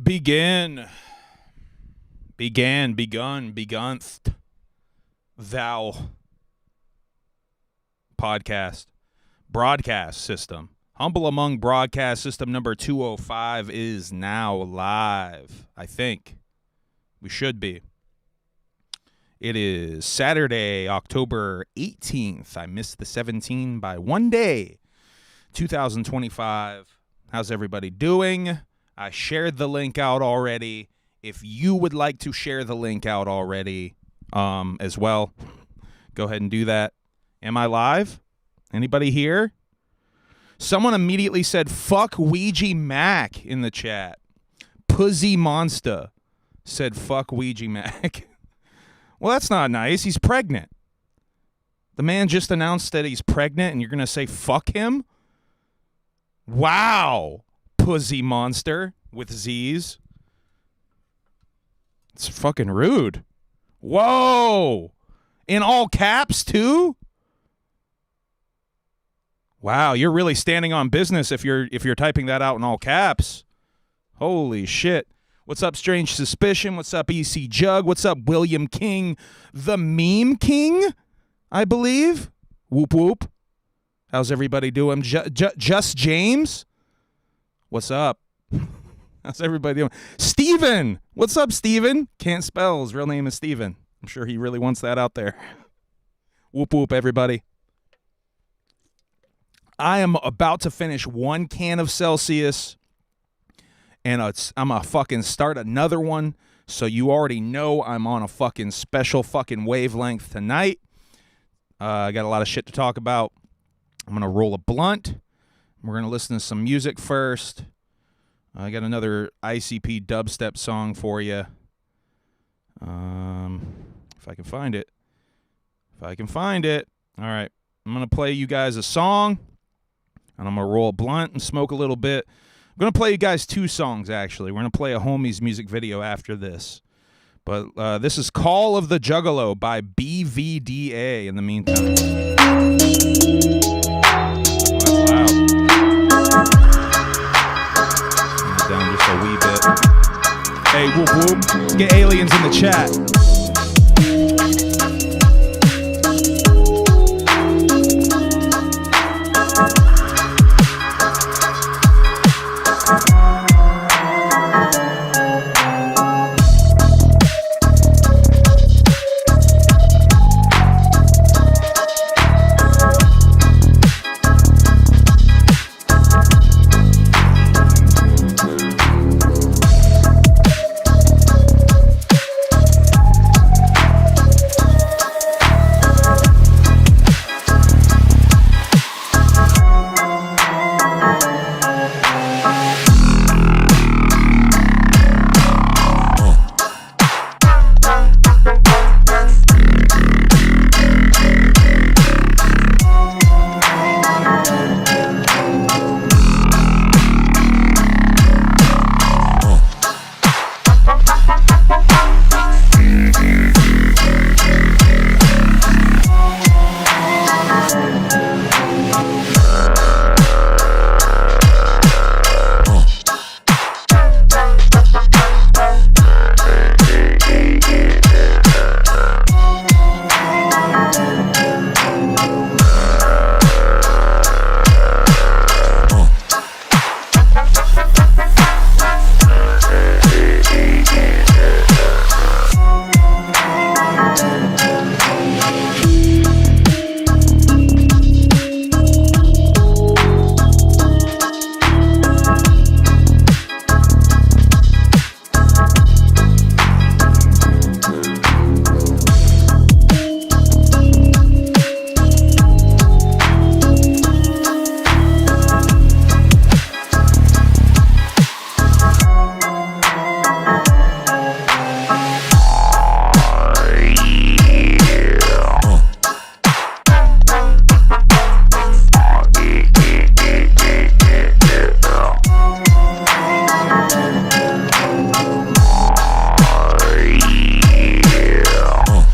Begun, begunst, thou podcast, broadcast system. Humble Among broadcast system number 205 is now live, I think. We should be. It is Saturday, October 18th. I missed the 17 by one day, 2025. How's everybody doing? I shared the link out already. If you would like to share the link out already as well, go ahead and do that. Am I live? Anybody here? Someone immediately said, fuck Ouija Macc in the chat. Pussy Monster said, fuck Ouija Macc. Well, that's not nice. He's pregnant. The man just announced that he's pregnant, and you're going to say, fuck him? Wow. Pussy Monster with Z's. It's fucking rude. Whoa. In all caps, too? Wow, you're really standing on business if you're typing that out in all caps. Holy shit. What's up, Strange Suspicion? What's up, EC Jug? What's up, William King? The Meme King, I believe. Whoop whoop. How's everybody doing? Just James? What's up? How's everybody doing? Steven! What's up, Steven? Can't spell. His real name is Steven. I'm sure he really wants that out there. Whoop whoop, everybody. I am about to finish one can of Celsius, and I'm going to fucking start another one, so you already know I'm on a fucking special fucking wavelength tonight. I got a lot of shit to talk about. I'm going to roll a blunt. We're going to listen to some music first. I got another ICP dubstep song for you. If I can find it. All right. I'm going to play you guys a song, and I'm going to roll a blunt and smoke a little bit. I'm going to play you guys two songs, actually. We're going to play a Homies music video after this. But this is Call of the Juggalo by BVDA in the meantime. That's loud. Down just a wee bit. Hey, whoop whoop. Let's get aliens in the chat.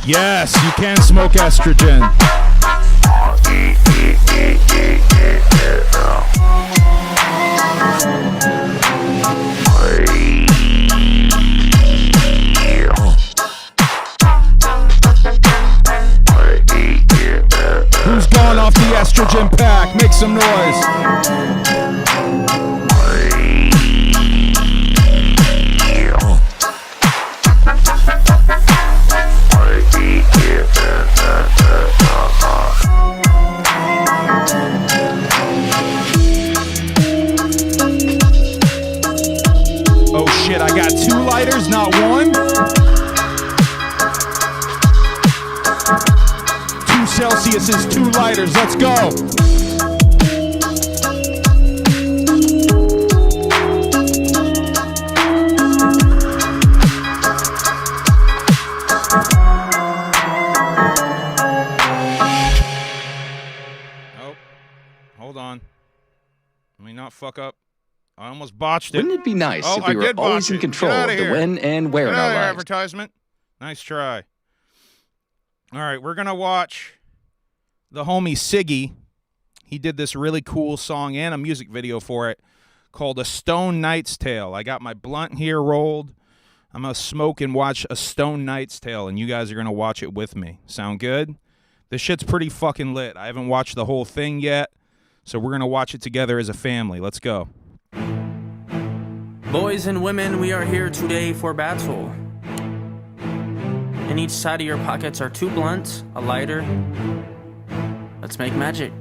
Yes, you can smoke estrogen. estrogen pack. Make some noise. Oh shit, I got 2 lighters, not 1. 2 Celsius is 2 lighters. Let's go. Oh, hold on. Let me not fuck up. I almost botched it. Wouldn't it be nice if we were always in control of the when and where in our lives? Advertisement. Nice try. All right, we're going to watch the homie Siggy. He did this really cool song and a music video for it called A Stone Knight's Tale. I got my blunt here rolled. I'm going to smoke and watch A Stone Knight's Tale, and you guys are going to watch it with me. Sound good? This shit's pretty fucking lit. I haven't watched the whole thing yet, so we're going to watch it together as a family. Let's go. Boys and women, we are here today for battle. In each side of your pockets are 2 blunts, a lighter. Let's make magic.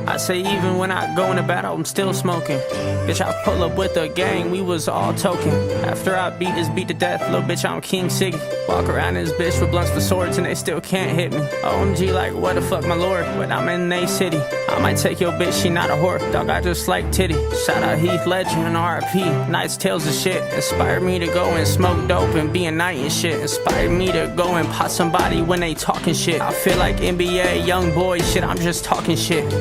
I say even when I go into battle, I'm still smoking. Bitch, I pull up with the gang, we was all token. After I beat this beat to death, little bitch, I'm King Siggy. Walk around this bitch with blunts for swords and they still can't hit me. OMG, like, what the fuck, my lord? But I'm in they city. I might take your bitch, she not a whore. Dog, I just like titty. Shout out Heath Ledger and RIP. Knight's Tales of shit. Inspired me to go and smoke dope and be a knight and shit. Inspired me to go and pot somebody when they talking shit. I feel like NBA, young boy shit, I'm just talking shit.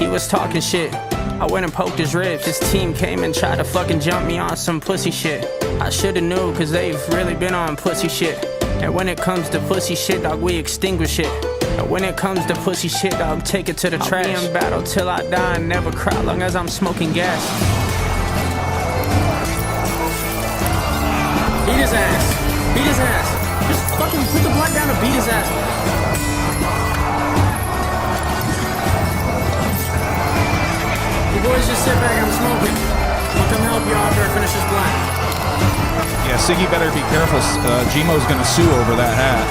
He was talking shit. I went and poked his ribs. His team came and tried to fucking jump me on some pussy shit. I shoulda knew, cause they've really been on pussy shit. And when it comes to pussy shit, dog, we extinguish it. And when it comes to pussy shit, dog, take it to the trash. I'll be in battle till I die and never cry, long as I'm smoking gas. Beat his ass. Beat his ass. Just fucking put the blunt down and beat his ass. You boys just sit back and I'm smoking. I'll come help you after I finish this blunt. Yeah, Siggy better be careful. Gmo's gonna sue over that hat.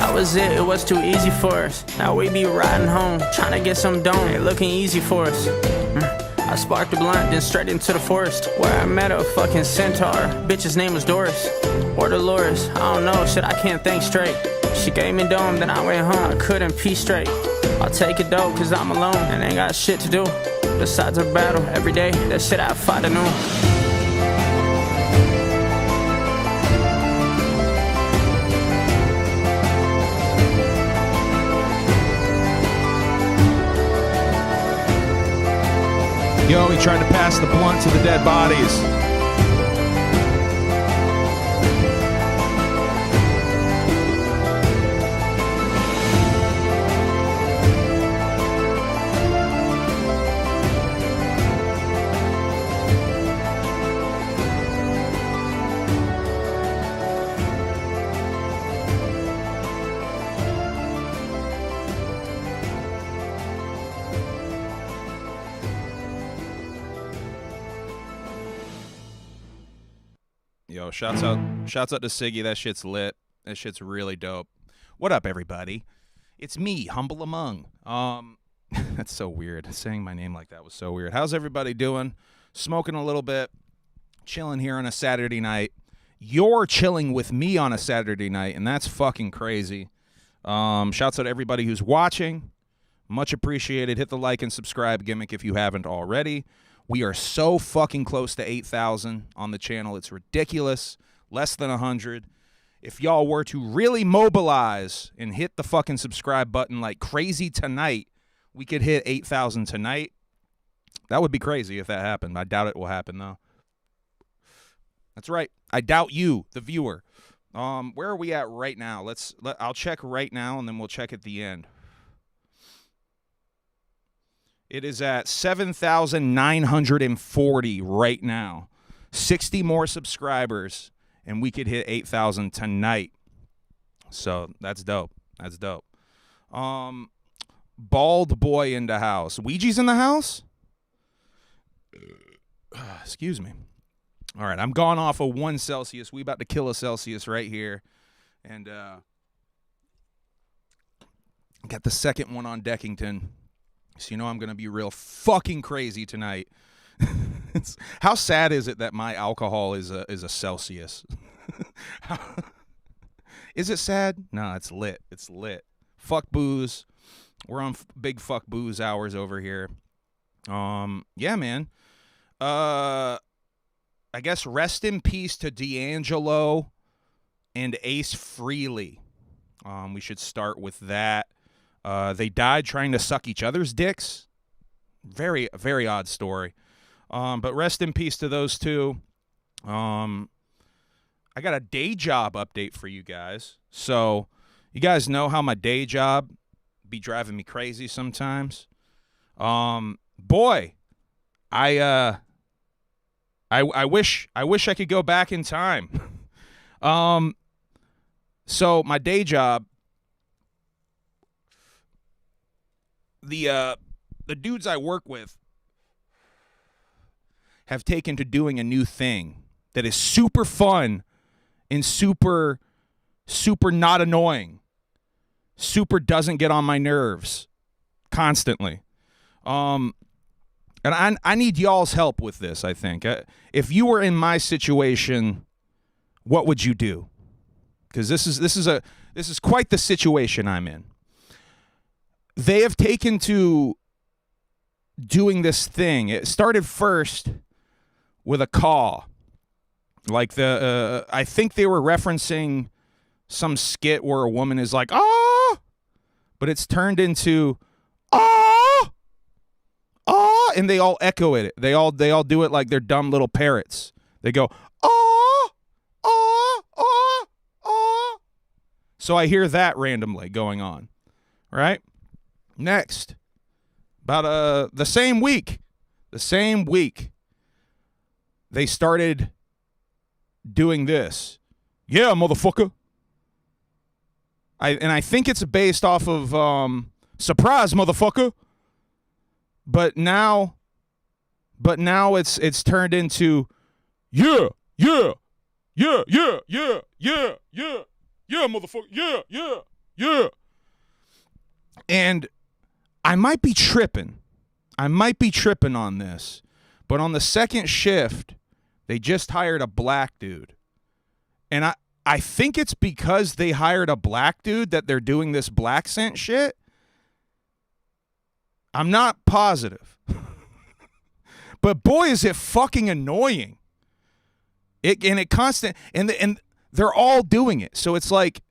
That was it was too easy for us. Now we be riding home, trying to get some dome. It looking easy for us. I sparked the blunt, then straight into the forest, where I met a fucking centaur. Bitch's name was Doris, or Dolores, I don't know, shit, I can't think straight. She gave me dome, then I went home, I couldn't pee straight. I'll take it though, cause I'm alone, and ain't got shit to do. Besides a battle, every day, that shit I fight anew. Yo, he tried to pass the blunt to the dead bodies. Yo, shouts out to Siggy. That shit's lit. That shit's really dope. What up, everybody? It's me, Humble Among. That's so weird. Saying my name like that was so weird. How's everybody doing? Smoking a little bit, chilling here on a Saturday night. You're chilling with me on a Saturday night, and that's fucking crazy. Shouts out to everybody who's watching. Much appreciated. Hit the like and subscribe gimmick if you haven't already. We are so fucking close to 8,000 on the channel. It's ridiculous. Less than 100. If y'all were to really mobilize and hit the fucking subscribe button like crazy tonight, we could hit 8,000 tonight. That would be crazy if that happened. I doubt it will happen, though. That's right. I doubt you, the viewer. Where are we at right now? I'll check right now, and then we'll check at the end. It is at 7,940 right now. 60 more subscribers, and we could hit 8,000 tonight. So that's dope. That's dope. bald boy in the house. Ouija's in the house? Excuse me. All right, I'm gone off of 1 Celsius. We about to kill a Celsius right here. And got the second one on Deckington. So you know I'm going to be real fucking crazy tonight. How sad is it that my alcohol is a Celsius? Is it sad? No, it's lit. It's lit. Fuck booze. We're on big fuck booze hours over here. Yeah, man. I guess rest in peace to D'Angelo and Ace Frehley. We should start with that. They died trying to suck each other's dicks. Very, very odd story. But rest in peace to those two. I got a day job update for you guys. So you guys know how my day job be driving me crazy sometimes. Boy, I wish I could go back in time. So my day job, the dudes I work with have taken to doing a new thing that is super fun and super not annoying. Super doesn't get on my nerves constantly. And I need y'all's help with this, I think. If you were in my situation, what would you do? Because this is quite the situation I'm in. They have taken to doing this thing. It started first with a caw. Like I think they were referencing some skit where a woman is like, "Ah," but it's turned into "Ah, ah," and they all echo it. They all do it like they're dumb little parrots. They go "Ah, ah, ah, ah." So I hear that randomly going on, right? Next, about the same week, they started doing this. Yeah, motherfucker. I think it's based off of surprise, motherfucker. But now it's turned into yeah, motherfucker. Yeah. And I might be tripping on this, but on the second shift, they just hired a black dude. And I think it's because they hired a black dude that they're doing this black scent shit. I'm not positive. But boy, is it fucking annoying. And they're all doing it. So it's like,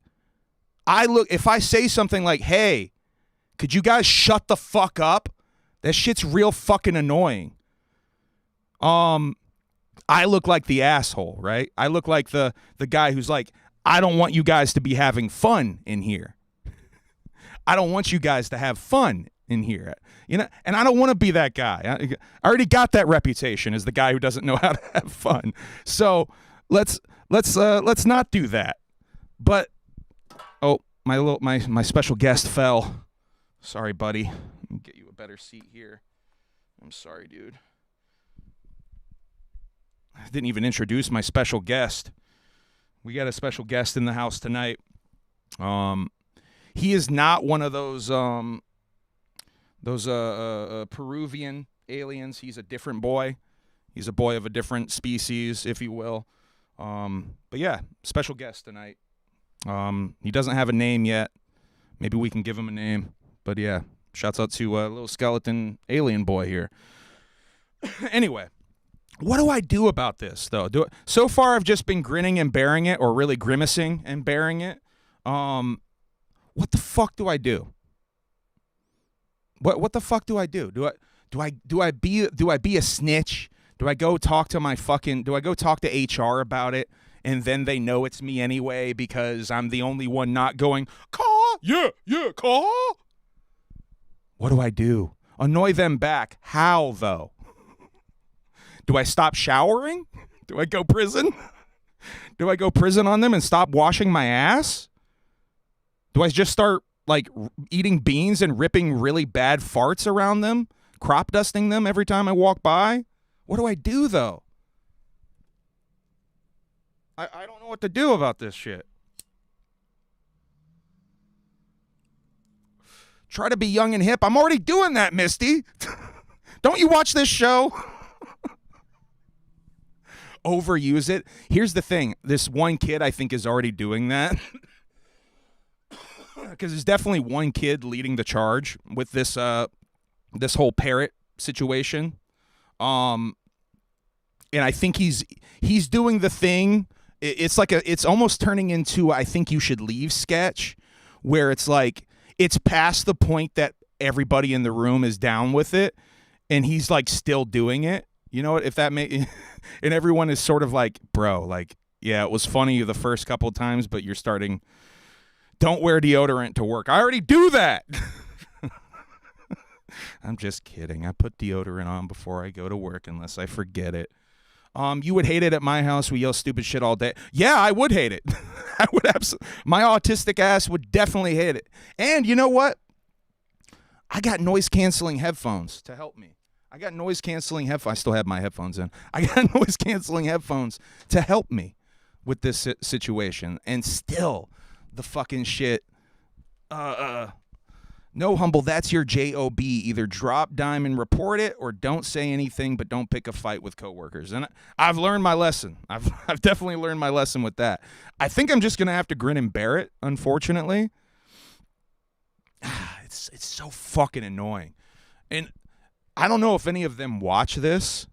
if I say something like, "Hey, could you guys shut the fuck up?" That shit's real fucking annoying. I look like the asshole, right? I look like the guy who's like, "I don't want you guys to be having fun in here. I don't want you guys to have fun in here." You know, and I don't want to be that guy. I already got that reputation as the guy who doesn't know how to have fun. So let's not do that. But my special guest fell. Sorry, buddy. Let me get you a better seat here. I'm sorry, dude. I didn't even introduce my special guest. We got a special guest in the house tonight. He is not one of those Peruvian aliens. He's a different boy. He's a boy of a different species, if you will. But yeah, special guest tonight. He doesn't have a name yet. Maybe we can give him a name. But yeah, shouts out to a little skeleton alien boy here. Anyway. What do I do about this, though? So far, I've just been grinning and bearing it, or really grimacing and bearing it. What the fuck do I do? What the fuck do I do? Do I be a snitch? Do I go talk to HR about it, and then they know it's me anyway because I'm the only one not going, "Caw, yeah, caw"? What do I do? Annoy them back? How, though? Do I stop showering? Do I go prison? Do I go prison on them and stop washing my ass? Do I just start like eating beans and ripping really bad farts around them, crop dusting them every time I walk by? What do I do, though? I don't know what to do about this shit. Try to be young and hip. I'm already doing that, Misty. Don't you watch this show? Overuse it. Here's the thing. This one kid, I think, is already doing that. Because there's definitely one kid leading the charge with this this whole parrot situation. And I think he's doing the thing. It's almost turning into I think you should leave sketch, where it's like it's past the point that everybody in the room is down with it, and he's like still doing it. You know what? If that and everyone is sort of like, bro, like, yeah, it was funny the first couple of times, but you're starting. Don't wear deodorant to work. I already do that. I'm just kidding. I put deodorant on before I go to work unless I forget it. You would hate it at my house. We yell stupid shit all day. Yeah, I would hate it. I would my autistic ass would definitely hate it. And you know what? I got noise canceling headphones to help me. I still have my headphones in. I got noise canceling headphones to help me with this situation. And still, the fucking shit. No, Humble, that's your JOB. Either drop dime and report it, or don't say anything, but don't pick a fight with coworkers. And I've learned my lesson. I've definitely learned my lesson with that. I think I'm just gonna have to grin and bear it. Unfortunately, it's so fucking annoying. And I don't know if any of them watch this,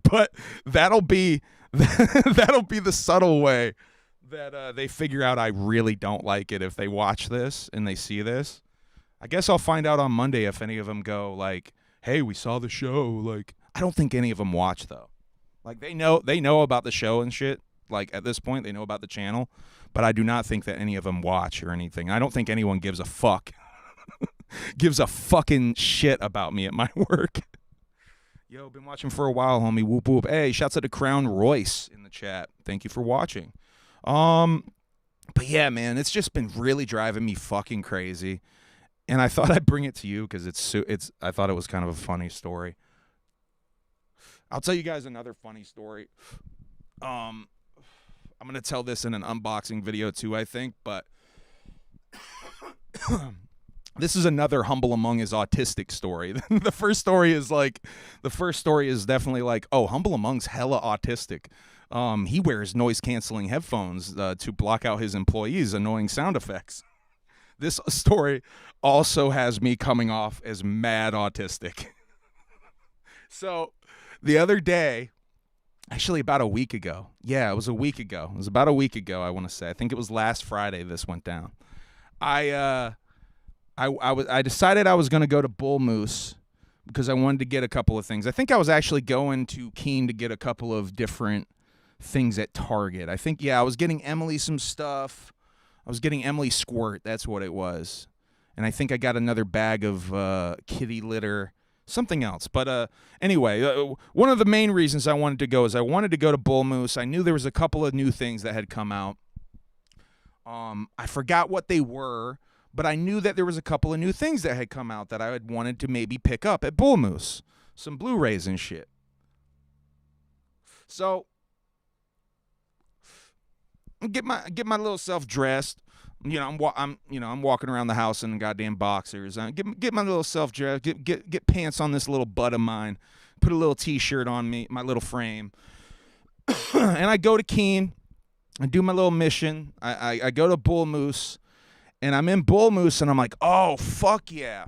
but that'll be the subtle way that they figure out I really don't like it if they watch this and they see this. I guess I'll find out on Monday if any of them go like, "Hey, we saw the show." Like, I don't think any of them watch though. Like they know about the show and shit. Like at this point, they know about the channel, but I do not think that any of them watch or anything. I don't think anyone gives a fuck. Gives a fucking shit about me at my work. Yo, been watching for a while, homie. Whoop whoop. Hey, shouts out to Crown Royce in the chat. Thank you for watching. But yeah, man, it's just been really driving me fucking crazy. And I thought I'd bring it to you because I thought it was kind of a funny story. I'll tell you guys another funny story. I'm going to tell this in an unboxing video too, I think, but this is another Humble Among His autistic story. The first story is definitely like, oh, Humble Among's hella autistic. He wears noise canceling headphones to block out his employees' annoying sound effects. This story also has me coming off as mad autistic. So the other day, actually about a week ago. Yeah, it was a week ago. It was about a week ago, I want to say. I think it was last Friday this went down. I decided I was going to go to Bull Moose because I wanted to get a couple of things. I think I was actually going to Keene to get a couple of different things at Target. I think, yeah, I was getting Emily some stuff. I was getting Emily Squirt. That's what it was. And I think I got another bag of kitty litter, something else. But anyway, one of the main reasons I wanted to go is I wanted to go to Bull Moose. I knew there was a couple of new things that had come out. I forgot what they were, but I knew that there was a couple of new things that had come out that I had wanted to maybe pick up at Bull Moose. Some Blu-rays and shit. So get my little self dressed. You know, I'm walking around the house in goddamn boxers. Get my little self dressed. Get pants on this little butt of mine. Put a little t-shirt on me, my little frame. And I go to Keene. I do my little mission. I go to Bull Moose, and I'm in Bull Moose, and I'm like, oh fuck yeah!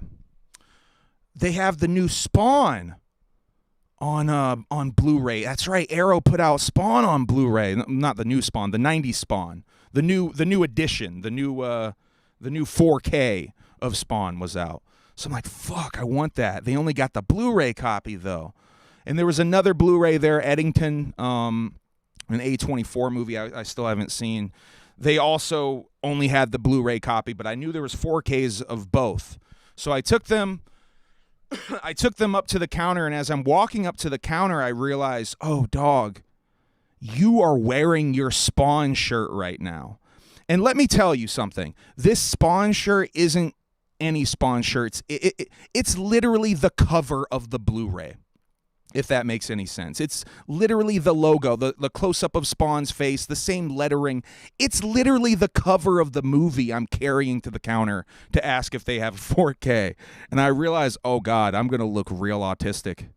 They have the new Spawn on Blu-ray. That's right. Arrow put out Spawn on Blu-ray. Not the new Spawn, the 90s Spawn. The new edition, the new 4K of Spawn was out. So I'm like, fuck, I want that. They only got the Blu-ray copy though. And there was another Blu-ray there, Eddington, an A24 movie I still haven't seen. They also only had the Blu-ray copy, but I knew there was 4Ks of both. So I took them up to the counter, and as I'm walking up to the counter, I realized, oh, dog, you are wearing your Spawn shirt right now. And let me tell you something. This Spawn shirt isn't any Spawn shirts. It's literally the cover of the Blu-ray, if that makes any sense. It's literally the logo, the close-up of Spawn's face, the same lettering. It's literally the cover of the movie I'm carrying to the counter to ask if they have 4K. And I realize, oh, God, I'm going to look real autistic.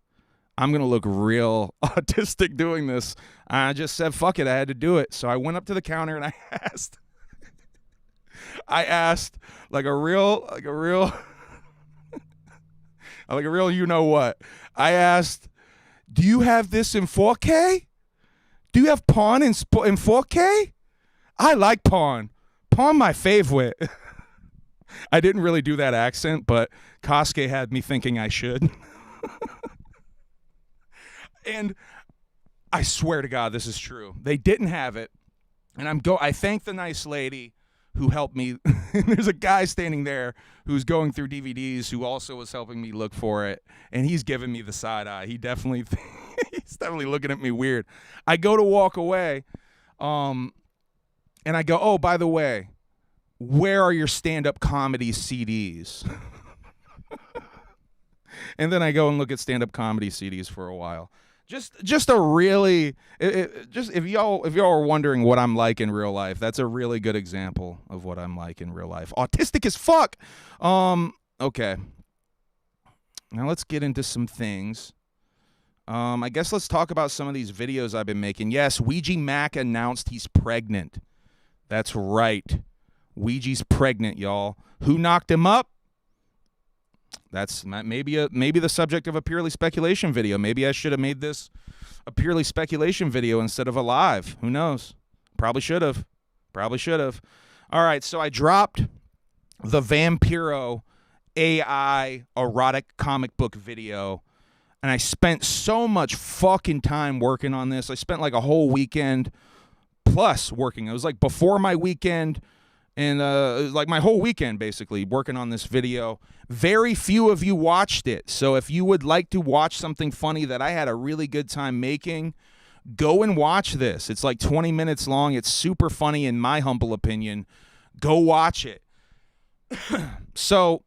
I'm going to look real autistic doing this. I just said, fuck it, I had to do it. So I went up to the counter and I asked like a real you know what. I asked, do you have this in 4K? Do you have Pawn in 4K? I like Pawn. Pawn my favorite. I didn't really do that accent, but Kosuke had me thinking I should. And I swear to God, this is true. They didn't have it. And I thank the nice lady who helped me. There's a guy standing there who's going through DVDs who also was helping me look for it. And he's giving me the side eye. He's definitely looking at me weird. I go to walk away. And I go, oh, by the way, where are your stand-up comedy CDs? And then I go and look at stand-up comedy CDs for a while. Just a really, if y'all are wondering what I'm like in real life, that's a really good example of what I'm like in real life. Autistic as fuck. Okay. Now let's get into some things. I guess let's talk about some of these videos I've been making. Yes, Ouija Macc announced he's pregnant. That's right. Ouija's pregnant, y'all. Who knocked him up? That's maybe the subject of a purely speculation video. Maybe I should have made this a purely speculation video instead of a live. Who knows? Probably should have. All right, so I dropped the Vampiro AI erotic comic book video, and I spent so much fucking time working on this. I spent like a whole weekend plus working. It was like before my weekend. And like my whole weekend, basically, working on this video. Very few of you watched it. So if you would like to watch something funny that I had a really good time making, go and watch this. It's like 20 minutes long. It's super funny in my humble opinion. Go watch it. So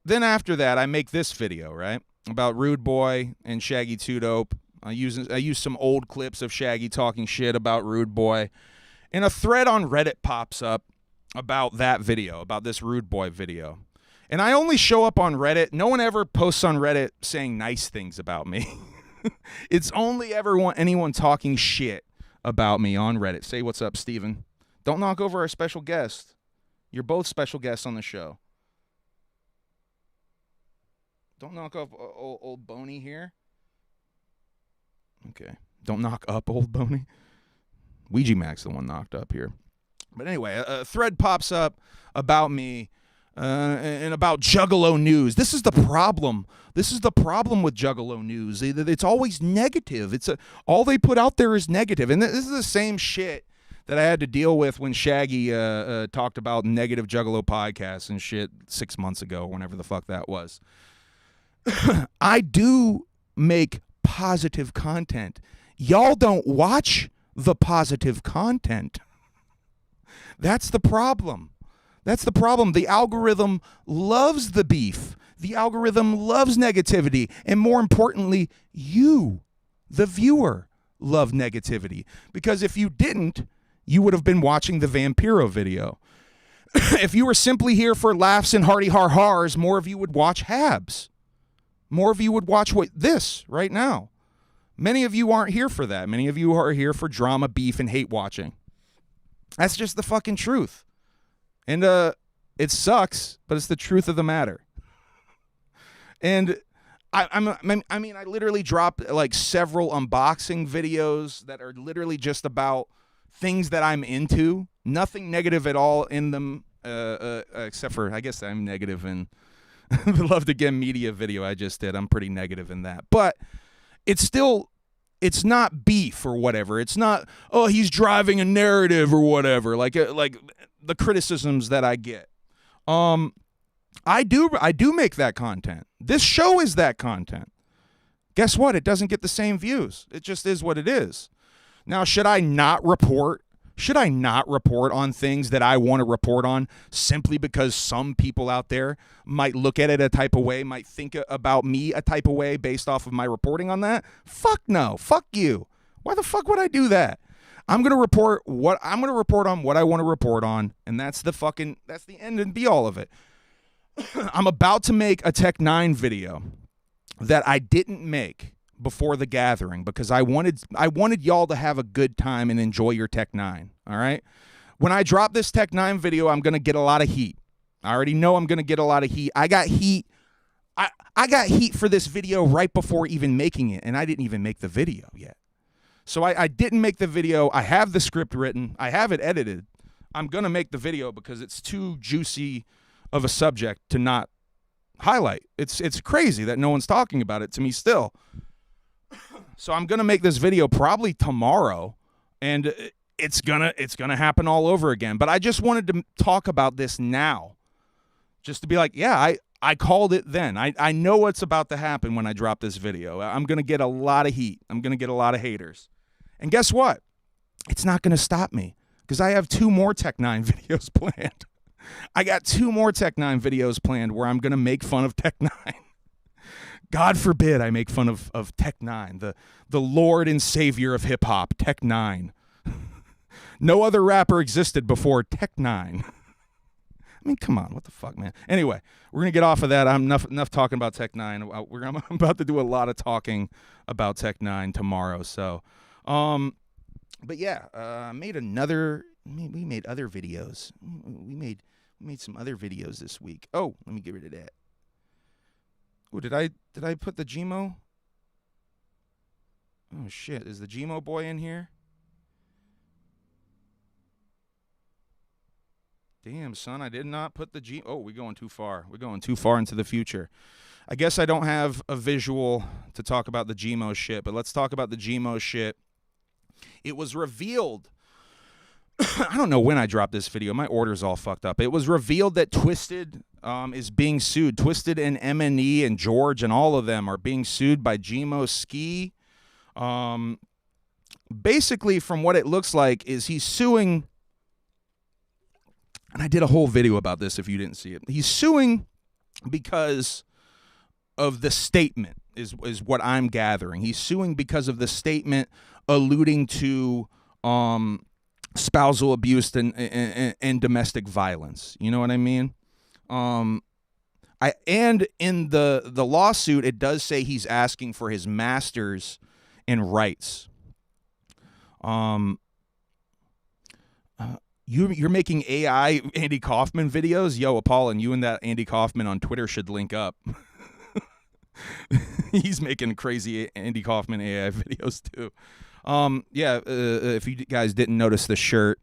then after that, I make this video, right? About Rude Boy and Shaggy 2 Dope. I use some old clips of Shaggy talking shit about Rude Boy. And a thread on Reddit pops up about that video, about this Rude Boy video. And I only show up on Reddit. No one ever posts on Reddit saying nice things about me. It's only ever anyone talking shit about me on Reddit. Say what's up, Steven. Don't knock over our special guest. You're both special guests on the show. Don't knock off old Boney here. Okay. Don't knock up old Boney. Ouija Macc's the one knocked up here. But anyway, a thread pops up about me and about Juggalo news. This is the problem. This is the problem with Juggalo news. It's always negative. All they put out there is negative. And this is the same shit that I had to deal with when Shaggy talked about negative Juggalo podcasts and shit 6 months ago, whenever the fuck that was. I do make positive content. Y'all don't watch the positive content. That's the problem. The algorithm loves the beef. The algorithm loves negativity. And more importantly, you, the viewer, love negativity. Because if you didn't, you would have been watching the Vampiro video. If you were simply here for laughs and hearty har-hars, more of you would watch HABS. More of you would watch this right now. Many of you aren't here for that. Many of you are here for drama, beef, and hate watching. That's just the fucking truth. And it sucks, but it's the truth of the matter. And I literally dropped like several unboxing videos that are literally just about things that I'm into. Nothing negative at all in them, except for, I guess I'm negative in the Love to Get Media video I just did. I'm pretty negative in that. But it's not beef or whatever. It's not, oh, he's driving a narrative or whatever, like the criticisms that I get. I do make that content. This show is that content. Guess what? It doesn't get the same views. It just is what it is. Now, should I not report Should I not report on things that I want to report on simply because some people out there might look at it a type of way, might think about me a type of way based off of my reporting on that? Fuck no. Fuck you. Why the fuck would I do that? I'm going to report on what I want to report on, and that's the end and be all of it. I'm about to make a Tech 9 video that I didn't make before the gathering because I wanted y'all to have a good time and enjoy your Tech 9, all right? When I drop this Tech 9 video, I'm going to get a lot of heat. I already know I'm going to get a lot of heat. I got heat. I got heat for this video right before even making it, and I didn't even make the video yet. So I didn't make the video. I have the script written. I have it edited. I'm going to make the video because it's too juicy of a subject to not highlight. It's crazy that no one's talking about it to me still. So I'm going to make this video probably tomorrow, and it's gonna happen all over again. But I just wanted to talk about this now, just to be like, yeah, I called it then. I know what's about to happen when I drop this video. I'm going to get a lot of heat. I'm going to get a lot of haters. And guess what? It's not going to stop me because I have 2 more Tech 9 videos planned. I got 2 more Tech 9 videos planned where I'm going to make fun of Tech 9. God forbid I make fun of Tech 9, the Lord and Savior of hip-hop, Tech 9. No other rapper existed before Tech 9. I mean, come on, what the fuck, man? Anyway, we're going to get off of that. I'm enough talking about Tech 9. I'm about to do a lot of talking about Tech 9 tomorrow. So, but yeah, we made other videos. We made some other videos this week. Oh, let me get rid of that. Oh, did I put the Gmo? Oh shit, is the Gmo boy in here? Damn, son, I did not put the G. Oh, we're going too far. We're going too far into the future. I guess I don't have a visual to talk about the Gmo shit, but let's talk about the Gmo shit. It was revealed. I don't know when I dropped this video. My order's all fucked up. It was revealed that Twisted is being sued. Twisted and M&E and George and all of them are being sued by Gmo Ski. Basically, from what it looks like, is he's suing. And I did a whole video about this if you didn't see it. He's suing because of the statement is what I'm gathering. He's suing because of the statement alluding to spousal abuse and domestic violence. You know what I mean? And in the lawsuit, it does say he's asking for his masters and rights. You're making AI Andy Kaufman videos? Yo, Apollon, you and that Andy Kaufman on Twitter should link up. He's making crazy Andy Kaufman AI videos too. If you guys didn't notice the shirt,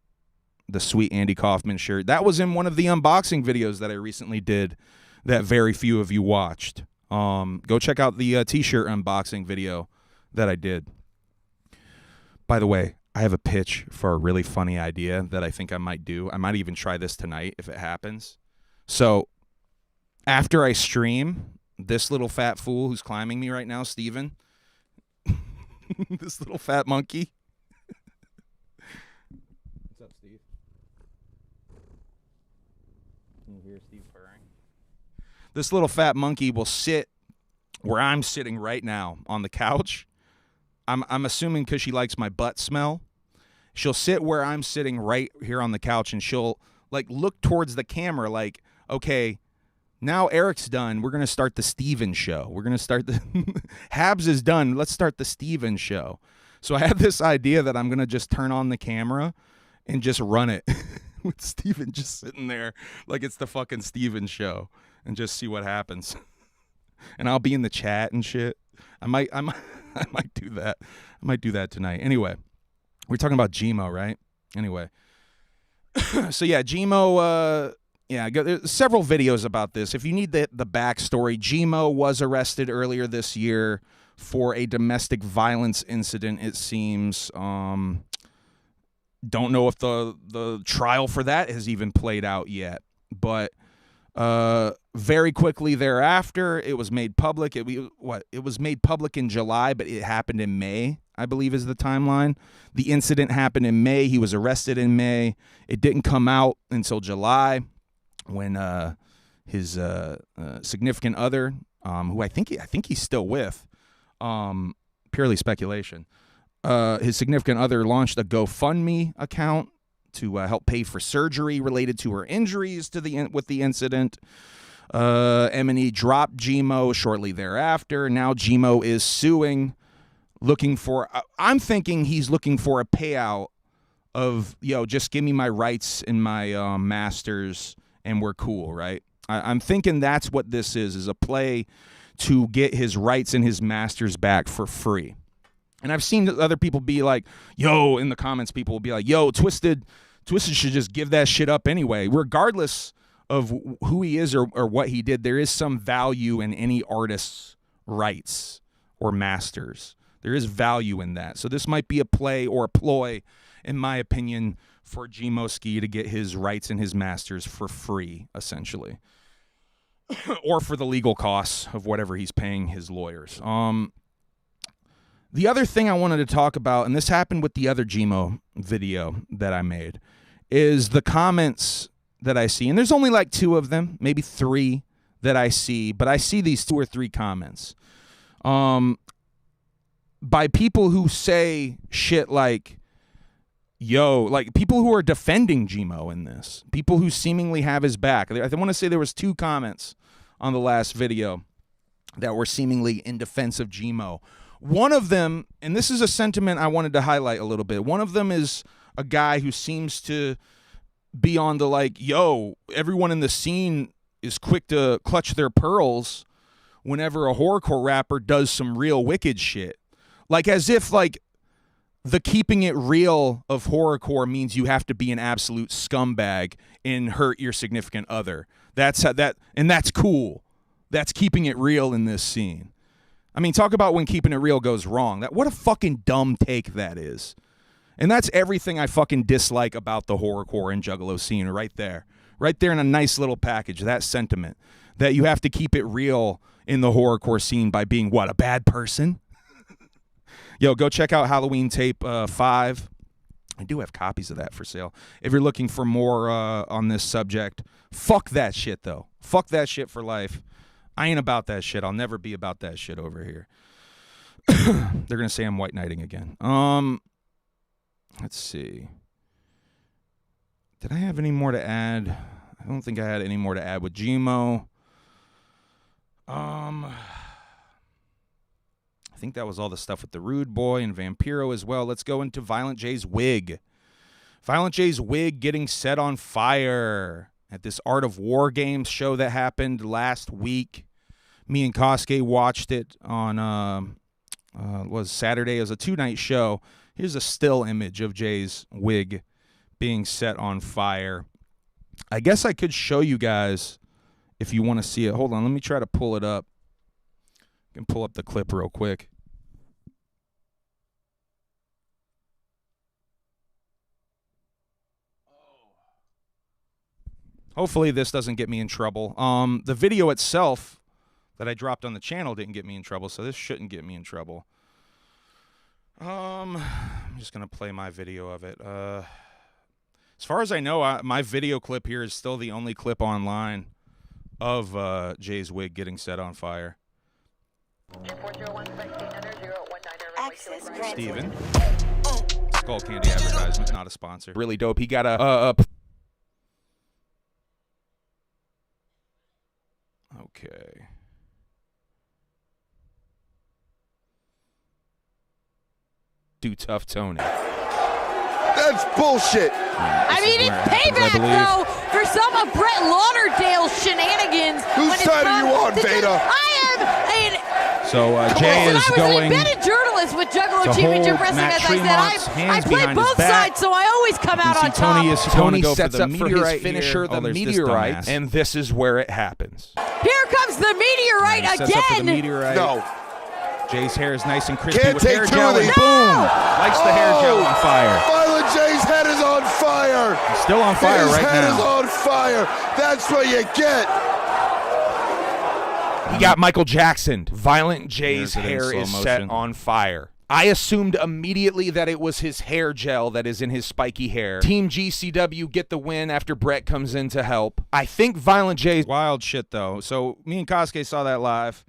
the sweet Andy Kaufman shirt, that was in one of the unboxing videos that I recently did that very few of you watched. Go check out the t-shirt unboxing video that I did. By the way, I have a pitch for a really funny idea that I think I might do. I might even try this tonight if it happens. So after I stream, this little fat fool who's climbing me right now, Steven, this little fat monkey. What's up, Steve? Can you hear Steve purring? This little fat monkey will sit where I'm sitting right now on the couch. I'm assuming because she likes my butt smell. She'll sit where I'm sitting right here on the couch, and she'll like look towards the camera like, okay, now Eric's done. We're going to start the Steven show. We're going to start the HABS is done. Let's start the Steven show. So I have this idea that I'm going to just turn on the camera and just run it with Steven just sitting there like it's the fucking Steven show and just see what happens. And I'll be in the chat and shit. I might do that. I might do that tonight. Anyway, we're talking about Gmo, right? Anyway. So yeah, Gmo, there's several videos about this. If you need the backstory, Gmo was arrested earlier this year for a domestic violence incident, it seems. Don't know if the trial for that has even played out yet. But very quickly thereafter, it was made public. It was made public in July, but it happened in May. I believe is the timeline. The incident happened in May. He was arrested in May. It didn't come out until July when his significant other, who I think he's still with, purely speculation, his significant other launched a GoFundMe account to help pay for surgery related to her injuries with the incident. M&E dropped Gmo shortly thereafter. Now Gmo is suing, looking for, I'm thinking he's looking for a payout of, just give me my rights and my masters and we're cool, right? I'm thinking that's what this is a play to get his rights and his masters back for free. And I've seen other people be like, in the comments, people will be like, Twisted should just give that shit up anyway. Regardless of who he is or what he did, there is some value in any artist's rights or masters. There is value in that. So this might be a play or a ploy, in my opinion, for Gmoski to get his rights and his masters for free, essentially. Or for the legal costs of whatever he's paying his lawyers. The other thing I wanted to talk about, and this happened with the other Gmo video that I made, is the comments that I see. And there's only like 2 of them, maybe 3 that I see, but I see these 2 or 3 comments by people who say shit like, like people who are defending Gmo in this, people who seemingly have his back. I want to say there was 2 comments on the last video that were seemingly in defense of Gmo. One of them, and this is a sentiment I wanted to highlight a little bit. One of them is a guy who seems to be on the like, everyone in the scene is quick to clutch their pearls whenever a horrorcore rapper does some real wicked shit. Like as if like the keeping it real of horrorcore means you have to be an absolute scumbag and hurt your significant other. That's cool. That's keeping it real in this scene. I mean, talk about when keeping it real goes wrong. What a fucking dumb take that is. And that's everything I fucking dislike about the horrorcore and Juggalo scene right there. Right there in a nice little package, that sentiment. That you have to keep it real in the horrorcore scene by being, what, a bad person? Go check out Halloween Tape 5. I do have copies of that for sale. If you're looking for more on this subject, fuck that shit, though. Fuck that shit for life. I ain't about that shit. I'll never be about that shit over here. They're going to say I'm white knighting again. Let's see. Did I have any more to add? I don't think I had any more to add with Gmo. I think that was all the stuff with the Rude Boy and Vampiro as well. Let's go into Violent J's wig. Violent J's wig getting set on fire at this Art of War Games show that happened last week. Me and Kosuke watched it on was Saturday. It was a 2-night show. Here's a still image of Jay's wig being set on fire. I guess I could show you guys if you want to see it. Hold on, let me try to pull it up. I can pull up the clip real quick. Hopefully this doesn't get me in trouble. The video itself that I dropped on the channel didn't get me in trouble, so this shouldn't get me in trouble. I'm just going to play my video of it. As far as I know, my video clip here is still the only clip online of Jay's wig getting set on fire. Steven. Skull Candy advertisement, not a sponsor. Really dope. He got a okay. Do Tough Tony. That's bullshit. I mean, it's payback, though, for some of Brett Lauderdale's shenanigans. Whose side are you on, Veda? I am So Jay is going. I was an embedded journalist with Juggalo Championship Wrestling, as I said. I played both sides, so I always come out on top. Tony sets up for his finisher, the meteorite, and this is where it happens. Here comes the meteorite again. No. Jay's hair is nice and crispy Can't with take hair 2 gel. of these. And boom! Lights the hair gel on fire. Violent J's head is on fire. He's still on fire right now. His head is now. on fire. That's what you get. He got Michael Jackson. Violent J's There's it in hair slow is motion. set on fire. I assumed immediately that it was his hair gel that is in his spiky hair. Team GCW get the win after Brett comes in to help. I think Violent J's wild shit, though. So me and Kosuke saw that live.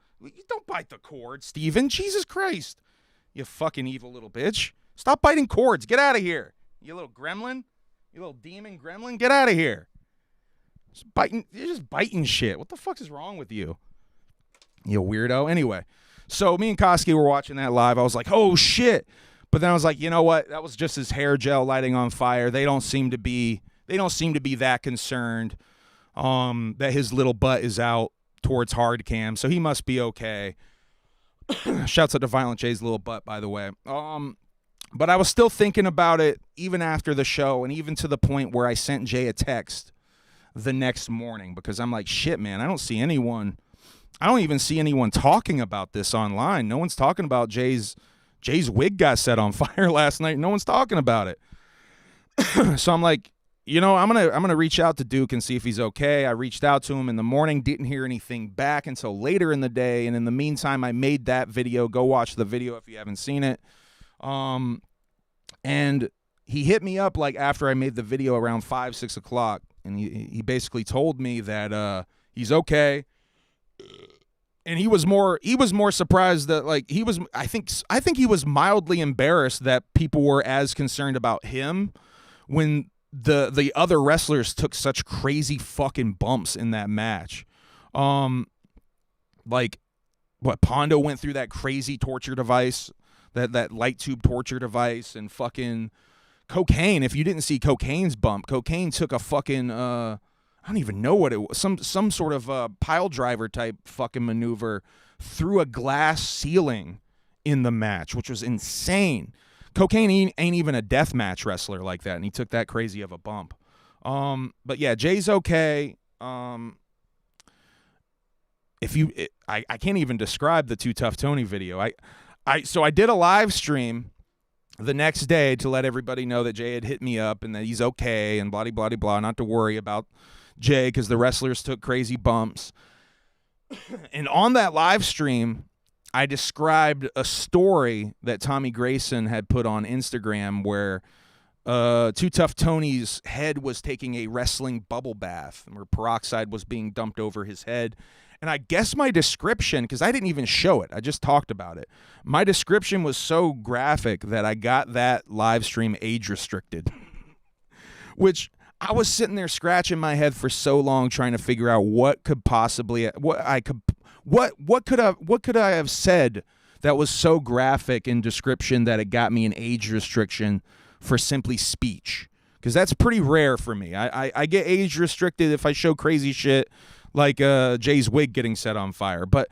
Don't bite the cord, Steven. Jesus Christ. You fucking evil little bitch. Stop biting cords. Get out of here. You little gremlin. You little demon gremlin. Get out of here. You're just biting shit. What the fuck is wrong with you? You weirdo. Anyway. So me and Koski were watching that live. I was like, oh, shit. But then I was like, you know what? That was just his hair gel lighting on fire. They don't seem to be that concerned that his little butt is out towards hard cam. So he must be okay. Shouts out to Violent J's little butt, by the way. But I was still thinking about it even after the show, and even to the point where I sent Jay a text the next morning, because I'm like, shit, man, I don't even see anyone talking about this online. No one's talking about Jay's wig got set on fire last night. No one's talking about it. So I'm like, you know, I'm gonna reach out to Duke and see if he's okay. I reached out to him in the morning, didn't hear anything back until later in the day, and in the meantime, I made that video. Go watch the video if you haven't seen it. And he hit me up like after I made the video around 5, 6 o'clock, and he basically told me that he's okay. And he was more surprised that I think he was mildly embarrassed that people were as concerned about him when the other wrestlers took such crazy fucking bumps in that match. Like what Pondo went through that crazy torture device, that light tube torture device, and fucking Cocaine. If you didn't see Cocaine's bump, Cocaine took a fucking I don't even know what it was. Some sort of pile driver type fucking maneuver through a glass ceiling in the match, which was insane. Cocaine ain't even a deathmatch wrestler like that, and he took that crazy of a bump. But yeah, Jay's okay. I can't even describe the Too Tough Tony video. So I did a live stream the next day to let everybody know that Jay had hit me up and that he's okay and blah, blah, blah, not to worry about Jay because the wrestlers took crazy bumps. And on that live stream, I described a story that Tommy Grayson had put on Instagram where Too Tough Tony's head was taking a wrestling bubble bath where peroxide was being dumped over his head. And I guess my description, because I didn't even show it, I just talked about it. My description was so graphic that I got that live stream age restricted, which I was sitting there scratching my head for so long trying to figure out what could I have said that was so graphic in description that it got me an age restriction for simply speech, because that's pretty rare for me. I get age restricted if I show crazy shit like Jay's wig getting set on fire, but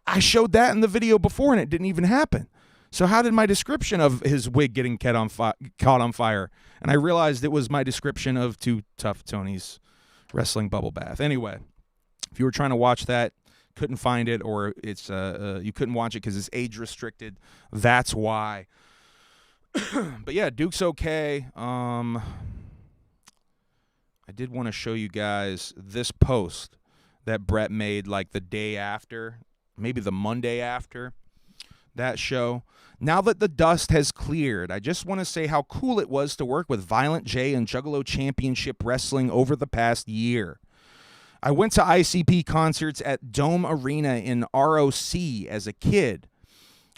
I showed that in the video before and it didn't even happen. So how did my description of his wig getting caught on fire? And I realized it was my description of Too Tough Tony's wrestling bubble bath. Anyway, if you were trying to watch that, couldn't find it, or it's you couldn't watch it because it's age restricted, that's why. But yeah, Duke's okay. I did want to show you guys this post that Brett made like the day after, maybe the Monday after that show. Now that the dust has cleared, I just want to say how cool it was to work with Violent J and Juggalo Championship Wrestling over the past year. I went to ICP concerts at Dome Arena in ROC as a kid,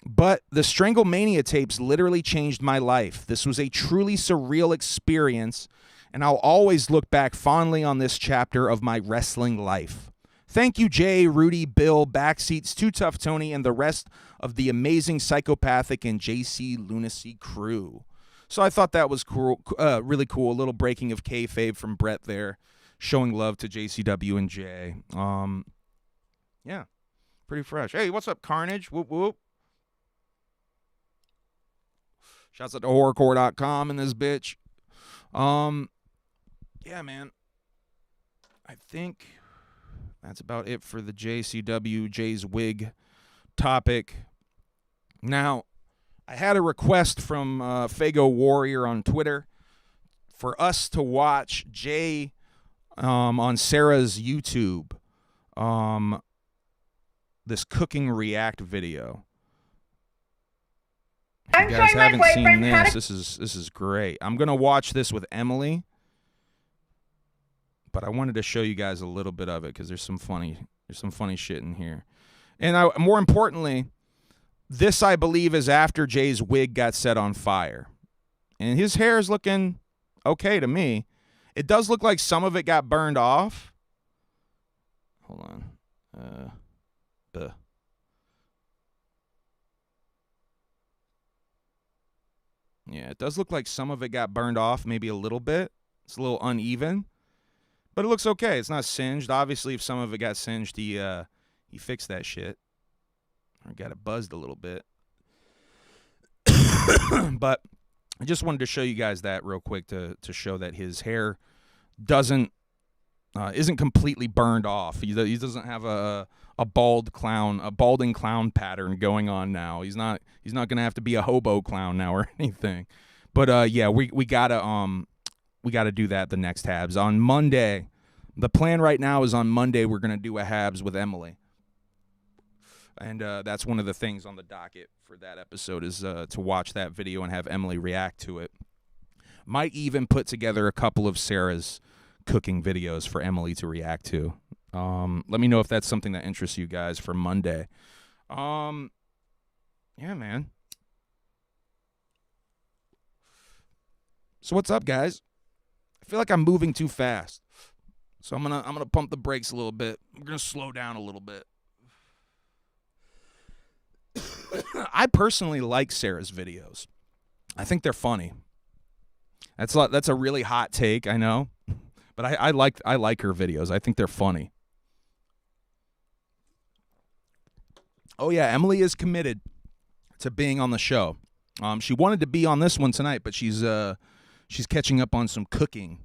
but the Stranglemania tapes literally changed my life. This was a truly surreal experience, and I'll always look back fondly on this chapter of my wrestling life. Thank you, Jay, Rudy, Bill, Backseats, Too Tough Tony, and the rest of the amazing Psychopathic and JC Lunacy crew. So I thought that was cool, really cool. A little breaking of kayfabe from Brett there, showing love to JCW and Jay. Yeah, pretty fresh. Hey, what's up, Carnage? Whoop, whoop. Shouts out to horrorcore.com and this bitch. Yeah, man. I think that's about it for the JCW, Jay's wig topic. Now, I had a request from Fago Warrior on Twitter for us to watch Jay on Sarah's YouTube, this cooking react video. you guys haven't seen this, this is great. I'm gonna watch this with Emily, but I wanted to show you guys a little bit of it because there's some funny shit in here. And more importantly, this I believe is after Jay's wig got set on fire, and his hair is looking okay to me. It does look like some of it got burned off. Hold on. Yeah, it does look like some of it got burned off, maybe a little bit. It's a little uneven, but it looks okay. It's not singed. Obviously, if some of it got singed, he fixed that shit. Or got it buzzed a little bit. But I just wanted to show you guys that real quick to show that his hair isn't completely burned off. He doesn't have a balding clown pattern going on now. He's not gonna have to be a hobo clown now or anything. But yeah, we gotta do that the next HABS on Monday. The plan right now is on Monday we're gonna do a HABS with Emily, and that's one of the things on the docket for that episode is to watch that video and have Emily react to it. Might even put together a couple of Sarah's cooking videos for Emily to react to. Let me know if that's something that interests you guys for Monday. Yeah, man. So what's up, guys? I feel like I'm moving too fast, so I'm gonna pump the brakes a little bit. I'm gonna slow down a little bit. I personally like Sarah's videos. I think they're funny. That's a really hot take, I know. But I like her videos. I think they're funny. Oh yeah, Emily is committed to being on the show. She wanted to be on this one tonight, but she's catching up on some cooking.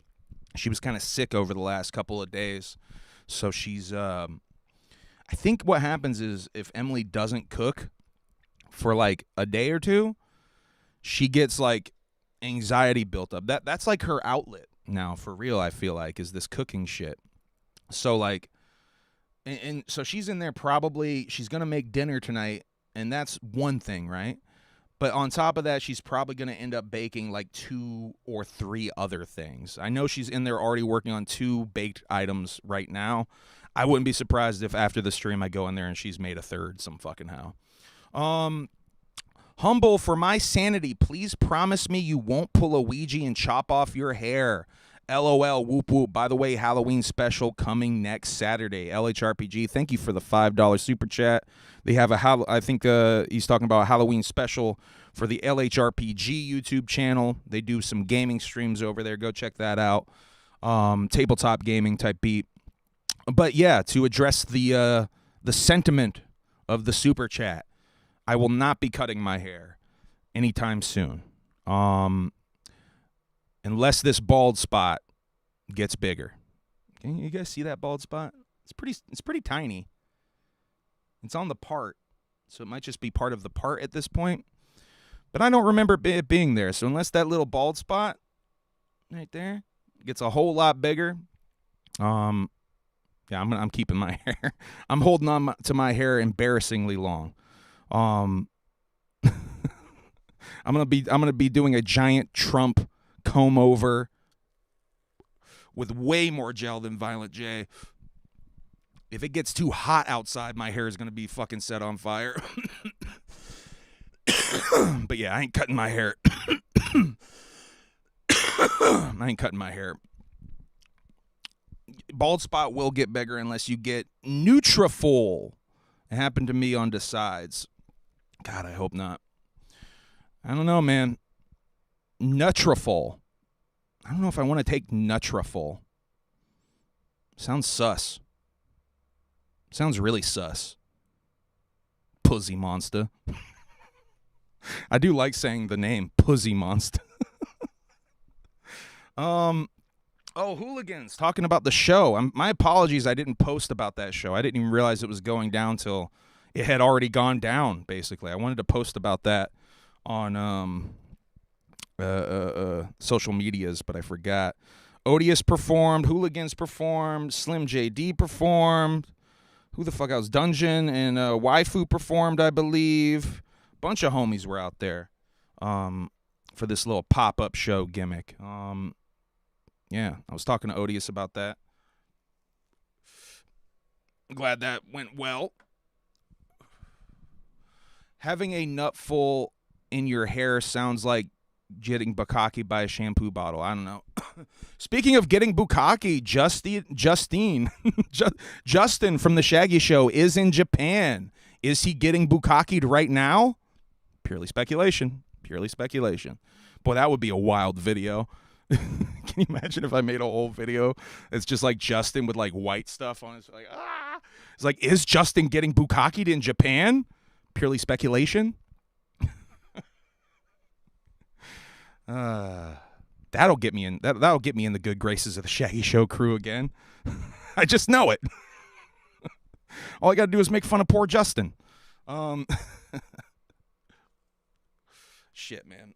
She was kind of sick over the last couple of days, so she's. I think what happens is if Emily doesn't cook for like a day or two, she gets like anxiety built up. That's like her outlet now, for real. I feel like is this cooking shit. So like, and so she's in there probably. She's gonna make dinner tonight, and that's one thing, right? But on top of that, she's probably gonna end up baking like 2 or 3 other things. I know she's in there already working on 2 baked items right now. I wouldn't be surprised if after the stream I go in there and she's made a 3rd some fucking how. Humble, for my sanity, please promise me you won't pull a Ouija and chop off your hair. LOL, whoop whoop. By the way, Halloween special coming next Saturday. LHRPG, thank you for the $5 super chat. They have I think he's talking about a Halloween special for the LHRPG YouTube channel. They do some gaming streams over there. Go check that out. Tabletop gaming type beat. But yeah, to address the sentiment of the super chat, I will not be cutting my hair anytime soon. Unless this bald spot gets bigger. Can you guys see that bald spot? It's pretty tiny. It's on the part, so it might just be part of the part at this point. But I don't remember it being there. So unless that little bald spot right there gets a whole lot bigger, yeah, I'm keeping my hair. I'm holding on to my hair embarrassingly long. I'm gonna be doing a giant Trump comb over with way more gel than Violent J. If it gets too hot outside, my hair is gonna be fucking set on fire. But yeah, I ain't cutting my hair. I ain't cutting my hair. Bald spot will get bigger unless you get Nutrafol. It happened to me on the sides. God, I hope not. I don't know, man. Nutrafol. I don't know if I want to take Nutrafol. Sounds sus. Sounds really sus. Pussy monster. I do like saying the name Pussy monster. Oh, hooligans, talking about the show. My apologies, I didn't post about that show. I didn't even realize it was going down till it had already gone down, basically. I wanted to post about that on social medias, but I forgot. Odious performed, Hooligans performed, Slim JD performed. Who the fuck else? Dungeon and Waifu performed, I believe. Bunch of homies were out there. for this little pop-up show gimmick. Yeah, I was talking to Odious about that. Glad that went well. Having a nut full in your hair sounds like getting bukkake by a shampoo bottle. I don't know. Speaking of getting bukkake, Justin from the Shaggy Show is in Japan. Is he getting bukkake'd right now? Purely speculation. Purely speculation. Boy, that would be a wild video. Can you imagine if I made a whole video? It's just like Justin with like white stuff on his like It's like, is Justin getting bukkake'd in Japan? Purely speculation. That'll get me in. That'll get me in the good graces of the Shaggy Show crew again. I just know it. All I got to do is make fun of poor Justin. Shit, man.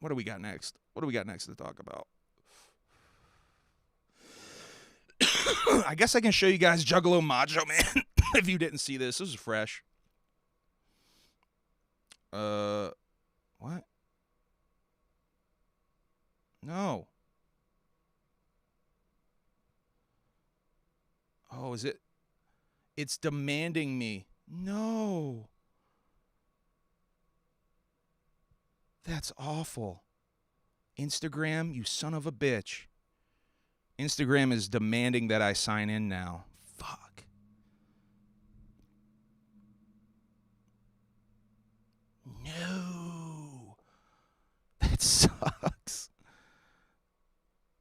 What do we got next? What do we got next to talk about? I guess I can show you guys Juggalo Macho Man if you didn't see this. This is fresh. What? No. Oh, is it? It's demanding me. No. That's awful. Instagram, you son of a bitch. Instagram is demanding that I sign in now. Fuck. No. That sucks.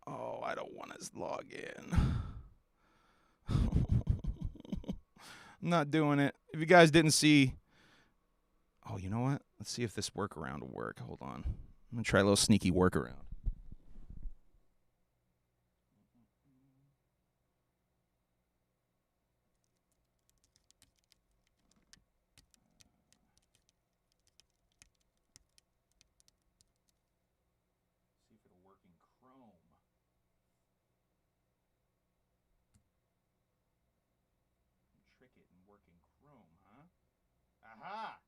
Oh, I don't want to log in. I'm not doing it. If you guys didn't see... Oh, you know what? Let's see if this workaround will work. Hold on. I'm going to try a little sneaky workaround. See if it'll work in Chrome. Trick it and work in Chrome, huh? Aha!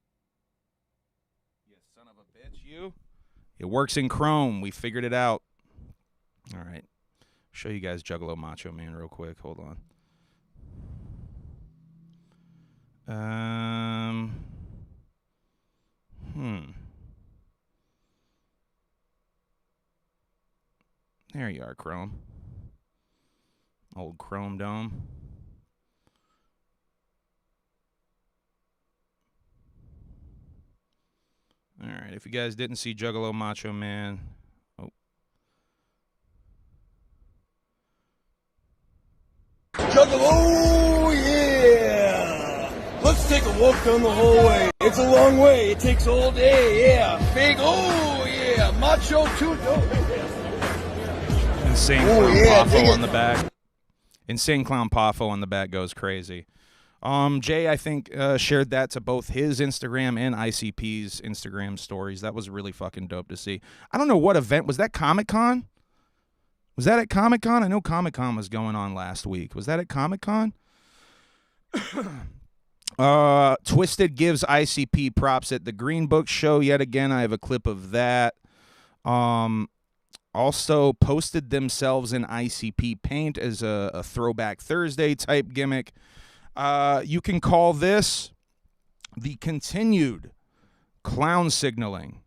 You son of a bitch, you. It works in Chrome. We figured it out. All right. Show you guys Juggalo Macho Man real quick. Hold on. There you are, Chrome. Old Chrome Dome. All right, if you guys didn't see Juggalo Macho Man, Juggalo, yeah! Let's take a walk down the hallway. It's a long way. It takes all day, yeah. Big, oh, yeah. Macho too. Insane Clown Poffo on the back. Insane Clown Poffo on the back goes crazy. Jay, I think, shared that to both his Instagram and ICP's Instagram stories. That was really fucking dope to see. I don't know what event. Was that Comic-Con? Was that at Comic-Con? I know Comic-Con was going on last week. Was that at Comic-Con? Twisted gives ICP props at the Green Book show yet again. I have a clip of that. Also posted themselves in ICP paint as a Throwback Thursday type gimmick. You can call this the continued clown signaling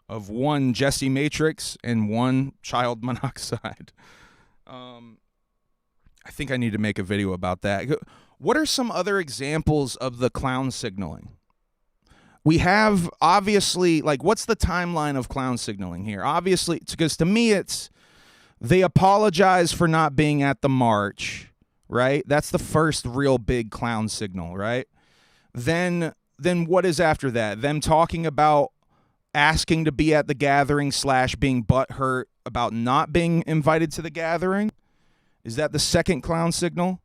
of one Jesse Matrix and one Child Monoxide. I think I need to make a video about that. What are some other examples of the clown signaling? We have, obviously, like, what's the timeline of clown signaling here? Obviously, because to me it's, they apologize for not being at the march, right? That's the first real big clown signal, right? Then what is after that? Them talking about asking to be at the gathering / being butthurt about not being invited to the gathering? Is that the second clown signal?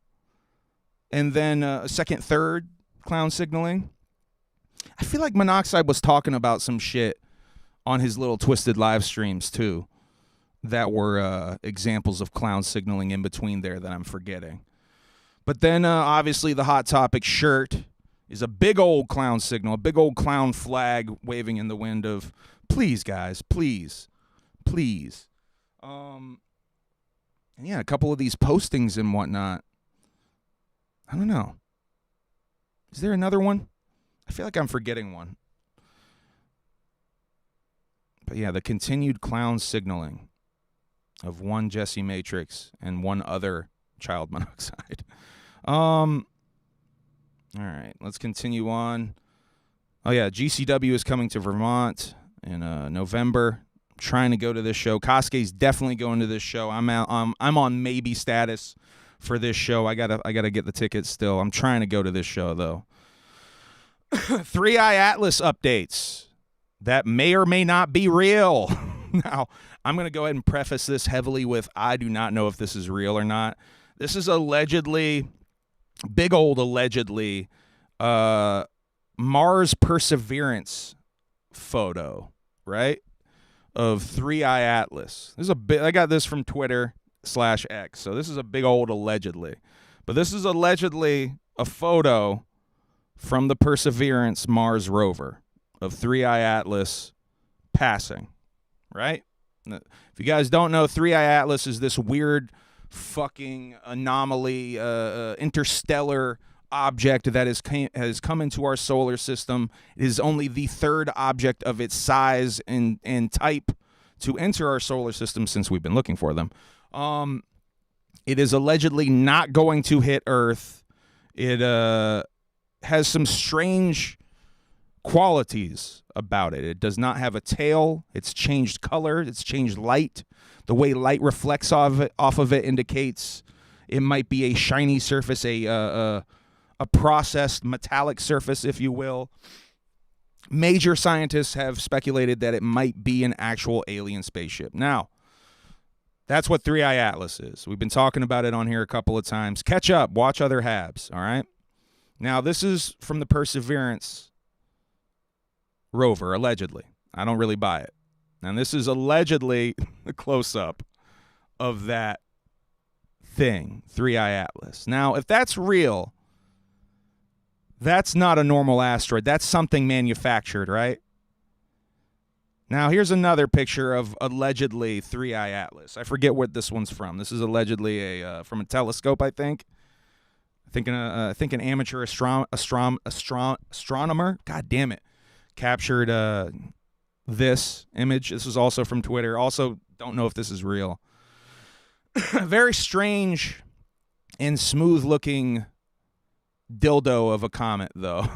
And then a second, third clown signaling? I feel like Monoxide was talking about some shit on his little Twisted live streams too that were examples of clown signaling in between there that I'm forgetting. But then obviously the Hot Topic shirt is a big old clown signal, a big old clown flag waving in the wind of, please, guys, please, please. And yeah, a couple of these postings and whatnot. I don't know. Is there another one? I feel like I'm forgetting one. But yeah, the continued clown signaling of one Jesse Matrix and one other child monoxide. All right, let's continue on. Oh yeah, GCW is coming to Vermont in November. I'm trying to go to this show. Kosuke's definitely going to this show. I'm on maybe status for this show. I gotta get the tickets still. I'm trying to go to this show though. 3i Atlas updates that may or may not be real. Now, I'm going to go ahead and preface this heavily with I do not know if this is real or not. This is allegedly, big old allegedly, Mars Perseverance photo, right, of 3i Atlas. This is a bit. I got this from Twitter/X, so this is a big old allegedly. But this is allegedly a photo from the Perseverance Mars rover of 3i Atlas passing, right? If you guys don't know, 3i Atlas is this weird fucking anomaly, interstellar object that has come into our solar system. It is only the third object of its size and type to enter our solar system since we've been looking for them. It is allegedly not going to hit Earth. It has some strange qualities about it. It does not have a tail. It's changed color. It's changed light. The way light reflects off of it indicates it might be a shiny surface, a processed metallic surface, if you will. Major scientists have speculated that it might be an actual alien spaceship. Now, that's what 3i Atlas is. We've been talking about it on here a couple of times. Catch up. Watch other HABs, all right? Now, this is from the Perseverance rover, allegedly. I don't really buy it. And this is allegedly a close-up of that thing, 3i Atlas. Now, if that's real, that's not a normal asteroid. That's something manufactured, right? Now, here's another picture of allegedly 3i Atlas. I forget what this one's from. This is allegedly from a telescope, I think. I think an amateur astronomer, god damn it, captured this image. This was also from Twitter. Also, don't know if this is real. Very strange and smooth-looking dildo of a comet, though,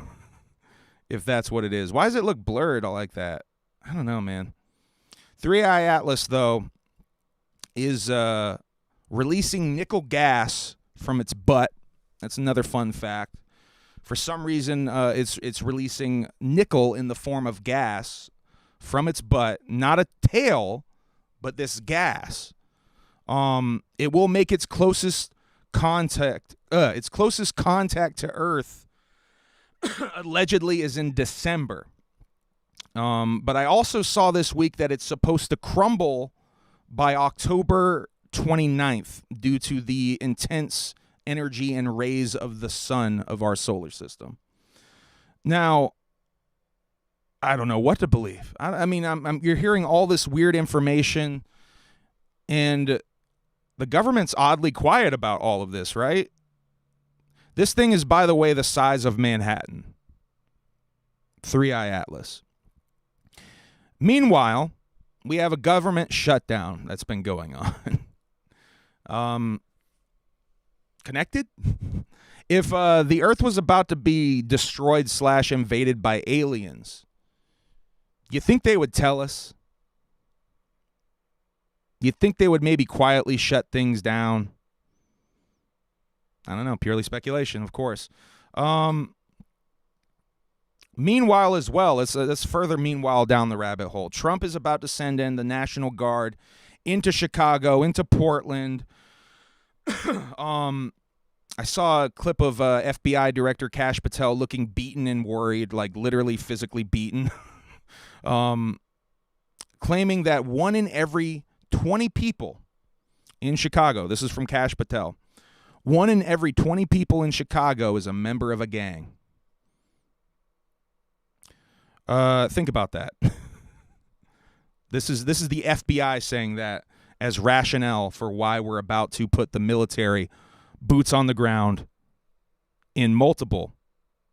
if that's what it is. Why does it look blurred like that? I don't know, man. 3i Atlas, though, is releasing nickel gas from its butt. That's another fun fact. For some reason, it's releasing nickel in the form of gas from its butt. Not a tail, but this gas. It will make its closest contact to Earth allegedly is in December. But I also saw this week that it's supposed to crumble by October 29th due to the intense energy and rays of the sun of our solar system. Now, I don't know what to believe. I mean, you're hearing all this weird information, and the government's oddly quiet about all of this, right? This thing is, by the way, the size of Manhattan. 3i Atlas. Meanwhile, we have a government shutdown that's been going on. Connected? If the Earth was about to be destroyed / invaded by aliens, you think they would tell us? You think they would maybe quietly shut things down? I don't know. Purely speculation, of course. Meanwhile, as well, let's further meanwhile down the rabbit hole. Trump is about to send in the National Guard into Chicago, into Portland. I saw a clip of FBI Director Kash Patel looking beaten and worried, like literally physically beaten, claiming that 1 in every 20 people in Chicago, this is from Kash Patel, 1 in every 20 people in Chicago is a member of a gang. Think about that. This is the FBI saying that as rationale for why we're about to put the military boots on the ground in multiple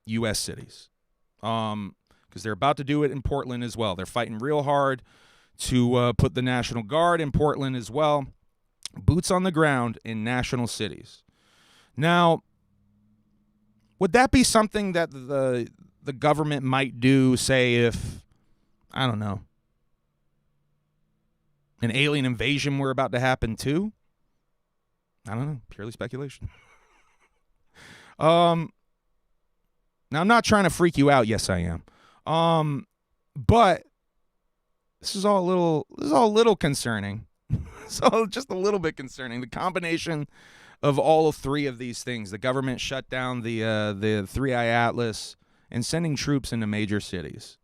U.S. cities. Because they're about to do it in Portland as well. They're fighting real hard to put the National Guard in Portland as well. Boots on the ground in national cities. Now, would that be something that the government might do, say, if, I don't know, an alien invasion were about to happen too? I don't know. Purely speculation. Now, I'm not trying to freak you out. Yes, I am. But this is all a little concerning. So just a little bit concerning. The combination of all three of these things: the government shut down the Three-Eye Atlas and sending troops into major cities.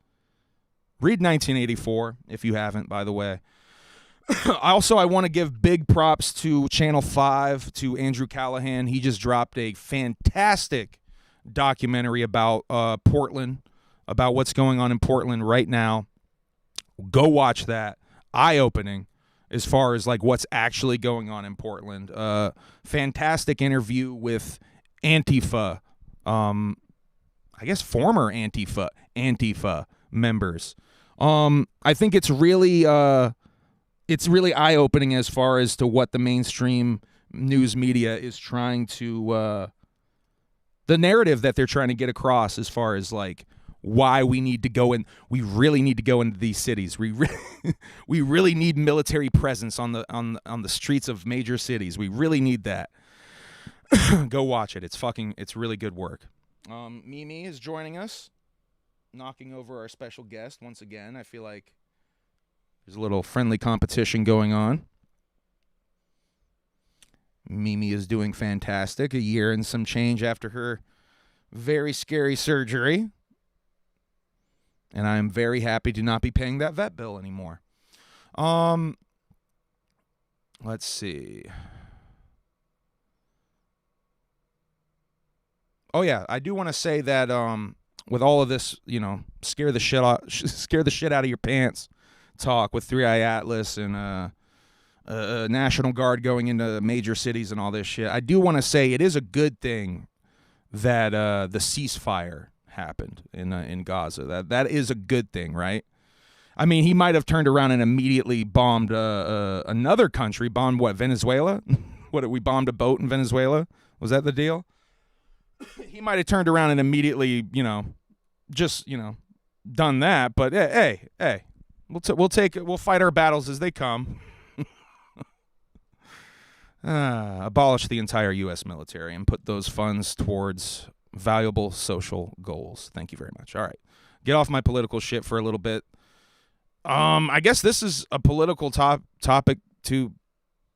Read 1984 if you haven't, by the way. I want to give big props to Channel 5, to Andrew Callahan. He just dropped a fantastic documentary about Portland, about what's going on in Portland right now. Go watch that. Eye-opening as far as like what's actually going on in Portland. Fantastic interview with Antifa, I guess former Antifa members. I think it's really eye-opening as far as to what the mainstream news media is trying to the narrative that they're trying to get across as far as like why we need to go in. We really need to go into these cities. We really need military presence on the streets of major cities. We really need that. Go watch it. It's really good work. Mimi is joining us, knocking over our special guest once again. I feel like there's a little friendly competition going on. Mimi is doing fantastic. A year and some change after her very scary surgery. And I'm very happy to not be paying that vet bill anymore. Let's see. Oh yeah, I do want to say that with all of this, scare the shit out of your pants talk with Three-Eye Atlas and National Guard going into major cities and all this shit, I do want to say it is a good thing that the ceasefire happened in Gaza. That is a good thing, right? I mean, he might have turned around and immediately bombed another country. Bombed what? Venezuela? We bombed a boat in Venezuela? Was that the deal? He might have turned around and immediately, done that. But hey, we'll fight our battles as they come. Abolish the entire U.S. military and put those funds towards valuable social goals. Thank you very much. All right. Get off my political shit for a little bit. I guess this is a political topic to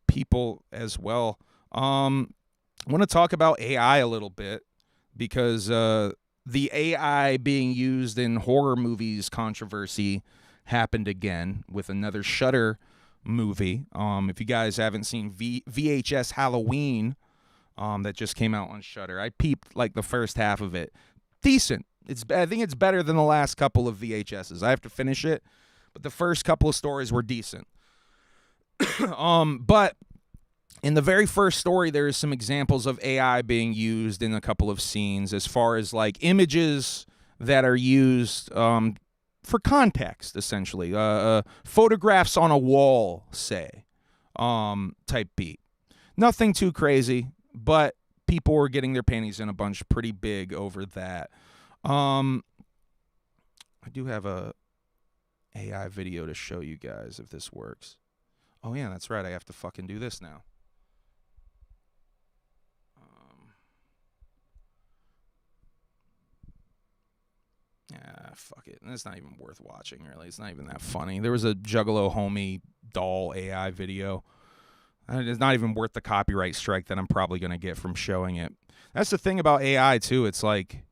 people as well. I want to talk about AI a little bit because the AI being used in horror movies controversy happened again with another Shudder movie. If you guys haven't seen VHS Halloween, that just came out on Shudder, I peeped like the first half of it. Decent. I think it's better than the last couple of VHSs. I have to finish it, but the first couple of stories were decent. But in the very first story, there is some examples of AI being used in a couple of scenes as far as like images that are used for context, essentially. Photographs on a wall, say, type beat. Nothing too crazy, but people were getting their panties in a bunch pretty big over that. I do have a AI video to show you guys if this works. Oh, yeah, that's right. I have to fucking do this now. Fuck it. It's not even worth watching, really. It's not even that funny. There was a Juggalo homie doll AI video. It's not even worth the copyright strike that I'm probably going to get from showing it. That's the thing about AI, too. It's like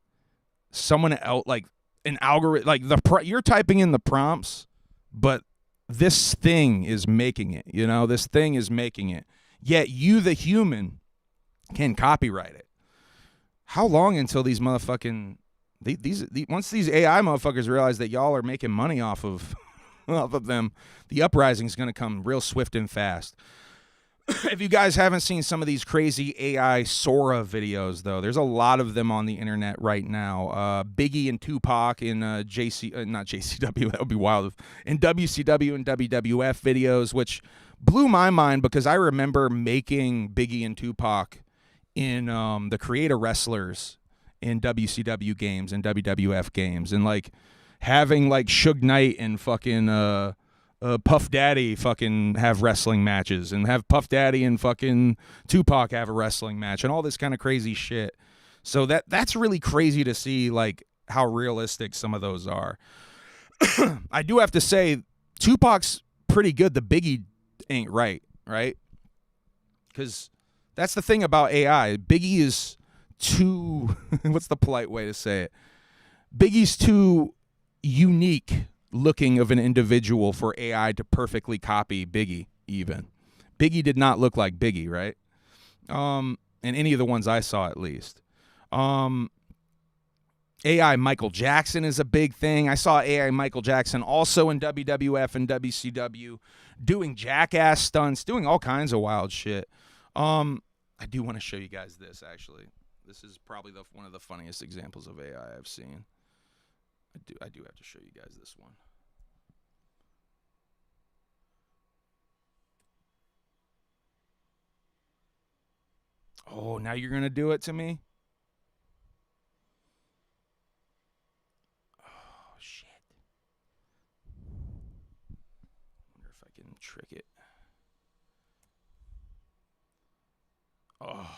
someone else, like an algorithm, like you're typing in the prompts, but this thing is making it, this thing is making it. Yet you, the human, can copyright it. How long until these motherfucking Once these AI motherfuckers realize that y'all are making money off of them, the uprising is going to come real swift and fast. If you guys haven't seen some of these crazy AI Sora videos, though, there's a lot of them on the internet right now. Biggie and Tupac in not JCW, that would be wild. In WCW and WWF videos, which blew my mind because I remember making Biggie and Tupac in the Creator Wrestlers in WCW games and WWF games, and like having like Suge Knight and fucking Puff Daddy fucking have wrestling matches, and have Puff Daddy and fucking Tupac have a wrestling match, and all this kind of crazy shit. So that's really crazy to see, like, how realistic some of those are. I do have to say, Tupac's pretty good. The Biggie ain't right? Because that's the thing about AI. Biggie is too, what's the polite way to say it? Biggie's too unique looking of an individual for AI to perfectly copy Biggie even. Biggie did not look like Biggie, right? And any of the ones I saw, at least. AI Michael Jackson is a big thing. I saw AI Michael Jackson also in WWF and WCW doing jackass stunts, doing all kinds of wild shit. I do want to show you guys this, actually. This is probably one of the funniest examples of AI I've seen. I do have to show you guys this one. Oh, now you're going to do it to me? Oh, shit. Wonder if I can trick it. Oh.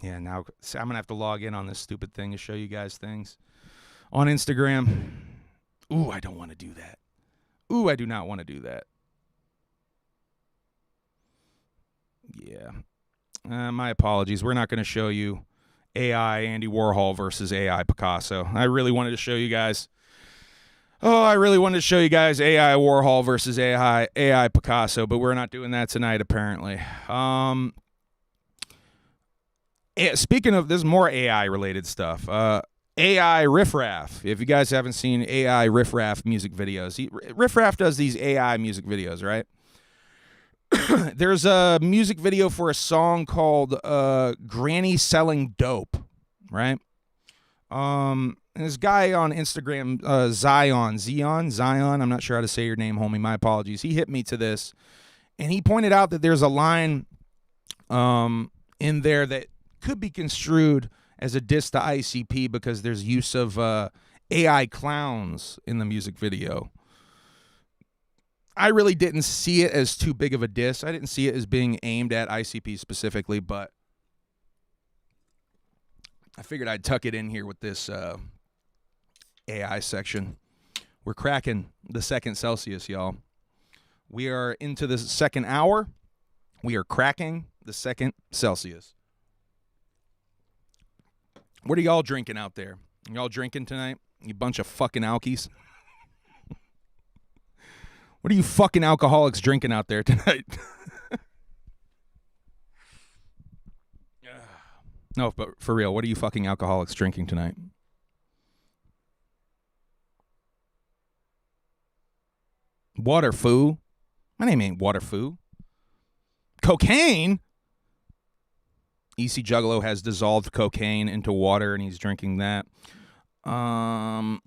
Yeah, now see, I'm going to have to log in on this stupid thing to show you guys things on Instagram. Ooh, I don't want to do that. Ooh, I do not want to do that. Yeah. My apologies. We're not going to show you AI Andy Warhol versus AI Picasso. I really wanted to show you guys. Oh, I really wanted to show you guys AI Warhol versus AI Picasso, but we're not doing that tonight, apparently. Speaking of, there's more AI-related stuff. AI Riffraff. If you guys haven't seen AI Riffraff music videos, Riffraff does these AI music videos, right? There's a music video for a song called Granny Selling Dope, right? And this guy on Instagram, Zion, I'm not sure how to say your name, homie. My apologies. He hit me to this, and he pointed out that there's a line in there that could be construed as a diss to ICP because there's use of AI clowns in the music video. I really didn't see it as too big of a diss. I didn't see it as being aimed at ICP specifically, but I figured I'd tuck it in here with this AI section. We're cracking the second Celsius, y'all. We are into the second hour. We are cracking the second Celsius. What are y'all drinking out there? Y'all drinking tonight? You bunch of fucking alkies. What are you fucking alcoholics drinking out there tonight? No, but for real, what are you fucking alcoholics drinking tonight? Water, foo. My name ain't Water, foo. Cocaine? EC Juggalo has dissolved cocaine into water, and he's drinking that. I'm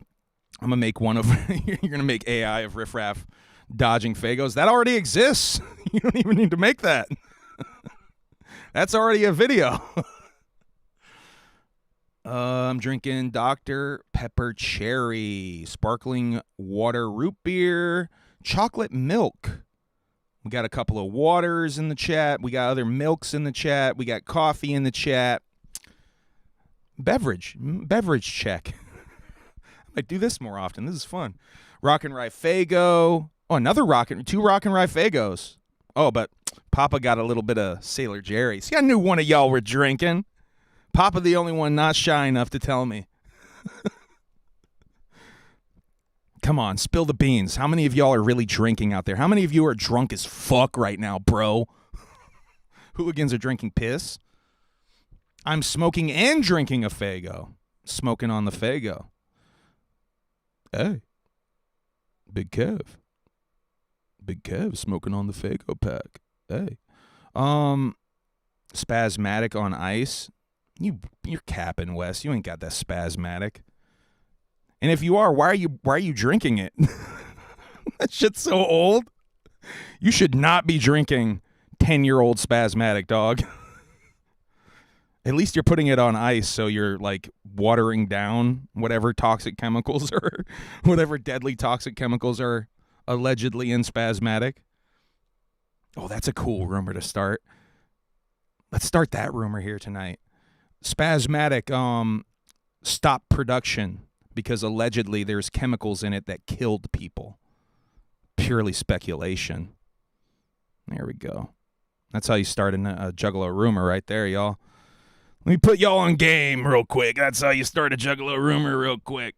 going to make one of... You're going to make AI of Riffraff dodging Fagos. That already exists. You don't even need to make that. That's already a video. I'm drinking Dr. Pepper Cherry, sparkling water root beer, chocolate milk. We got a couple of waters in the chat. We got other milks in the chat. We got coffee in the chat. Beverage check. I might do this more often. This is fun. Rockin' Rye Fago. Oh, two Rockin' Rye Fagos. Oh, but Papa got a little bit of Sailor Jerry. See, I knew one of y'all were drinking. Papa the only one not shy enough to tell me. Come on, spill the beans. How many of y'all are really drinking out there? How many of you are drunk as fuck right now, bro? Hooligans are drinking piss. I'm smoking and drinking a Faygo. Smoking on the Faygo. Hey. Big Kev. Big Kev smoking on the Faygo pack. Hey. Spasmatic on ice. You're capping, Wes. You ain't got that spasmatic. And if you are, why are you drinking it? That shit's so old. You should not be drinking 10-year-old spasmatic, dog. At least you're putting it on ice, so you're like watering down whatever toxic chemicals or whatever deadly toxic chemicals are allegedly in spasmatic. Oh, that's a cool rumor to start. Let's start that rumor here tonight. Spasmatic stopped production because allegedly there's chemicals in it that killed people. Purely speculation. There we go. That's how you start a Juggalo rumor right there, y'all. Let me put y'all on game real quick. That's how you start a Juggalo rumor real quick.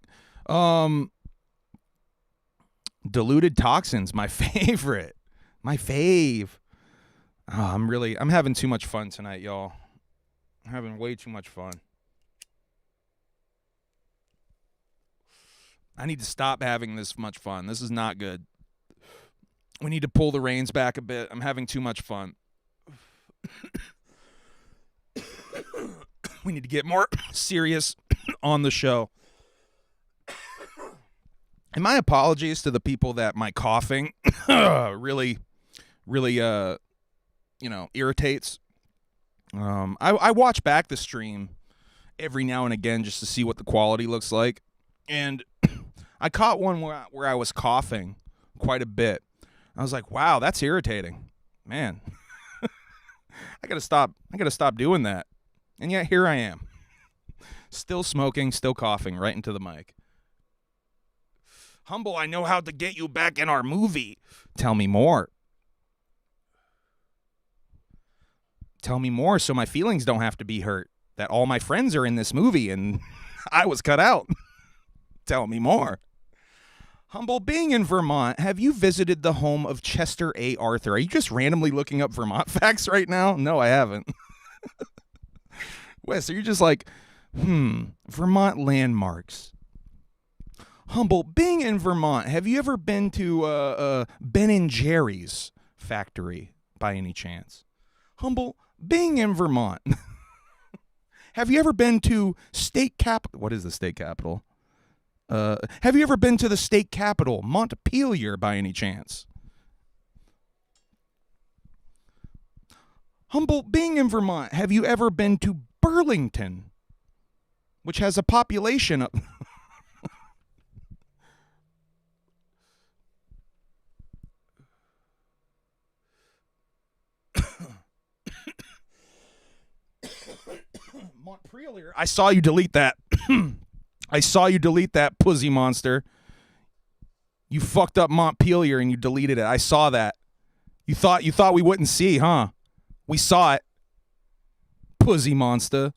Diluted toxins, my favorite. My fave. Oh, I'm having too much fun tonight, y'all. I'm having way too much fun. I need to stop having this much fun. This is not good. We need to pull the reins back a bit. I'm having too much fun. We need to get more serious on the show. And my apologies to the people that my coughing really irritates. I watch back the stream every now and again just to see what the quality looks like. And I caught one where I was coughing quite a bit. I was like, wow, that's irritating. Man, I gotta stop doing that. And yet here I am. Still smoking, still coughing right into the mic. Humble, I know how to get you back in our movie. Tell me more. Tell me more so my feelings don't have to be hurt. That all my friends are in this movie and I was cut out. Tell me more. Humble, being in Vermont, have you visited the home of Chester A. Arthur? Are you just randomly looking up Vermont facts right now? No, I haven't. Wes, are you just like, Vermont landmarks? Humble, being in Vermont, have you ever been to Ben & Jerry's factory by any chance? Humble, being in Vermont, have you ever been to state capital? What is the state capital? Have you ever been to the state capital, Montpelier, by any chance? Humble, being in Vermont, have you ever been to Burlington, which has a population of... Montpelier. I saw you delete that. I saw you delete that, pussy monster. You fucked up Montpelier and you deleted it. I saw that. You thought we wouldn't see, huh? We saw it. Pussy monster.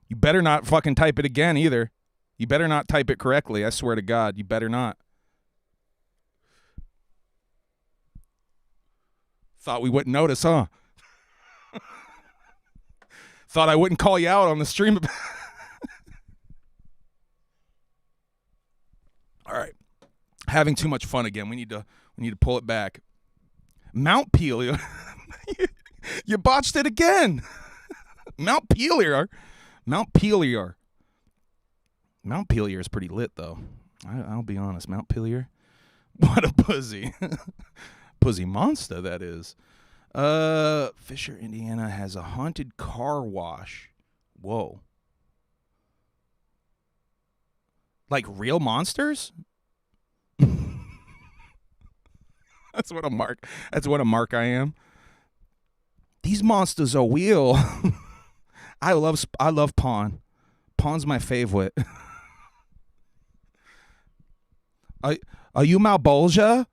You better not fucking type it again either. You better not type it correctly. I swear to God, you better not. Thought we wouldn't notice, huh? Thought I wouldn't call you out on the stream. All right. Having too much fun again. We need to pull it back. Mount Pelier. You botched it again. Mount Pelier. Mount Pelier is pretty lit though. I'll be honest. Mount Pelier. What a pussy. Pussy monster that is. Fisher, Indiana has a haunted car wash. Whoa. Like real monsters? That's what a mark I am. These monsters are real. I love Pawn. Pawn's my favorite. Are you Malbolgia?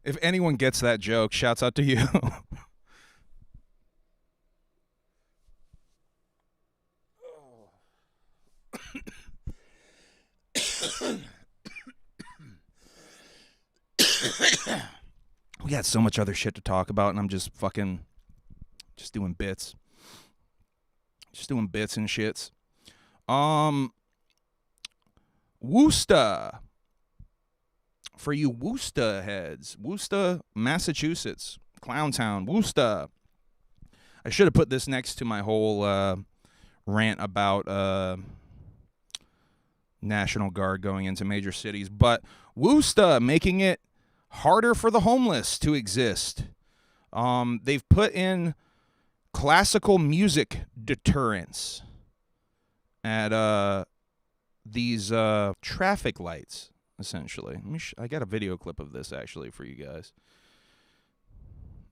If anyone gets that joke, shouts out to you. We got so much other shit to talk about, and I'm just doing bits. Just doing bits and shits. Worcester. For you Worcester heads. Worcester, Massachusetts. Clowntown. Worcester. I should have put this next to my whole rant about National Guard going into major cities. But Worcester making it harder for the homeless to exist. They've put in classical music deterrents at these traffic lights, essentially. I got a video clip of this, actually, for you guys.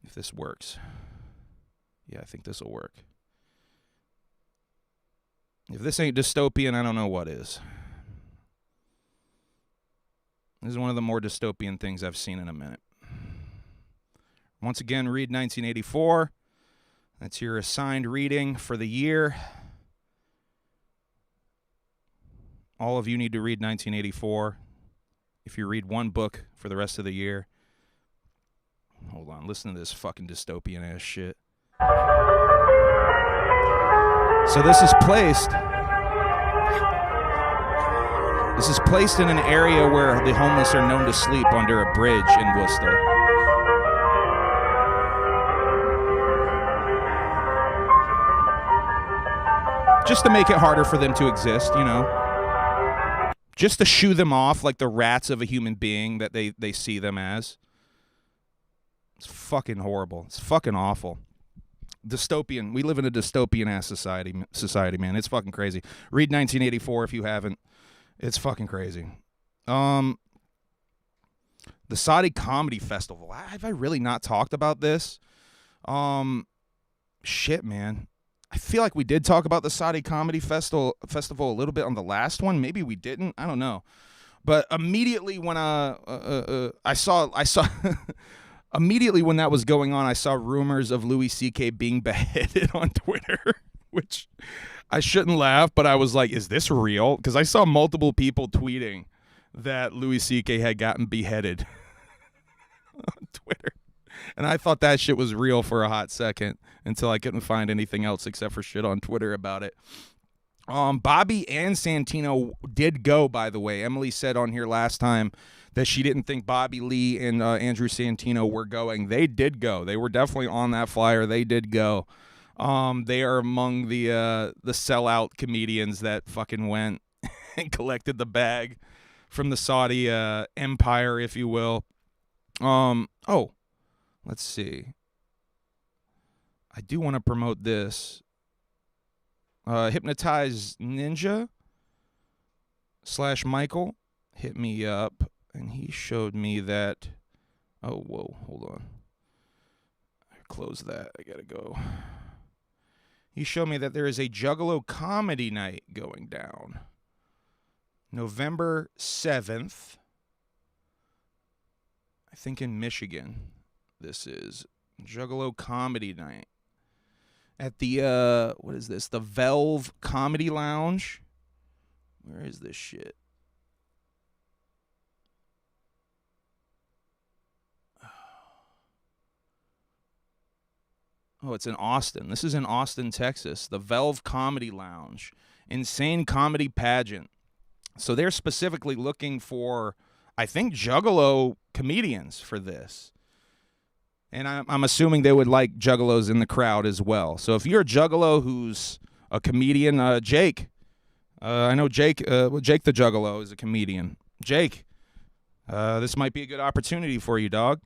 If this works. Yeah, I think this will work. If this ain't dystopian, I don't know what is. This is one of the more dystopian things I've seen in a minute. Once again, read 1984. That's your assigned reading for the year. All of you need to read 1984. If you read one book for the rest of the year. Hold on, listen to this fucking dystopian ass shit. So this is placed in an area where the homeless are known to sleep under a bridge in Worcester. Just to make it harder for them to exist, you know. Just to shoo them off like the rats of a human being that they see them as. It's fucking horrible. It's fucking awful. Dystopian. We live in a dystopian-ass society, man. It's fucking crazy. Read 1984 if you haven't. It's fucking crazy. The Saudi Comedy Festival. Have I really not talked about this? Shit, man. I feel like we did talk about the Saudi Comedy Festival a little bit on the last one. Maybe we didn't. I don't know. But immediately when I saw immediately when that was going on, I saw rumors of Louis C.K. being beheaded on Twitter, which I shouldn't laugh, but I was like, is this real? Because I saw multiple people tweeting that Louis C.K. had gotten beheaded on Twitter. And I thought that shit was real for a hot second until I couldn't find anything else except for shit on Twitter about it. Bobby and Santino did go, by the way. Emily said on here last time that she didn't think Bobby Lee and Andrew Santino were going. They did go. They were definitely on that flyer. They did go. They are among the sellout comedians that fucking went and collected the bag from the Saudi empire, if you will. Let's see. I do want to promote this. Hypnotized Ninja / Michael hit me up, and he showed me that. Oh, whoa, hold on. Close that. I gotta go. He showed me that there is a Juggalo comedy night going down. November 7th. I think in Michigan. This is Juggalo comedy night. At the, what is this? The Valve Comedy Lounge. Where is this shit? Oh, it's in Austin. This is in Austin, Texas. The Valve Comedy Lounge. Insane comedy pageant. So they're specifically looking for, I think, Juggalo comedians for this. And I'm assuming they would like Juggalos in the crowd as well. So if you're a Juggalo who's a comedian, Jake, I know Jake the Juggalo is a comedian. Jake, this might be a good opportunity for you, dog.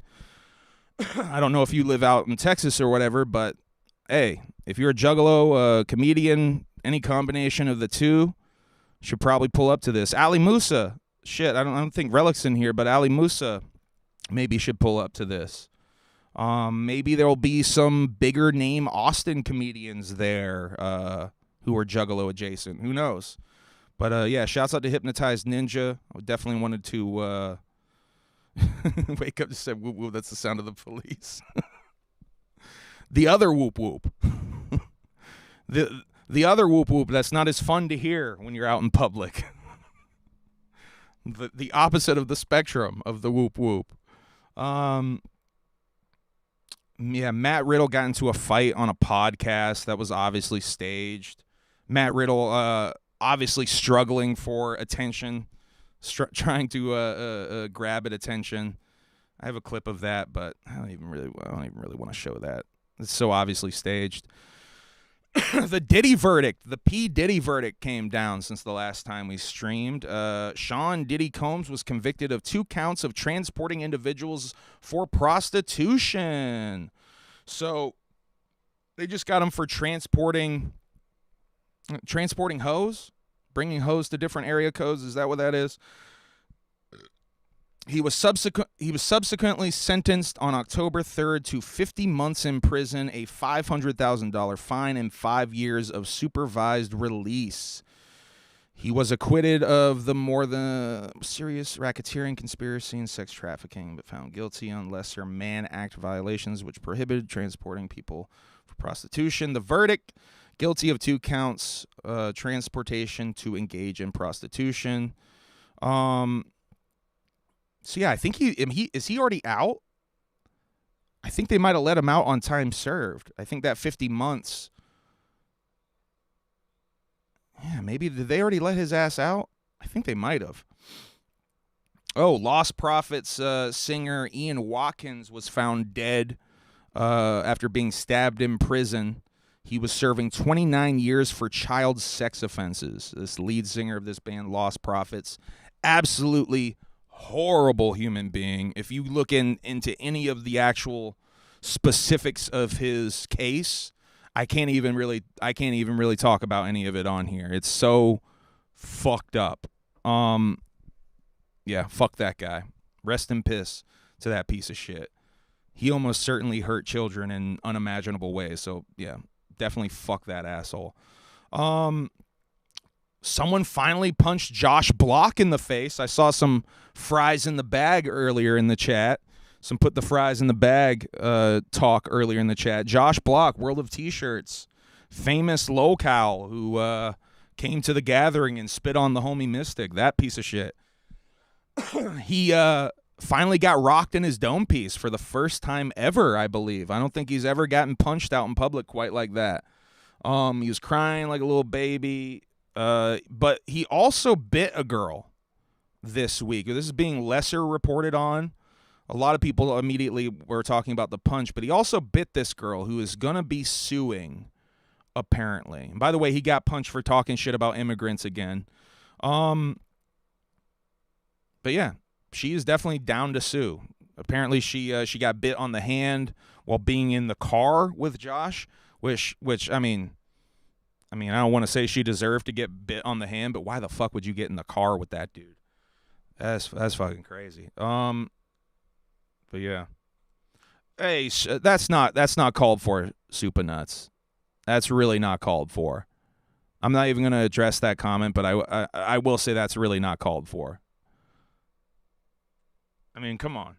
I don't know if you live out in Texas or whatever, but hey, if you're a Juggalo, comedian, any combination of the two, should probably pull up to this. Ali Musa, shit, I don't think Relic's in here, but Ali Musa maybe should pull up to this. Maybe there'll be some bigger name Austin comedians there who are Juggalo adjacent. Who knows? But yeah, shouts out to Hypnotized Ninja. I definitely wanted to wake up and say whoop whoop. That's the sound of the police. The other whoop whoop. The other whoop whoop that's not as fun to hear when you're out in public. The opposite of the spectrum of the whoop whoop. Yeah, Matt Riddle got into a fight on a podcast that was obviously staged. Matt Riddle obviously struggling for attention, trying to grab at attention. I have a clip of that, but I don't even really want to show that. It's so obviously staged. The Diddy verdict, the P. Diddy verdict came down since the last time we streamed. Sean Diddy Combs was convicted of 2 counts of transporting individuals for prostitution. So they just got him for transporting hoes, bringing hoes to different area codes. Is that what that is? He was subsequently sentenced on October 3rd to 50 months in prison, a $500,000 fine, and 5 years of supervised release. He was acquitted of the more than serious racketeering, conspiracy, and sex trafficking, but found guilty on lesser Mann Act violations, which prohibited transporting people for prostitution. The verdict: guilty of 2 counts, transportation to engage in prostitution. So yeah, I think is he already out? I think they might have let him out on time served. I think that 50 months. Yeah, maybe did they already let his ass out? I think they might have. Oh, Lost Prophets singer Ian Watkins was found dead after being stabbed in prison. He was serving 29 years for child sex offenses. This lead singer of this band, Lost Prophets, absolutely horrible human being. If you look into any of the actual specifics of his case, I can't even really talk about any of it on here. It's so fucked up. Yeah, fuck that guy. Rest in piss to that piece of shit. He almost certainly hurt children in unimaginable ways. So yeah, definitely fuck that asshole. Someone finally punched Josh Block in the face. I saw some fries in the bag earlier in the chat. Some put the fries in the bag talk earlier in the chat. Josh Block, World of T-Shirts, famous locale who came to the gathering and spit on the homie Mystic. That piece of shit. He finally got rocked in his dome piece for the first time ever, I believe. I don't think he's ever gotten punched out in public quite like that. He was crying like a little baby. But he also bit a girl this week. This is being lesser reported on. A lot of people immediately were talking about the punch, but he also bit this girl who is going to be suing, apparently. And by the way, he got punched for talking shit about immigrants again. But yeah, she is definitely down to sue. Apparently she got bit on the hand while being in the car with Josh, which I mean, I don't want to say she deserved to get bit on the hand, but why the fuck would you get in the car with that dude? That's fucking crazy. But yeah. Hey, that's not called for, Super Nuts. That's really not called for. I'm not even going to address that comment, but I will say that's really not called for. I mean, come on.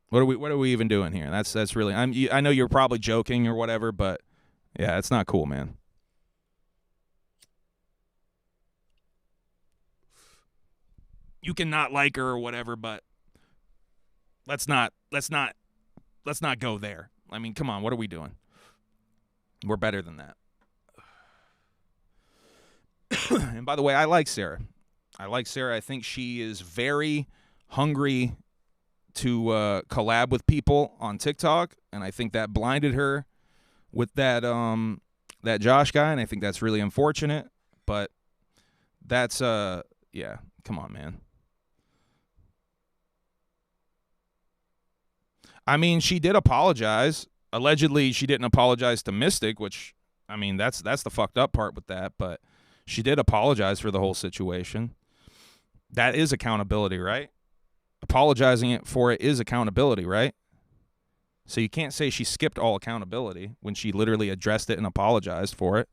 What are we even doing here? That's really. I know you're probably joking or whatever, but yeah, it's not cool, man. You can not like her or whatever, but let's not go there. I mean, come on, what are we doing? We're better than that. And by the way, I like Sarah. I think she is very hungry to collab with people on TikTok, and I think that blinded her with that Josh guy, and I think that's really unfortunate. But that's yeah, come on, man. I mean, she did apologize. Allegedly, she didn't apologize to Mystic, which, I mean, that's the fucked up part with that, but she did apologize for the whole situation. That is accountability, right? Apologizing for it is accountability, right? So you can't say she skipped all accountability when she literally addressed it and apologized for it.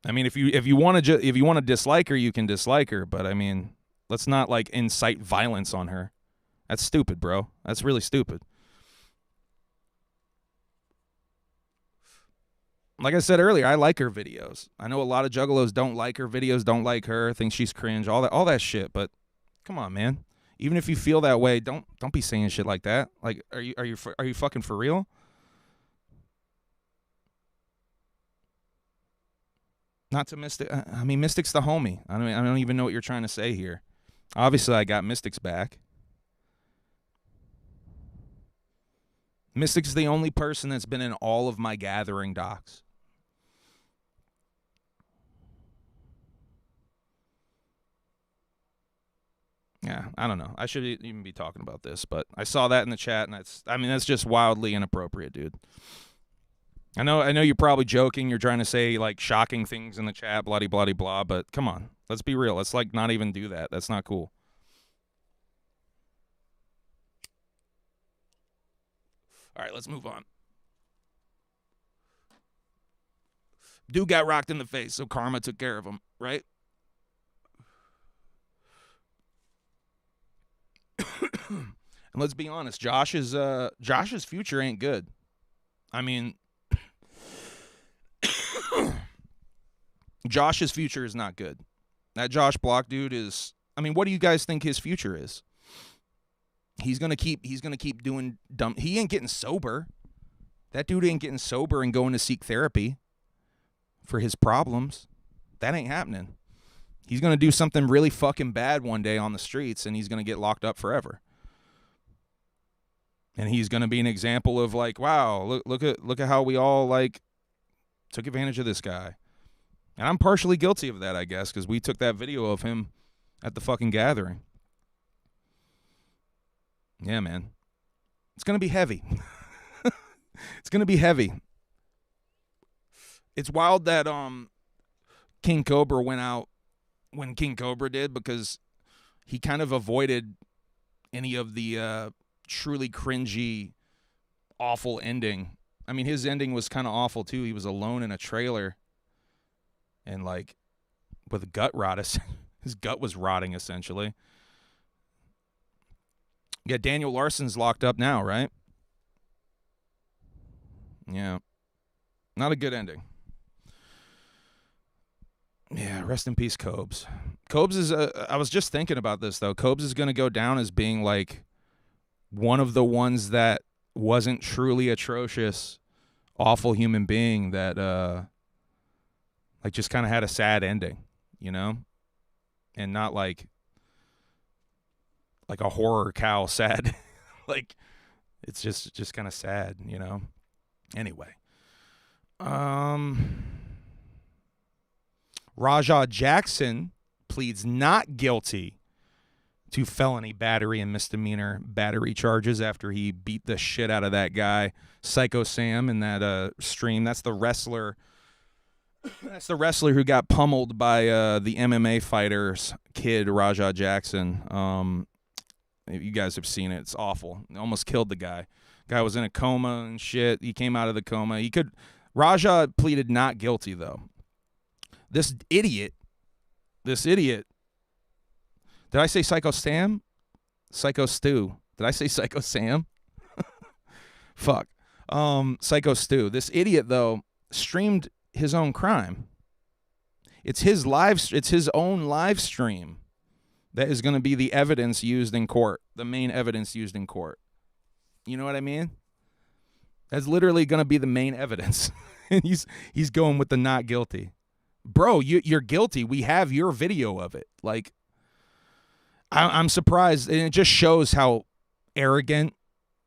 I mean, if you want to dislike her, you can dislike her, but I mean, let's not like incite violence on her. That's stupid, bro. That's really stupid. Like I said earlier, I like her videos. I know a lot of Juggalos don't like her videos, don't like her, think she's cringe, all that shit, but come on, man. Even if you feel that way, don't be saying shit like that. Like, are you fucking for real? Not to Mystic. I mean, Mystic's the homie. I don't even know what you're trying to say here. Obviously, I got Mystic's back. Mystic's the only person that's been in all of my gathering docs. Yeah, I don't know. I should even be talking about this, but I saw that in the chat, and that's just wildly inappropriate, dude. I know you're probably joking. You're trying to say, like, shocking things in the chat, bloody, bloody, blah, but come on. Let's be real. Let's, like, not even do that. That's not cool. All right, let's move on. Dude got rocked in the face, so karma took care of him, right? And let's be honest, Josh's future ain't good. I mean, Josh's future is not good. That Josh Block dude is, I mean, what do you guys think his future is? He's gonna keep doing dumb. He ain't getting sober. That dude ain't getting sober and going to seek therapy for his problems. That ain't happening. He's gonna do something really fucking bad one day on the streets, and he's gonna get locked up forever. And he's gonna be an example of, like, wow, look at how we all, like, took advantage of this guy. And I'm partially guilty of that, I guess, because we took that video of him at the fucking gathering. Yeah, man. It's going to be heavy. It's going to be heavy. It's wild that King Cobra went out when King Cobra did, because he kind of avoided any of the truly cringy, awful ending. I mean, his ending was kind of awful, too. He was alone in a trailer and, like, with gut rot. His gut was rotting, essentially. Yeah, Daniel Larson's locked up now, right? Yeah. Not a good ending. Yeah, rest in peace, Cobes. Cobes is I was just thinking about this, though. Cobes is going to go down as being, like, one of the ones that wasn't truly atrocious, awful human being that, like, just kind of had a sad ending, you know? And not, like a horror cow sad. Like, it's just kind of sad, you know? Anyway. Rajah Jackson pleads not guilty to felony battery and misdemeanor battery charges after he beat the shit out of that guy, Psycho Sam, in that stream. That's the wrestler. That's the wrestler who got pummeled by the MMA fighter's kid, Rajah Jackson. You guys have seen it. It's awful. It almost killed the guy. Guy was in a coma and shit. He came out of the coma. Rajah pleaded not guilty, though. This idiot. Did I say Psycho Sam? Psycho Stu. Did I say Psycho Sam? Fuck. Psycho Stu. This idiot, though, streamed his own crime. It's his own live stream that is going to be the evidence used in court, the main evidence used in court. You know what I mean? That's literally going to be the main evidence. And he's going with the not guilty. Bro, you're guilty. We have your video of it. Like, I'm surprised, and it just shows how arrogant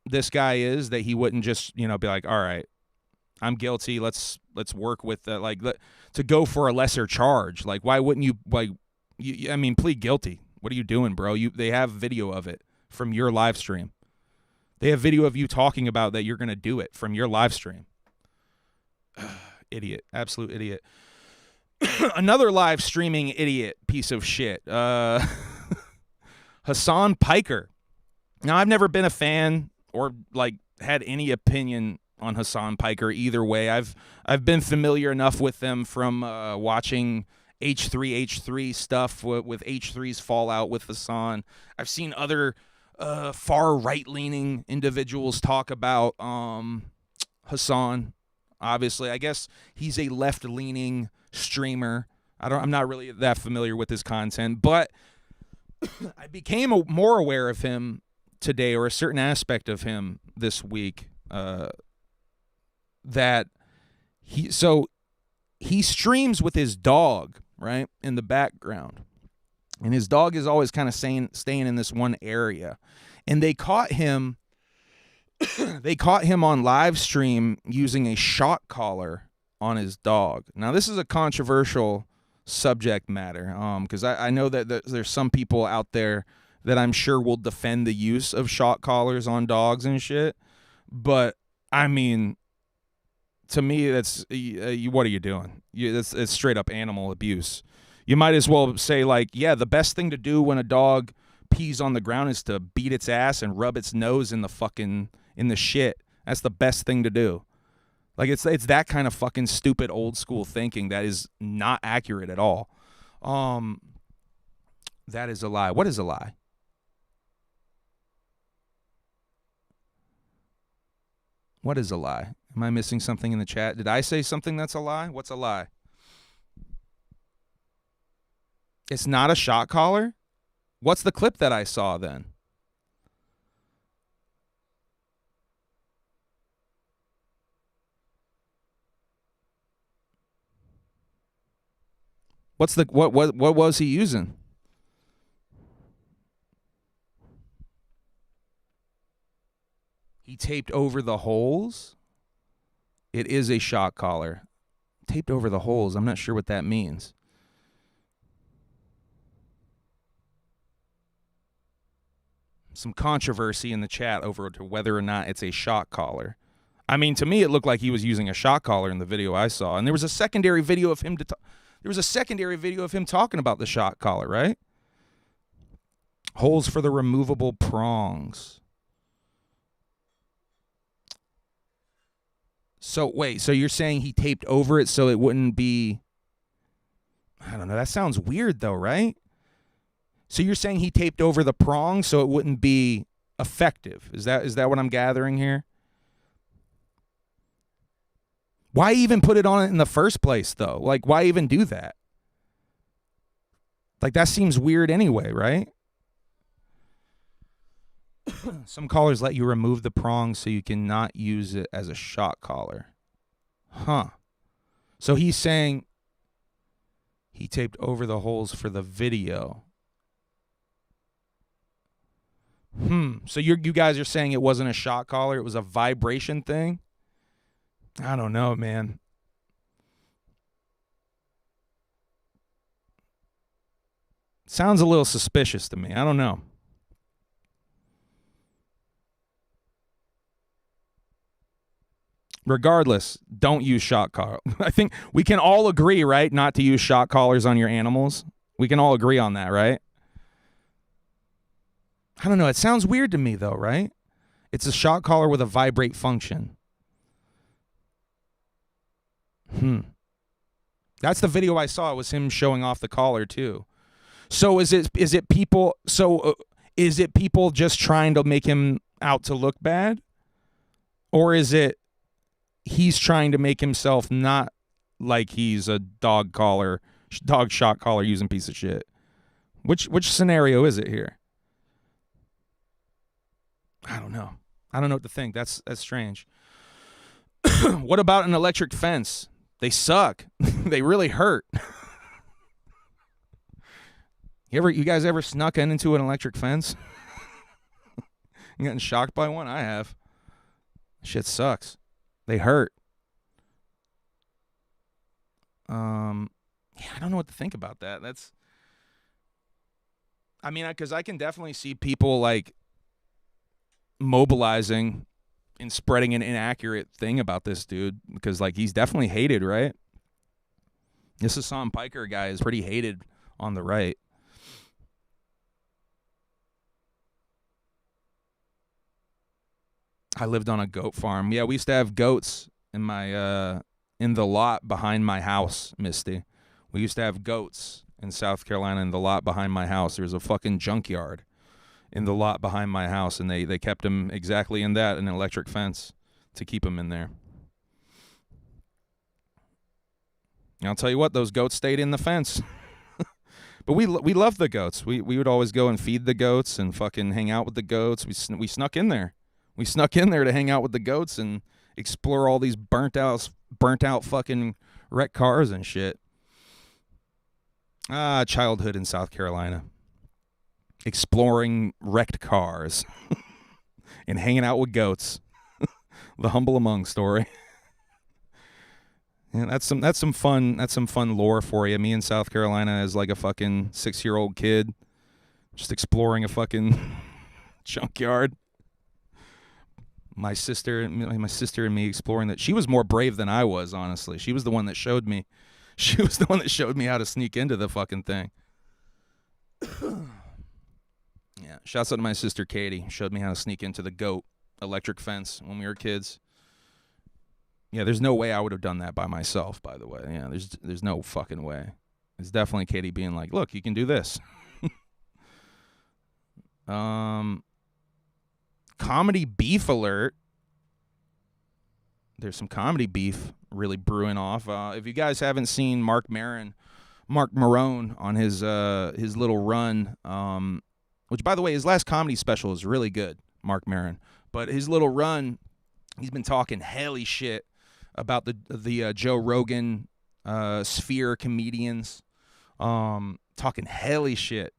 this guy is, that he wouldn't just, be like, all right, I'm guilty. Let's work with to go for a lesser charge. Like, why wouldn't you, plead guilty? What are you doing, bro? They have video of it from your live stream. They have video of you talking about that you're going to do it from your live stream. Idiot. Absolute idiot. Another live streaming idiot piece of shit. Hassan Piker. Now, I've never been a fan or had any opinion on Hassan Piker either way. I've been familiar enough with them from watching H3 stuff with H3's fallout with Hassan. I've seen other far right-leaning individuals talk about Hassan. Obviously, I guess he's a left-leaning streamer. I'm not really that familiar with his content, but I became more aware of him today, or a certain aspect of him this week, that he streams with his dog, right, in the background. And his dog is always kind of staying in this one area. And they caught him on live stream using a shock collar on his dog. Now, this is a controversial subject matter, because I know that there's some people out there that I'm sure will defend the use of shock collars on dogs and shit. But, I mean, to me, that's what are you doing? It's straight up animal abuse. You might as well say, like, yeah, the best thing to do when a dog pees on the ground is to beat its ass and rub its nose in the shit. That's the best thing to do. Like, it's that kind of fucking stupid old school thinking that is not accurate at all. That is a lie. What is a lie? What is a lie? Am I missing something in the chat? Did I say something that's a lie? What's a lie? It's not a shock collar? What's the clip that I saw then? What was he using? He taped over the holes? It is a shock collar. Taped over the holes. I'm not sure what that means. Some controversy in the chat over to whether or not it's a shock collar. I mean, to me, it looked like he was using a shock collar in the video I saw, and there was a secondary video of him talking about the shock collar, right? Holes for the removable prongs. So wait, so you're saying he taped over it so it wouldn't be? I don't know. That sounds weird, though, right? So you're saying he taped over the prong so it wouldn't be effective. Is that what I'm gathering here? Why even put it on it in the first place, though? Like, why even do that? Like, that seems weird anyway, right? Some collars let you remove the prong so you cannot use it as a shock collar. Huh. So he's saying he taped over the holes for the video. So you guys are saying it wasn't a shock collar, it was a vibration thing? I don't know, man. Sounds a little suspicious to me. I don't know. Regardless, don't use shock collar. I think we can all agree, right, not to use shock collars on your animals. We can all agree on that, right? I don't know. It sounds weird to me, though, right? It's a shock collar with a vibrate function. That's the video I saw. It was him showing off the collar, too. So is it people just trying to make him out to look bad? Or is it he's trying to make himself not like he's a dog shock collar using piece of shit? Which scenario is it here? I don't know. I don't know what to think. That's strange. What about an electric fence? They suck. They really hurt. You guys ever snuck into an electric fence? You gotten shocked by one? I have. Shit sucks. They hurt. Yeah, I don't know what to think about that. Because I can definitely see people like mobilizing and spreading an inaccurate thing about this dude because like he's definitely hated, right? This Hassan Piker guy is pretty hated on the right. I lived on a goat farm. Yeah, we used to have goats in my in the lot behind my house, Misty. We used to have goats in South Carolina in the lot behind my house. There was a fucking junkyard in the lot behind my house, and they kept him exactly in that, an electric fence, to keep him in there. And I'll tell you what, those goats stayed in the fence. But we love the goats. We would always go and feed the goats and fucking hang out with the goats. We snuck in there. We snuck in there to hang out with the goats and explore all these burnt out fucking wrecked cars and shit. Childhood in South Carolina. Exploring wrecked cars and hanging out with goats. The humble among story. Yeah, that's some fun lore for you. Me in South Carolina as like a fucking 6-year-old kid, just exploring a fucking junkyard. My sister and me exploring that. She was more brave than I was, honestly. She was the one that showed me. She was the one that showed me how to sneak into the fucking thing. Yeah, shouts out to my sister Katie. Showed me how to sneak into the goat electric fence when we were kids. Yeah, there's no way I would have done that by myself, by the way. Yeah, there's no fucking way. It's definitely Katie being like, look, you can do this. Comedy beef alert. There's some comedy beef really brewing off. If you guys haven't seen Mark Maron on his little run, which, by the way, his last comedy special is really good, Mark Maron. But his little run, he's been talking helly shit about the Joe Rogan sphere comedians, talking helly shit.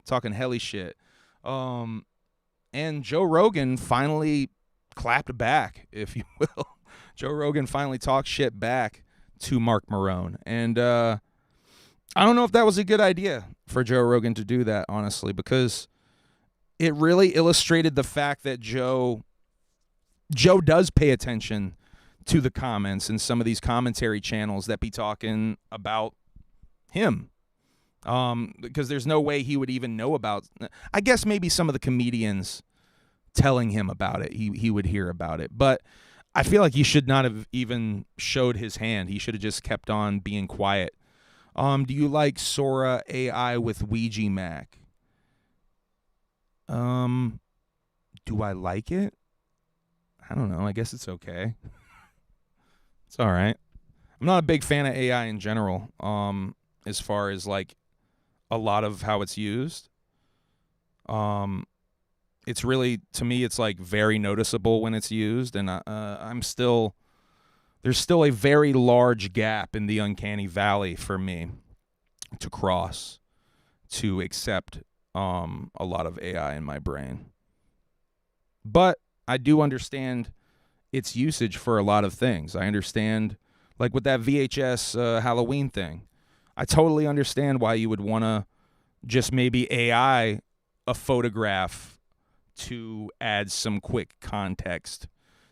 And Joe Rogan finally clapped back, if you will. Joe Rogan finally talked shit back to Mark Maron. And I don't know if that was a good idea for Joe Rogan to do that, honestly, because it really illustrated the fact that Joe does pay attention to the comments in some of these commentary channels that be talking about him. Because there's no way he would even know about. I guess maybe some of the comedians telling him about it, he would hear about it. But I feel like he should not have even showed his hand. He should have just kept on being quiet. Do you like Sora AI with Ouija Macc? Do I like it? I don't know. I guess it's okay. It's all right. I'm not a big fan of AI in general, as far as like a lot of how it's used. It's really, to me, it's like very noticeable when it's used, and there's still a very large gap in the uncanny valley for me to cross to accept a lot of AI in my brain. But I do understand its usage for a lot of things. I understand, like with that VHS Halloween thing, I totally understand why you would want to just maybe AI a photograph to add some quick context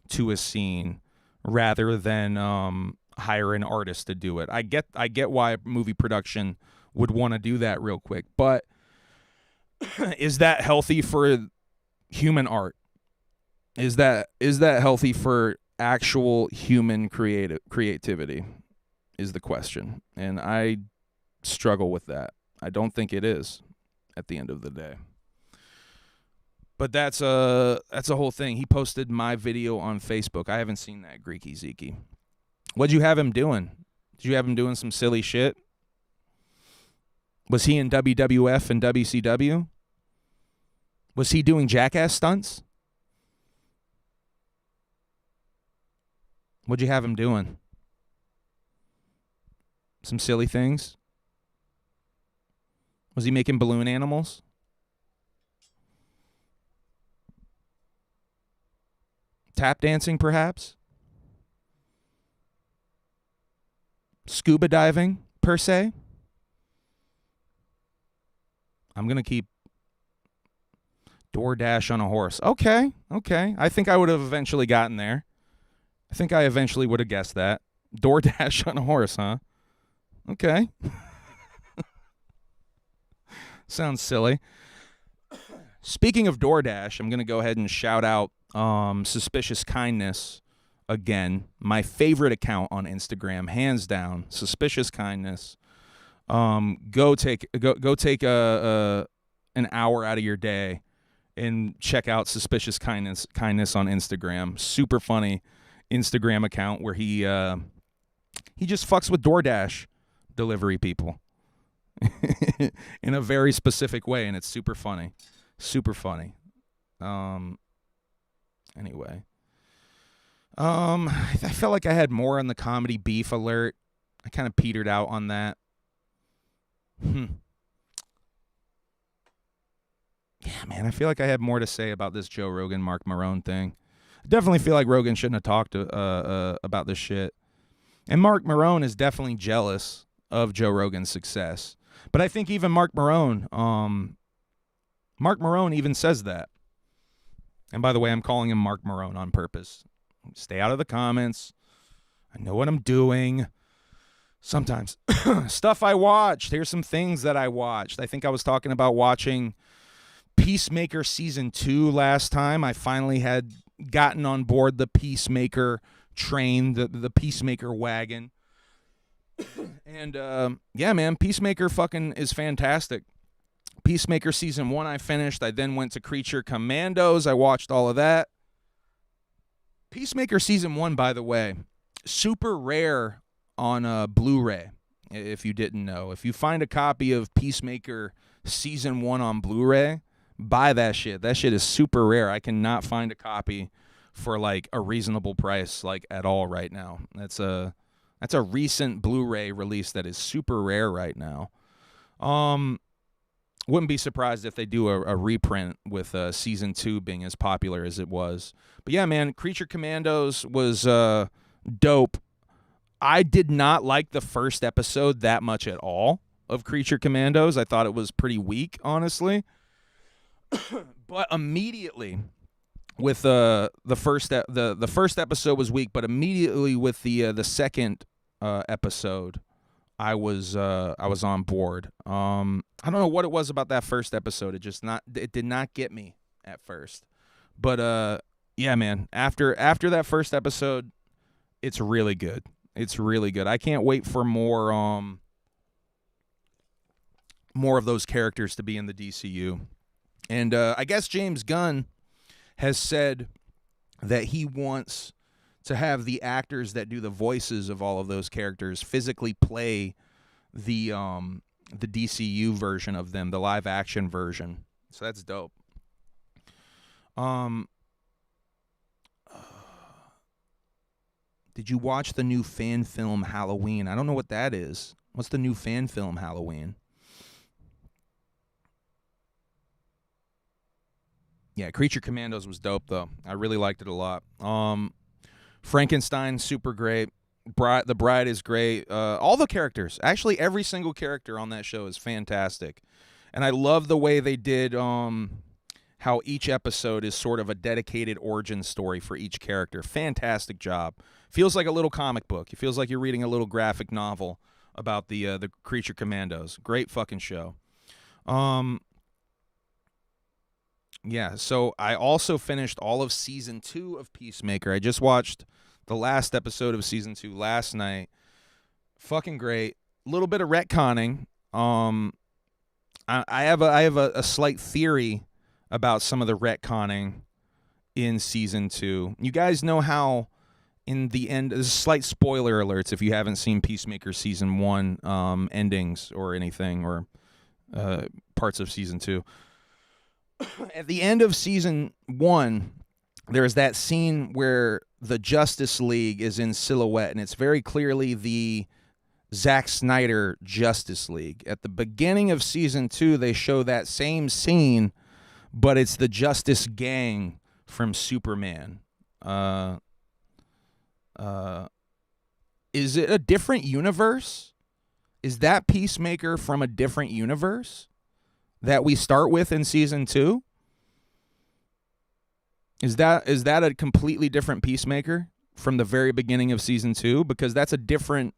to a scene rather than hire an artist to do it. I get why movie production would want to do that real quick, but is that healthy for human art? Is that healthy for actual human creativity is the question. And I struggle with that. I don't think it is at the end of the day. But that's a whole thing. He posted my video on Facebook. I haven't seen that, Greeky Zeke. What'd you have him doing? Did you have him doing some silly shit? Was he in WWF and WCW? Was he doing jackass stunts? What'd you have him doing? Some silly things? Was he making balloon animals? Tap dancing, perhaps? Scuba diving, per se? I'm going to keep DoorDash on a horse. Okay. I think I would have eventually gotten there. I think I eventually would have guessed that. DoorDash on a horse, huh? Okay. Sounds silly. Speaking of DoorDash, I'm going to go ahead and shout out Suspicious Kindness again. My favorite account on Instagram, hands down. Suspicious Kindness. Go take an hour out of your day and check out Suspicious Kindness on Instagram. Super funny Instagram account where he just fucks with DoorDash delivery people. in a very specific way, and it's super funny. Super funny. Anyway. I felt like I had more on the comedy beef alert. I kind of petered out on that. Yeah, man, I feel like I had more to say about this Joe Rogan, Mark Maron thing. I definitely feel like Rogan shouldn't have talked about this shit. And Mark Maron is definitely jealous of Joe Rogan's success. But I think even Mark Maron even says that. And by the way, I'm calling him Mark Maron on purpose. Stay out of the comments. I know what I'm doing. Sometimes stuff I watched. Here's some things that I watched. I think I was talking about watching Peacemaker Season 2 last time. I finally had gotten on board the Peacemaker train, the Peacemaker wagon. And yeah, man, Peacemaker fucking is fantastic. Peacemaker Season 1 I finished. I then went to Creature Commandos. I watched all of that. Peacemaker Season 1, by the way, super rare on Blu-ray, if you didn't know. If you find a copy of Peacemaker Season 1 on Blu-ray, buy that shit. That shit is super rare. I cannot find a copy for like a reasonable price like at all right now. That's a recent Blu-ray release that is super rare right now. Wouldn't be surprised if they do a reprint with Season 2 being as popular as it was. But yeah, man, Creature Commandos was dope. I did not like the first episode that much at all of Creature Commandos. I thought it was pretty weak, honestly. But immediately with the first episode was weak, but immediately with the second episode, I was on board. I don't know what it was about that first episode. It did not get me at first. But yeah, man, after that first episode, it's really good. It's really good. I can't wait for more of those characters to be in the DCU. And I guess James Gunn has said that he wants to have the actors that do the voices of all of those characters physically play the DCU version of them, the live action version. So that's dope. Did you watch the new fan film Halloween? I don't know what that is. What's the new fan film Halloween? Yeah, Creature Commandos was dope, though. I really liked it a lot. Frankenstein, super great. The Bride is great. All the characters. Actually, every single character on that show is fantastic. And I love the way they did how each episode is sort of a dedicated origin story for each character. Fantastic job. Feels like a little comic book. It feels like you're reading a little graphic novel about the Creature Commandos. Great fucking show. Yeah, so I also finished all of Season 2 of Peacemaker. I just watched the last episode of Season 2 last night. Fucking great. A little bit of retconning. I have a slight theory about some of the retconning in Season 2. You guys know how in the end, this is slight spoiler alerts if you haven't seen Peacemaker Season 1 endings or anything, or parts of Season 2. At the end of Season 1, there's that scene where the Justice League is in silhouette, and it's very clearly the Zack Snyder Justice League. At the beginning of Season 2, they show that same scene, but it's the Justice Gang from Superman. Is it a different universe? Is that Peacemaker from a different universe that we start with in Season 2? Is that a completely different Peacemaker from the very beginning of Season 2? Because those are different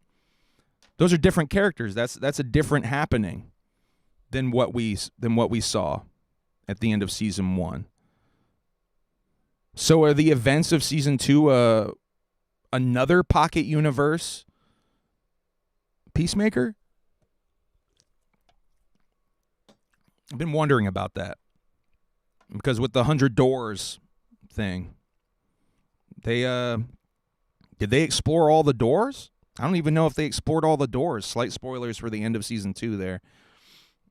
characters. That's a different happening than what we saw at the end of Season 1. So are the events of Season 2 another pocket universe Peacemaker? I've been wondering about that. Because with the 100 doors thing, did they explore all the doors? I don't even know if they explored all the doors. Slight spoilers for the end of Season 2 there.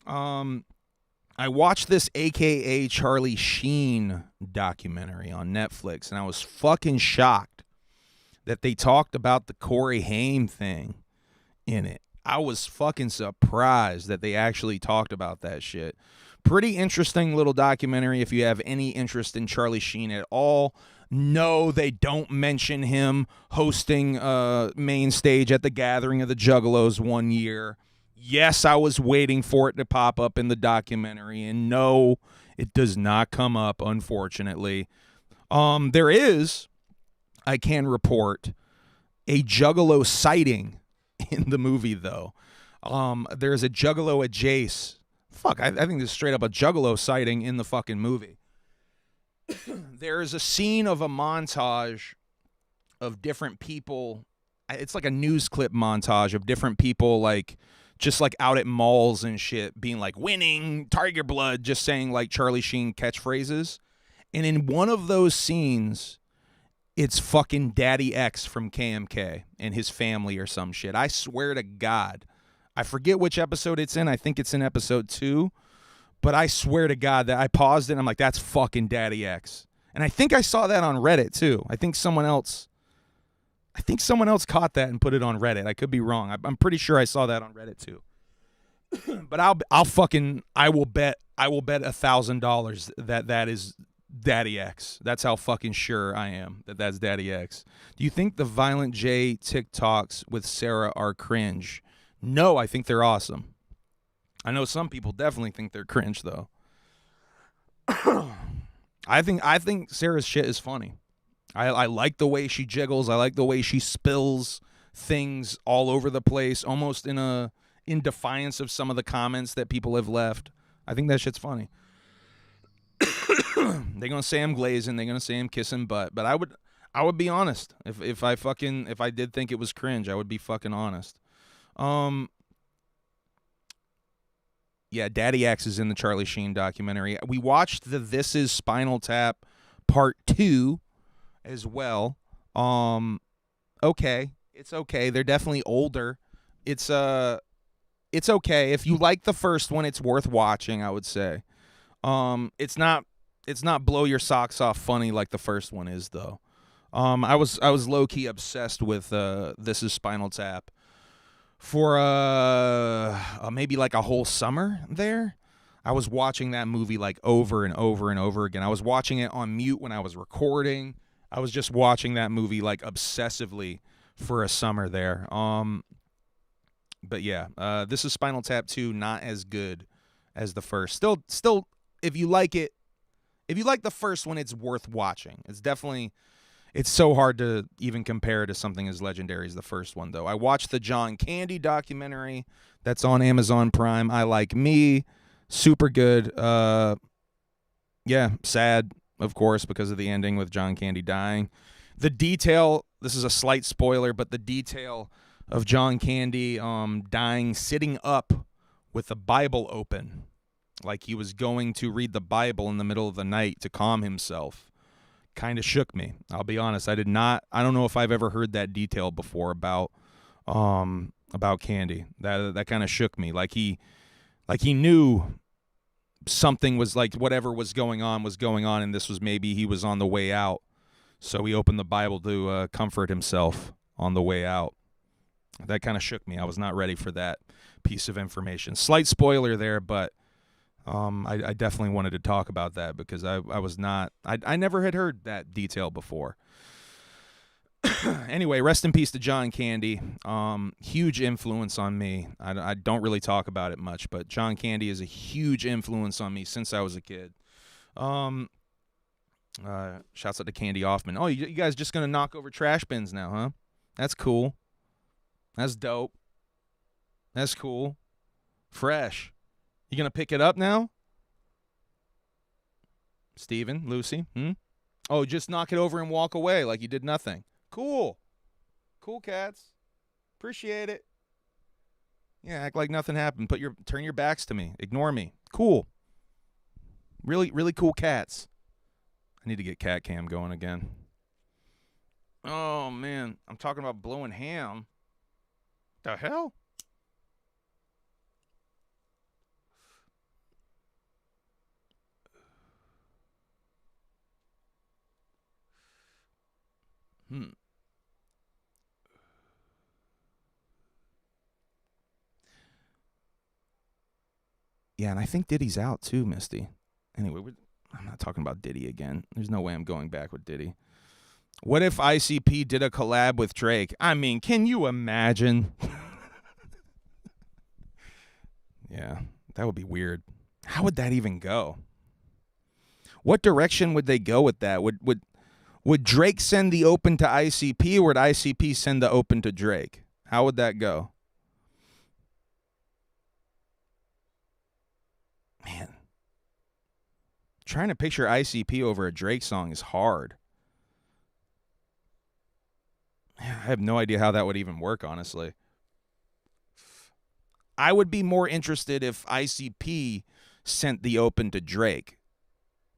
I watched this AKA Charlie Sheen documentary on Netflix, and I was fucking shocked that they talked about the Corey Haim thing in it. I was fucking surprised that they actually talked about that shit. Pretty interesting little documentary if you have any interest in Charlie Sheen at all. No, they don't mention him hosting main stage at the gathering of the Juggalos one year. Yes, I was waiting for it to pop up in the documentary, and no, it does not come up, unfortunately. There is, I can report, a Juggalo sighting in the movie, though. There's a Juggalo at Jace. Fuck, I think there's straight up a Juggalo sighting in the fucking movie. There's a scene of a montage of different people. It's like a news clip montage of different people, like, just like out at malls and shit, being like, winning, Tiger Blood, just saying like Charlie Sheen catchphrases. And in one of those scenes, it's fucking Daddy X from KMK and his family or some shit. I swear to God. I forget which episode it's in. I think it's in episode 2. But I swear to God that I paused it and I'm like, that's fucking Daddy X. And I think I saw that on Reddit too. I think someone else caught that and put it on Reddit. I could be wrong. I'm pretty sure I saw that on Reddit too. But I will bet $1,000 that is Daddy X. That's how fucking sure I am that that's Daddy X. Do you think the Violent J TikToks with Sarah are cringe? No, I think they're awesome. I know some people definitely think they're cringe though. I think Sarah's shit is funny. I like the way she jiggles. I like the way she spills things all over the place, almost in defiance of some of the comments that people have left. I think that shit's funny. They're gonna say I'm glazing. They're gonna say I'm kissing butt. But I would be honest. If I did think it was cringe, I would be fucking honest. Yeah, Daddy X is in the Charlie Sheen documentary. We watched the This Is Spinal Tap Part 2 as well. Okay. It's okay. They're definitely older. It's okay. If you like the first one, it's worth watching, I would say. It's not blow your socks off funny like the first one is though. I was low key obsessed with This Is Spinal Tap for maybe like a whole summer there. I was watching that movie like over and over and over again. I was watching it on mute when I was recording. I was just watching that movie like obsessively for a summer there. But yeah, This Is Spinal Tap 2, not as good as the first. Still, if you like it, if you like the first one, it's worth watching. It's so hard to even compare to something as legendary as the first one, though. I watched the John Candy documentary that's on Amazon Prime. I Like Me. Super good. Yeah, sad, of course, because of the ending with John Candy dying. The detail, this is a slight spoiler, but the detail of John Candy dying sitting up with the Bible open, like he was going to read the Bible in the middle of the night to calm himself, kind of shook me. I'll be honest. I don't know if I've ever heard that detail before about Candy. That kind of shook me. Like he knew something was, like, whatever was going on, and this was maybe he was on the way out. So he opened the Bible to comfort himself on the way out. That kind of shook me. I was not ready for that piece of information. Slight spoiler there, but I definitely wanted to talk about that because I never had heard that detail before. Anyway, rest in peace to John Candy. Huge influence on me. I don't really talk about it much, but John Candy is a huge influence on me since I was a kid. Shouts out to Candy Hoffman. Oh, you guys just gonna knock over trash bins now, huh? That's cool. That's dope. That's cool. Fresh. You gonna pick it up now? Steven, Lucy? Oh, just knock it over and walk away like you did nothing. Cool. Cool, cats. Appreciate it. Yeah, act like nothing happened. Turn your backs to me. Ignore me. Cool. Really, really cool cats. I need to get cat cam going again. Oh, man. I'm talking about blowing ham. The hell? Yeah, and I think Diddy's out too, Misty. Anyway, I'm not talking about Diddy again. There's no way I'm going back with Diddy. What if ICP did a collab with Drake? I mean, can you imagine? Yeah, that would be weird. How would that even go? What direction would they go with that? Would Drake send the open to ICP, or would ICP send the open to Drake? How would that go? Man, trying to picture ICP over a Drake song is hard. I have no idea how that would even work, honestly. I would be more interested if ICP sent the open to Drake,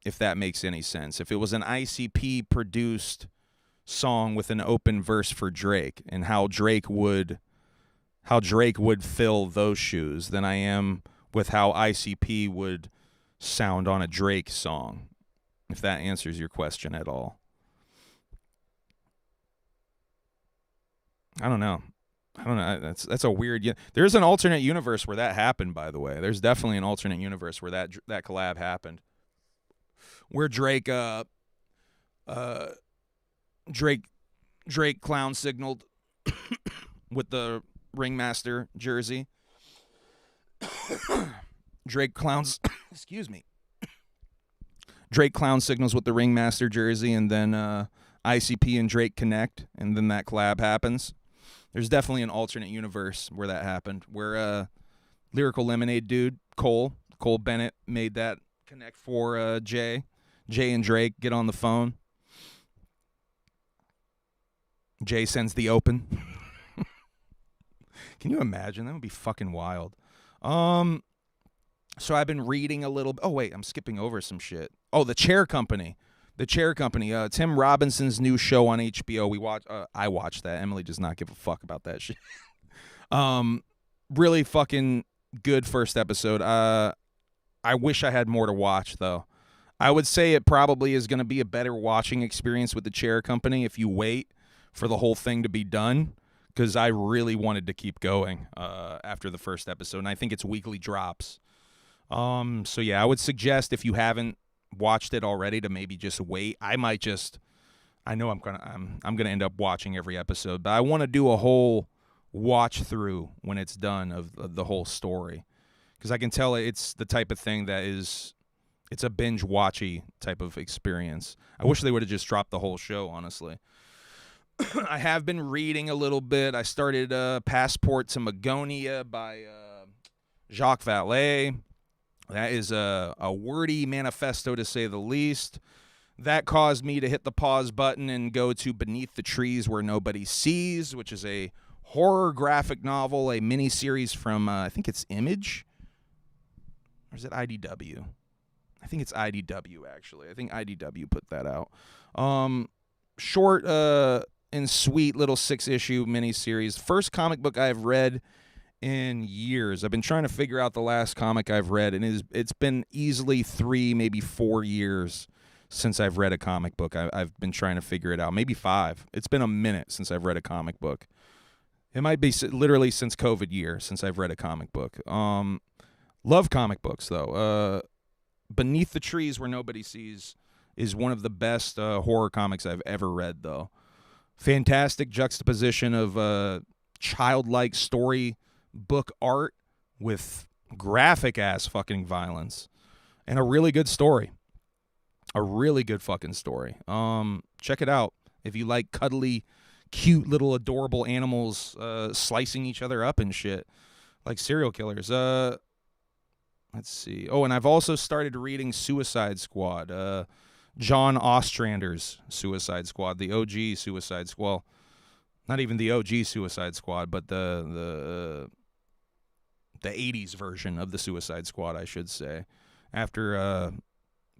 if that makes any sense. If it was an ICP-produced song with an open verse for Drake, and how Drake would fill those shoes, than I am with how ICP would sound on a Drake song, if that answers your question at all. I don't know. That's a weird. There's an alternate universe where that happened, by the way. There's definitely an alternate universe where that collab happened, where Drake clown signaled with the Ringmaster jersey. Drake clowns. Excuse me. Drake clown signals with the Ringmaster jersey, and then ICP and Drake connect, and then that collab happens. There's definitely an alternate universe where that happened, where Lyrical Lemonade dude, Cole Bennett, made that connect for Jay. Jay and Drake get on the phone. Jay sends the open. Can you imagine? That would be fucking wild. So I've been reading a little. Oh, wait, I'm skipping over some shit. Oh, The Chair Company. Tim Robinson's new show on HBO. I watched that. Emily does not give a fuck about that shit. Really fucking good first episode. I wish I had more to watch, though. I would say it probably is going to be a better watching experience with The Chair Company if you wait for the whole thing to be done, because I really wanted to keep going after the first episode, and I think it's weekly drops. So yeah, I would suggest, if you haven't watched it already, to maybe just wait. I know I'm gonna end up watching every episode, but I want to do a whole watch through when it's done of the whole story, because I can tell it's the type of thing that it's a binge watchy type of experience. I wish they would have just dropped the whole show, honestly. I have been reading a little bit. I started Passport to Magonia by Jacques Vallée. That is a wordy manifesto, to say the least. That caused me to hit the pause button and go to Beneath the Trees Where Nobody Sees, which is a horror graphic novel, a miniseries from, I think it's Image? Or is it IDW? I think it's IDW, actually. I think IDW put that out. Short and sweet little 6-issue miniseries. First comic book I've read in years. I've been trying to figure out the last comic I've read, and it's been easily 3, maybe 4 years since I've read a comic book. I've been trying to figure it out. Maybe 5. It's been a minute since I've read a comic book. It might be literally since COVID year since I've read a comic book. Love comic books, though. Beneath the Trees Where Nobody Sees is one of the best horror comics I've ever read, though. Fantastic juxtaposition of childlike story book art with graphic-ass fucking violence. And a really good story. A really good fucking story. Check it out if you like cuddly, cute little adorable animals slicing each other up and shit like serial killers. Let's see. Oh, and I've also started reading Suicide Squad. John Ostrander's Suicide Squad, the OG Suicide Squad. Well, not even the OG Suicide Squad, but the 80s version of the Suicide Squad, I should say. After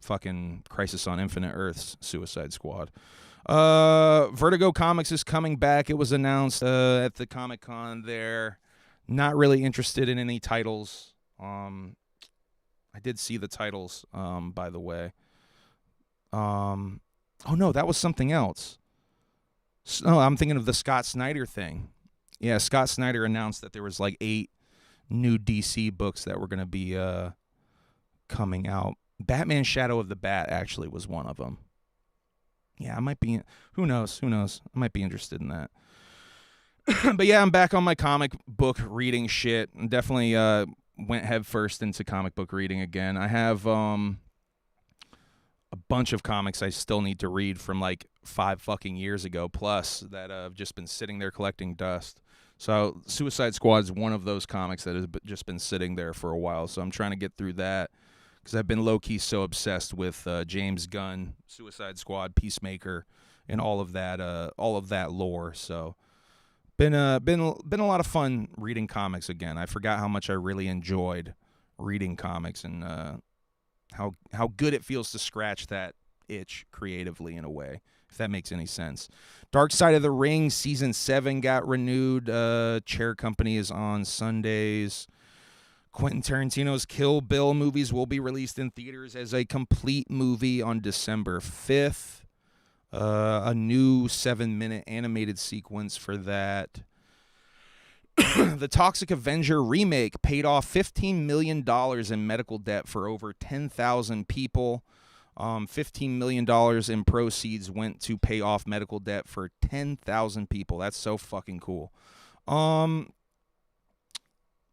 fucking Crisis on Infinite Earth's Suicide Squad. Vertigo Comics is coming back. It was announced at the Comic-Con there. Not really interested in any titles. I did see the titles, by the way. Oh, no, that was something else. Oh, I'm thinking of the Scott Snyder thing. Yeah, Scott Snyder announced that there was like 8 new DC books that were going to be coming out. Batman Shadow of the Bat actually was one of them. Yeah, I might be. Who knows? I might be interested in that. But yeah, I'm back on my comic book reading shit. Definitely went head first into comic book reading again. I have a bunch of comics I still need to read from like 5 fucking years ago plus that have just been sitting there collecting dust. So Suicide Squad is one of those comics that has just been sitting there for a while. So I'm trying to get through that because I've been low-key so obsessed with James Gunn, Suicide Squad, Peacemaker, and all of that lore. So been a lot of fun reading comics again. I forgot how much I really enjoyed reading comics and how good it feels to scratch that itch creatively in a way, if that makes any sense. Dark Side of the Ring Season 7 got renewed. Chair Company is on Sundays. Quentin Tarantino's Kill Bill movies will be released in theaters as a complete movie on December 5th. A new 7-minute animated sequence for that. The Toxic Avenger remake paid off $15 million in medical debt for over 10,000 people. $15 million in proceeds went to pay off medical debt for 10,000 people. That's so fucking cool.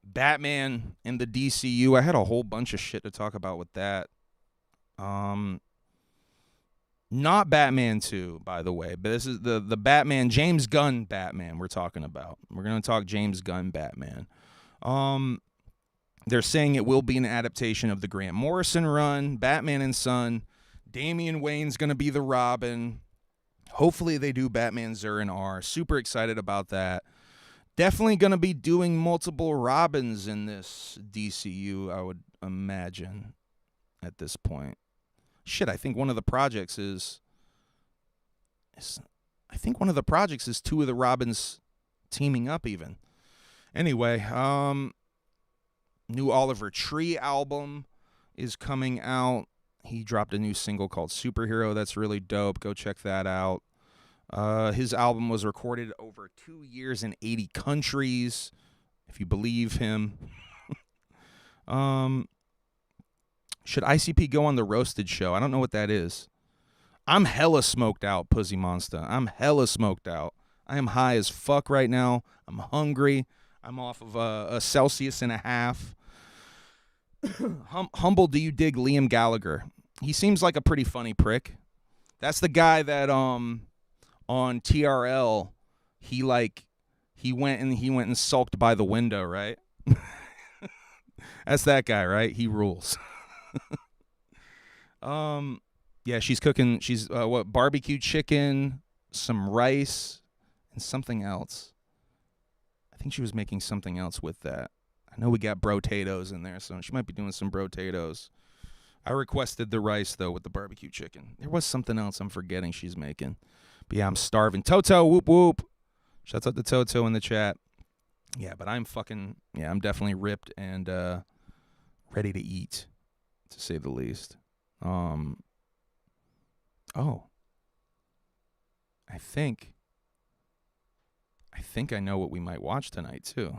Batman in the DCU. I had a whole bunch of shit to talk about with that. Not Batman 2, by the way, but this is the Batman, James Gunn Batman we're talking about. We're going to talk James Gunn Batman. They're saying it will be an adaptation of the Grant Morrison run, Batman and Son. Damian Wayne's going to be the Robin. Hopefully they do Batman Zur and R. Super excited about that. Definitely going to be doing multiple Robins in this DCU, I would imagine, at this point. Shit, I think one of the projects is 2 of the Robins teaming up even. Anyway, new Oliver Tree album is coming out. He dropped a new single called Superhero. That's really dope. Go check that out. His album was recorded over 2 years in 80 countries, if you believe him. Should ICP go on the Roasted show? I don't know what that is. I'm hella smoked out, Pussy Monster. I'm hella smoked out. I am high as fuck right now. I'm hungry. I'm off of a Celsius and a half. Humble, do you dig Liam Gallagher? He seems like a pretty funny prick. That's the guy that on TRL he went and sulked by the window, right? That's that guy, right? He rules. Yeah, she's cooking. She's barbecue chicken, some rice, and something else. I think she was making something else with that. I know we got brotatoes in there, so she might be doing some brotatoes. I requested the rice, though, with the barbecue chicken. There was something else I'm forgetting she's making. But yeah, I'm starving. Toto, whoop, whoop. Shouts out to Toto in the chat. Yeah, but I'm definitely ripped and ready to eat, to say the least. I think I know what we might watch tonight, too.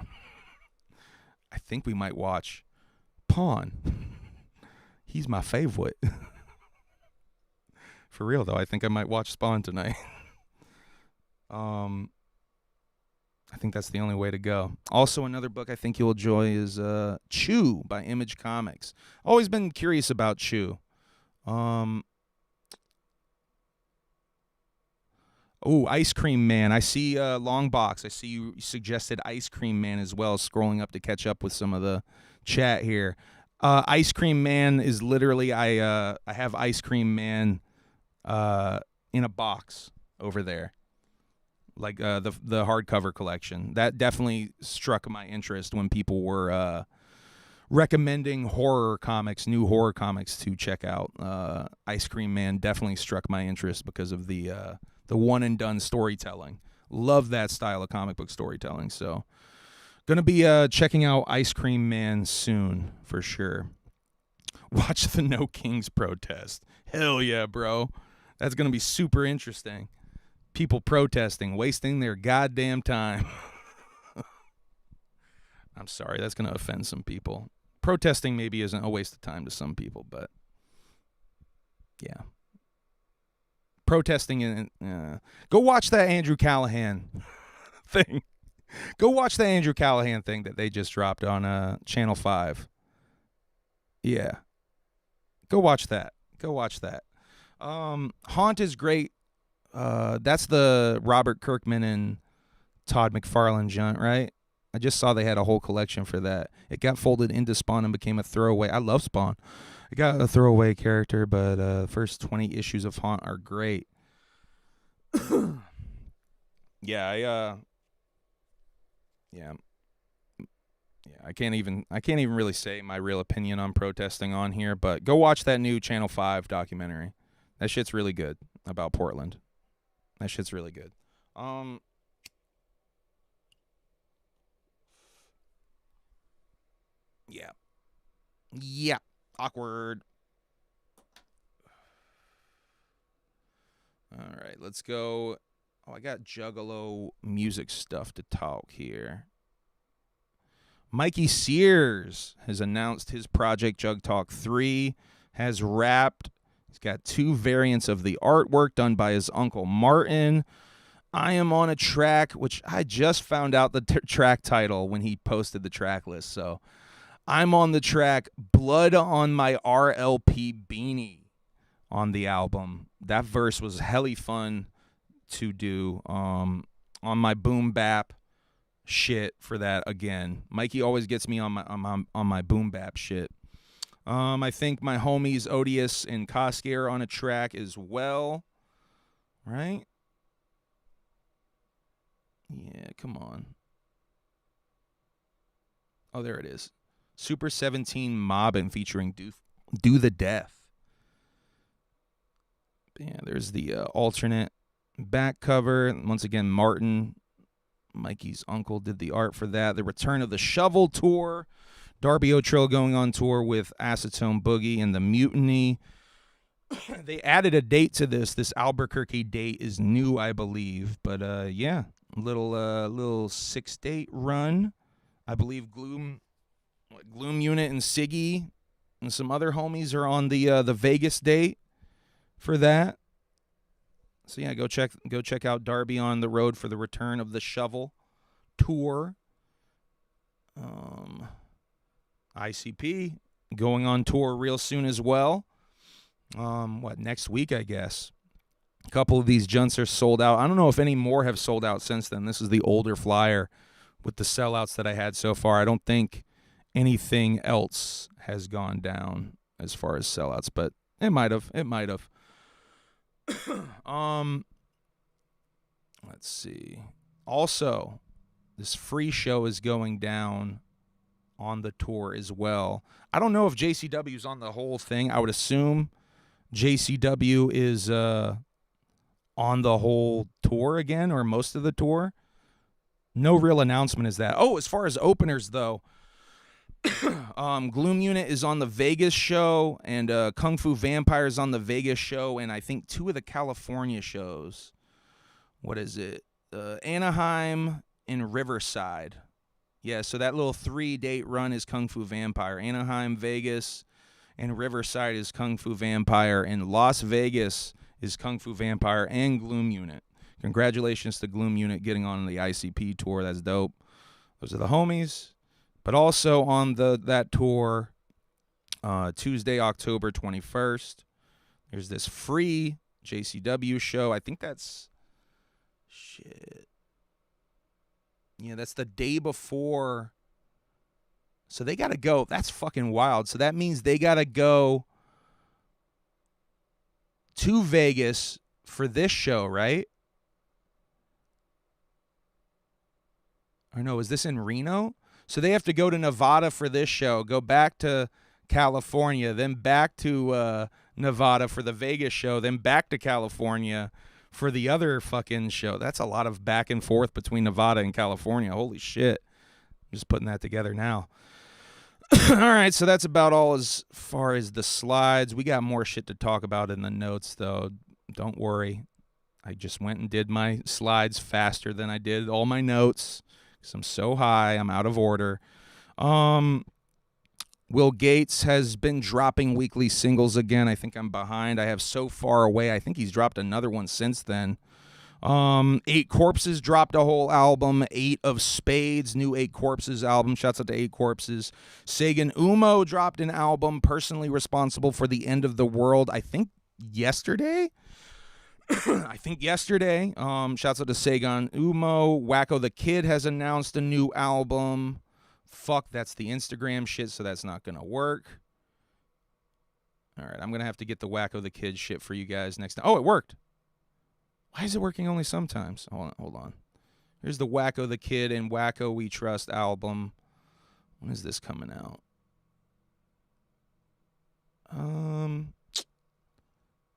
I think we might watch Pawn. He's my favorite. For real, though, I think I might watch Spawn tonight. I think that's the only way to go. Also, another book I think you'll enjoy is Chew by Image Comics. Always been curious about Chew. Ice Cream Man. I see Long Box. I see you suggested Ice Cream Man as well, scrolling up to catch up with some of the chat here. Ice Cream Man is literally, I have Ice Cream Man in a box over there. Like the hardcover collection. That definitely struck my interest when people were recommending horror comics, new horror comics to check out. Ice Cream Man definitely struck my interest because of the one and done storytelling. Love that style of comic book storytelling. So gonna be checking out Ice Cream Man soon for sure. Watch the No Kings protest. Hell yeah, bro. That's gonna be super interesting. People protesting, wasting their goddamn time. I'm sorry, that's going to offend some people. Protesting maybe isn't a waste of time to some people, but yeah. Protesting, go watch that Andrew Callahan thing. Go watch the Andrew Callahan thing that they just dropped on Channel 5. Yeah. Go watch that. Haunt is great. That's the Robert Kirkman and Todd McFarlane joint, right? I just saw they had a whole collection for that. It got folded into Spawn and became a throwaway. I love Spawn. It got a throwaway character, but the first 20 issues of Haunt are great. Yeah, I can't even really say my real opinion on protesting on here, but go watch that new Channel 5 documentary. That shit's really good about Portland. That shit's really good. Yeah. Awkward. All right, let's go. Oh, I got Juggalo music stuff to talk here. Mikey Sears has announced his project Jug Talk 3 has wrapped. He's got 2 variants of the artwork done by his uncle Martin. I am on a track, which I just found out the track title when he posted the track list. So I'm on the track Blood on My RLP Beanie on the album. That verse was helly fun to do on my boom bap shit for that again. Mikey always gets me on my boom bap shit. I think my homies Odious and Koski are on a track as well. Right? Yeah, come on. Oh, there it is. Super 17 Mobbin' featuring Do the Death. Yeah, there's the alternate back cover. Once again, Martin, Mikey's uncle, did the art for that. The return of the Shovel Tour. Darby O'Trill going on tour with Acetone Boogie and the Mutiny. They added a date to this. This Albuquerque date is new, I believe. But yeah, little 6-date run. I believe Gloom Unit and Siggy and some other homies are on the Vegas date for that. So yeah, go check out Darby on the road for the return of the Shovel Tour. ICP going on tour real soon as well. Next week, I guess. A couple of these junts are sold out. I don't know if any more have sold out since then. This is the older flyer with the sellouts that I had so far. I don't think anything else has gone down as far as sellouts, but it might have. Let's see. Also, this free show is going down on the tour as well. I don't know if JCW's on the whole thing. I would assume JCW is on the whole tour again, or most of the tour. No real announcement is that. Oh, as far as openers, though, Gloom Unit is on the Vegas show, and Kung Fu Vampire is on the Vegas show, and I think 2 of the California shows. What is it? Anaheim and Riverside. Yeah, so that little 3-date run is Kung Fu Vampire. Anaheim, Vegas, and Riverside is Kung Fu Vampire, and Las Vegas is Kung Fu Vampire and Gloom Unit. Congratulations to Gloom Unit getting on the ICP tour. That's dope. Those are the homies. But also on that tour, Tuesday, October 21st, there's this free JCW show. I think that's... Shit. Yeah, that's the day before. So they got to go. That's fucking wild. So that means they got to go to Vegas for this show, right? Or no, is this in Reno? So they have to go to Nevada for this show, go back to California, then back to Nevada for the Vegas show, then back to California for the other fucking show. That's a lot of back and forth between Nevada and California. Holy shit. I'm just putting that together now. All right, so that's about all as far as the slides. We got more shit to talk about in the notes, though. Don't worry. I just went and did my slides faster than I did all my notes because I'm so high. I'm out of order. Will Gates has been dropping weekly singles again. I think I'm behind. I have So Far Away. I think he's dropped another one since then. 8 Corpses dropped a whole album. 8 of Spades, new 8 Corpses album. Shouts out to 8 Corpses. Sagan Umo dropped an album, personally responsible for the end of the world. I think yesterday. Shouts out to Sagan Umo. Wacko the Kid has announced a new album. Fuck, that's the Instagram shit, so that's not going to work. All right, I'm going to have to get the Wacko the Kid shit for you guys next time. Oh, it worked. Why is it working only sometimes? Hold on. Here's the Wacko the Kid and Wacko We Trust album. When is this coming out?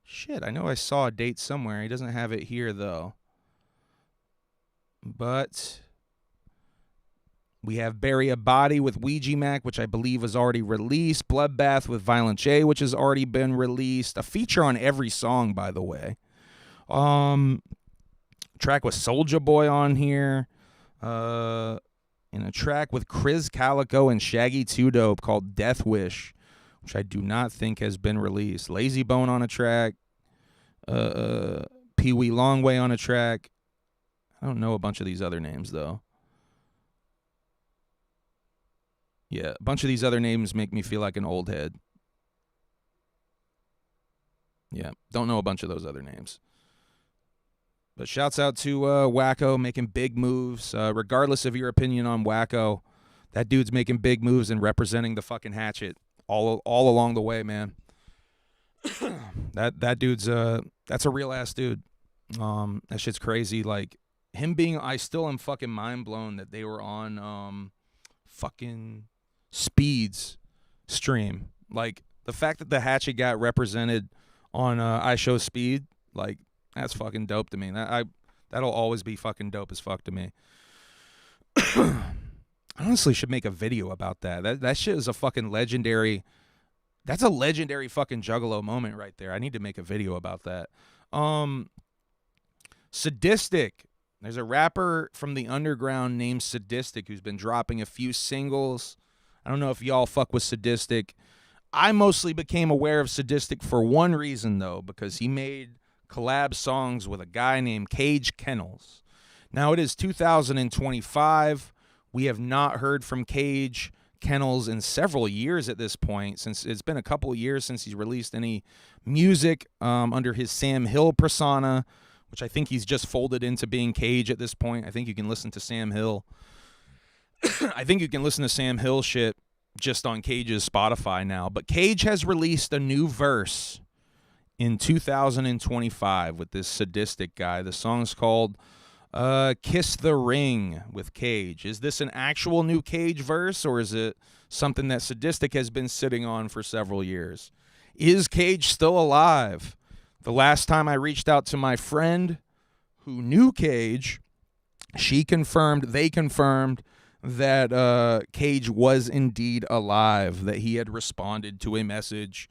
Shit, I know I saw a date somewhere. He doesn't have it here, though. But we have Bury a Body with Ouija Macc, which I believe was already released. Bloodbath with Violent J, which has already been released. A feature on every song, by the way. Track with Soulja Boy on here. And a track with Chris Calico and Shaggy 2 Dope called Death Wish, which I do not think has been released. Lazy Bone on a track. Pee Wee Longway on a track. I don't know a bunch of these other names, though. Yeah, a bunch of these other names make me feel like an old head. Yeah, don't know a bunch of those other names. But shouts out to Wacko making big moves. Regardless of your opinion on Wacko, that dude's making big moves and representing the fucking hatchet all along the way, man. that dude's that's a real ass dude. That shit's crazy. Like him being, I still am fucking mind blown that they were on fucking Speed's stream. Like the fact that the hatchet got represented on I Show Speed, like that's fucking dope to me. That'll always be fucking dope as fuck to me. I honestly should make a video about that. That shit is a fucking legendary. That's a legendary fucking Juggalo moment right there. I need to make a video about that. Sadistic. There's a rapper from the underground named Sadistic who's been dropping a few singles. I don't know if y'all fuck with Sadistic. I mostly became aware of Sadistic for one reason, though, because he made collab songs with a guy named Cage Kennels. Now, it is 2025. We have not heard from Cage Kennels in several years at this point, since it's been a couple of years since he's released any music under his Sam Hill persona, which I think he's just folded into being Cage at this point. I think you can listen to Sam Hill. I think you can listen to Sam Hill shit just on Cage's Spotify now. But Cage has released a new verse in 2025 with this Sadistic guy. The song's called Kiss the Ring with Cage. Is this an actual new Cage verse, or is it something that Sadistic has been sitting on for several years? Is Cage still alive? The last time I reached out to my friend who knew Cage, they confirmed that Cage was indeed alive, that he had responded to a message.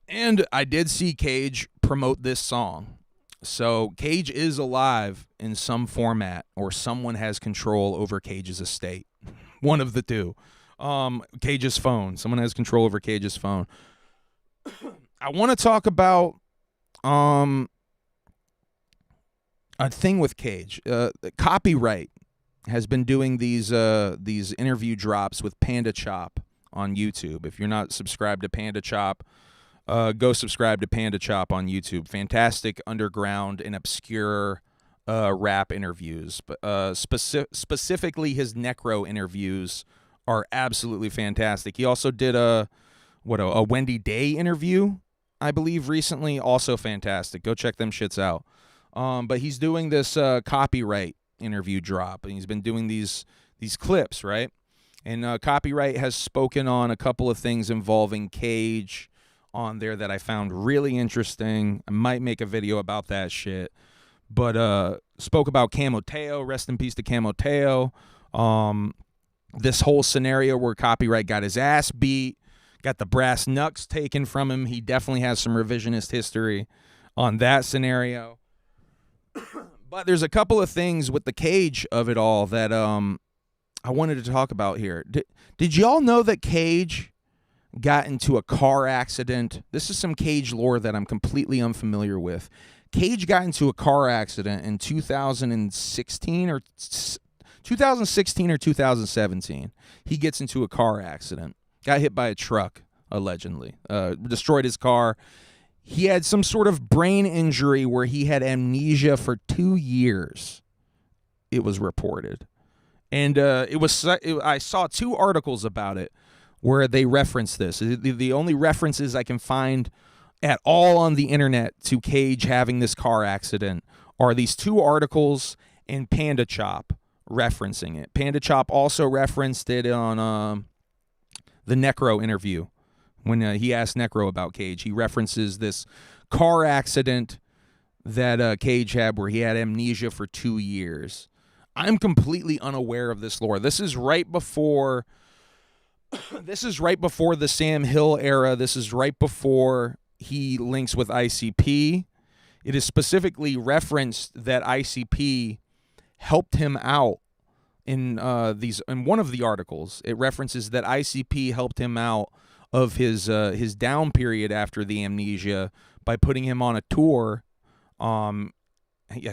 And I did see Cage promote this song. So Cage is alive in some format, or someone has control over Cage's estate. One of the two. Cage's phone. Someone has control over Cage's phone. I want to talk about a thing with Cage. Copyright has been doing these interview drops with Panda Chop on YouTube. If you're not subscribed to Panda Chop, go subscribe to Panda Chop on YouTube. Fantastic underground and obscure rap interviews. Specifically, his Necro interviews are absolutely fantastic. He also did a Wendy Day interview, I believe, recently. Also fantastic. Go check them shits out. But he's doing this copyright interview drop, and he's been doing these clips, right? And Copyright has spoken on a couple of things involving Cage on there that I found really interesting. I might make a video about that shit. But spoke about Camoteo. Rest in peace to Camoteo. This whole scenario where Copyright got his ass beat, got the brass knucks taken from him. He definitely has some revisionist history on that scenario. But there's a couple of things with the Cage of it all that I wanted to talk about here. Did y'all know that Cage got into a car accident? This is some Cage lore that I'm completely unfamiliar with. Cage got into a car accident in 2016 or 2017. He gets into a car accident. Got hit by a truck, allegedly. Destroyed his car. He had some sort of brain injury where he had amnesia for 2 years, it was reported. And I saw 2 articles about it where they reference this. The only references I can find at all on the internet to Cage having this car accident are these 2 articles and Panda Chop referencing it. Panda Chop also referenced it on the Necro interview. When he asked Necro about Cage, he references this car accident that Cage had where he had amnesia for 2 years. I'm completely unaware of this lore. This is right before the Sam Hill era. This is right before he links with ICP. It is specifically referenced that ICP helped him out in one of the articles. It references that ICP helped him out of his down period after the amnesia by putting him on a tour. I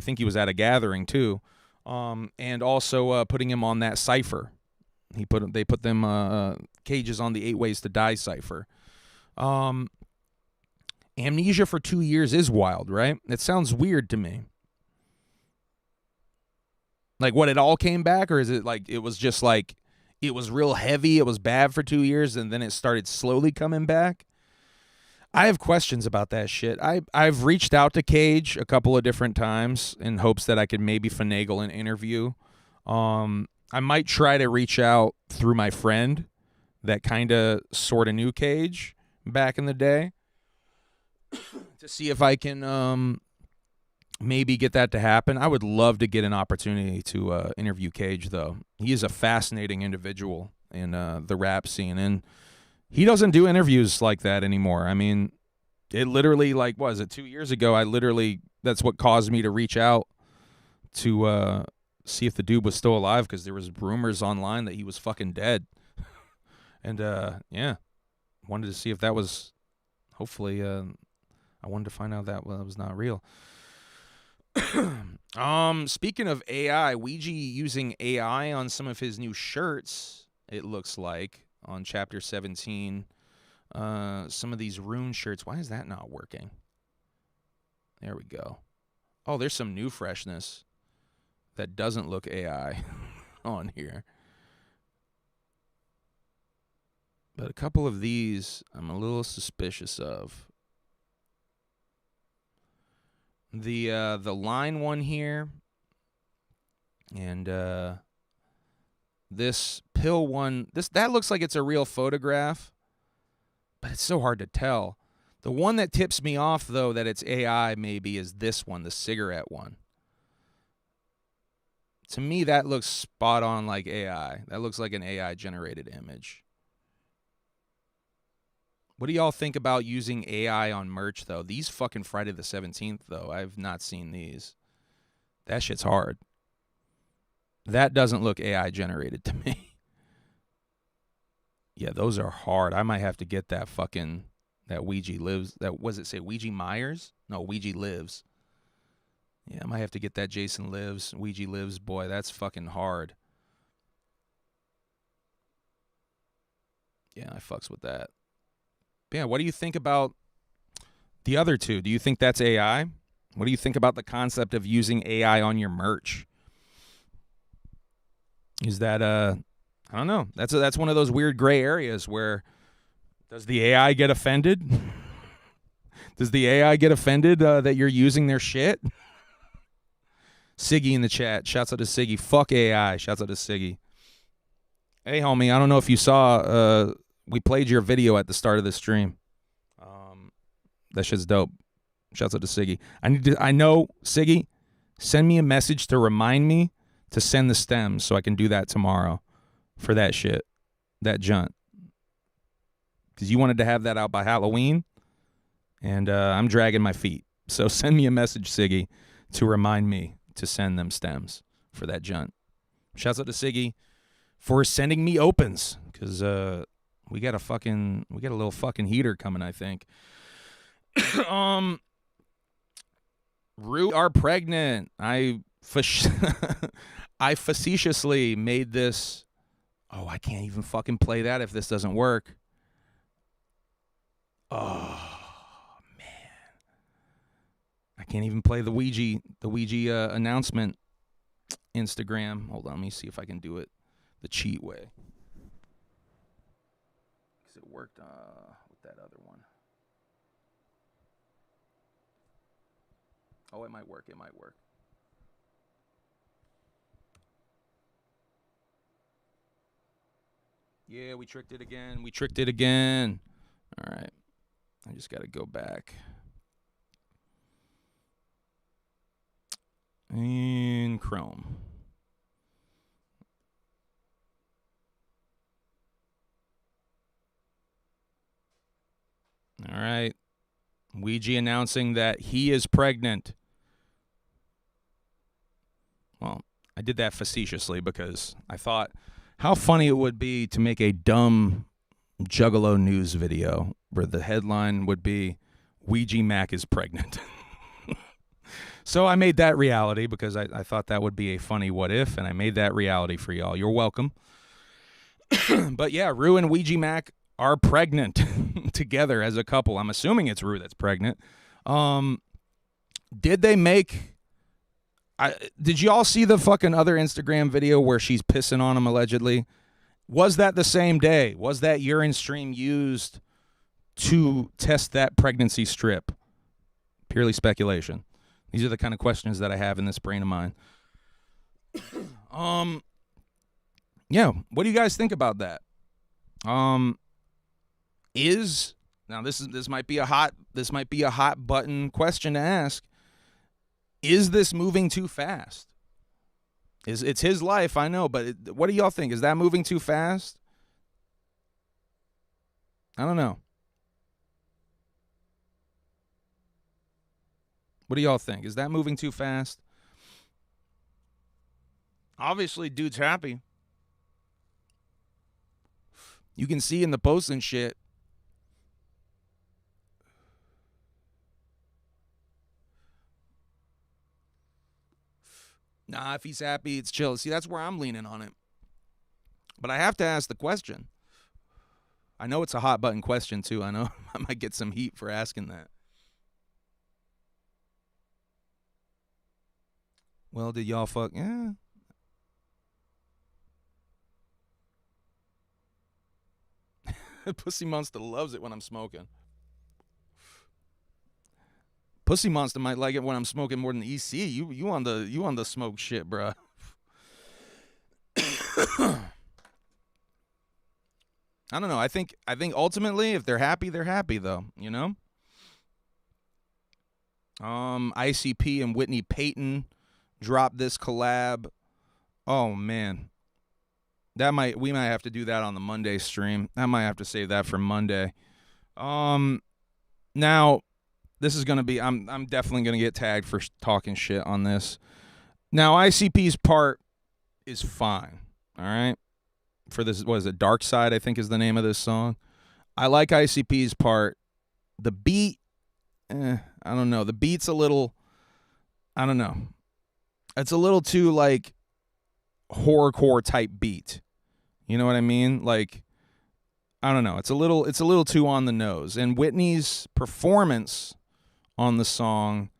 think he was at a gathering too, and also putting him on that cipher. They put them Cages on the 8 Ways to Die cipher. Amnesia for 2 years is wild, right? It sounds weird to me. Like, what, it all came back, or is it like it was just like it was real heavy, it was bad for 2 years, and then it started slowly coming back? I have questions about that shit. I've reached out to Cage a couple of different times in hopes that I could maybe finagle an interview. I might try to reach out through my friend that kind of sort of knew Cage back in the day to see if I can maybe get that to happen. I would love to get an opportunity to interview Cage, though. He is a fascinating individual in the rap scene, and he doesn't do interviews like that anymore. I mean, it literally, like, what was it, 2 years ago, that's what caused me to reach out to see if the dude was still alive, because there was rumors online that he was fucking dead. And, yeah, wanted to see if that was, hopefully, I wanted to find out that was not real. Speaking of AI, Ouija using AI on some of his new shirts, it looks like, on Chapter 17. Some of these rune shirts. Why is that not working? There we go. Oh, there's some new freshness that doesn't look AI on here. But a couple of these I'm a little suspicious of. The line one here, and this pill one, that looks like it's a real photograph, but it's so hard to tell. The one that tips me off, though, that it's AI maybe is this one, the cigarette one. To me, that looks spot on like AI. That looks like an AI-generated image. What do y'all think about using AI on merch, though? These fucking Friday the 17th, though, I've not seen these. That shit's hard. That doesn't look AI-generated to me. Yeah, those are hard. I might have to get that fucking, that Ouija Lives, that, was it say Ouija Myers? No, Ouija Lives. Yeah, I might have to get that Jason Lives, Ouija Lives. Boy, that's fucking hard. Yeah, I fucks with that. Yeah, what do you think about the other two? Do you think that's AI? What do you think about the concept of using AI on your merch? Is that I don't know. That's one of those weird gray areas where, does the AI get offended? Does the AI get offended that you're using their shit? Siggy in the chat. Shouts out to Siggy. Fuck AI. Shouts out to Siggy. Hey, homie, I don't know if you saw we played your video at the start of the stream. That shit's dope. Shouts out to Siggy. I know, Siggy, send me a message to remind me to send the stems so I can do that tomorrow for that shit, that junt. Because you wanted to have that out by Halloween, and I'm dragging my feet. So send me a message, Siggy, to remind me to send them stems for that junt. Shouts out to Siggy for sending me opens, because we got a little fucking heater coming, I think. Rue are pregnant. I facetiously made this. Oh, I can't even fucking play that if this doesn't work. Oh man, I can't even play the Ouija announcement Instagram. Hold on, let me see if I can do it the cheat way. Because it worked with that other one. Oh, it might work. It might work. Yeah, we tricked it again. We tricked it again. All right. I just got to go back. In Chrome. All right. Ouija announcing that he is pregnant. Well, I did that facetiously because I thought how funny it would be to make a dumb Juggalo news video where the headline would be, Ouija Macc is pregnant. So I made that reality because I thought that would be a funny what if, and I made that reality for y'all. You're welcome. But yeah, Rue and Ouija Macc are pregnant together as a couple. I'm assuming it's Rue that's pregnant. Did they make... did y'all see the fucking other Instagram video where she's pissing on him allegedly? Was that the same day? Was that urine stream used to test that pregnancy strip? Purely speculation. These are the kind of questions that I have in this brain of mine. Yeah, what do you guys think about that? Now this might be a hot button question to ask. Is this moving too fast? It's his life, I know, but what do y'all think? Is that moving too fast? I don't know. What do y'all think? Is that moving too fast? Obviously, dude's happy. You can see in the posts and shit. Nah, if he's happy, it's chill. See, that's where I'm leaning on it. But I have to ask the question. I know it's a hot button question, too. I know I might get some heat for asking that. Well, did y'all fuck? Yeah. Pussy Monster loves it when I'm smoking. Pussy Monster might like it when I'm smoking more than EC. You on the smoke shit, bruh. I don't know. I think ultimately, if they're happy though. You know. ICP and Whitney Payton dropped this collab. Oh man. We might have to do that on the Monday stream. I might have to save that for Monday. Now, this is gonna be. I'm definitely gonna get tagged for talking shit on this. Now, ICP's part is fine. All right. For this, what is it? Dark Side, I think, is the name of this song. I like ICP's part. The beat, I don't know. The beat's a little. I don't know. It's a little too like horrorcore type beat. You know what I mean? Like, I don't know. It's a little too on the nose. And Whitney's performance on the song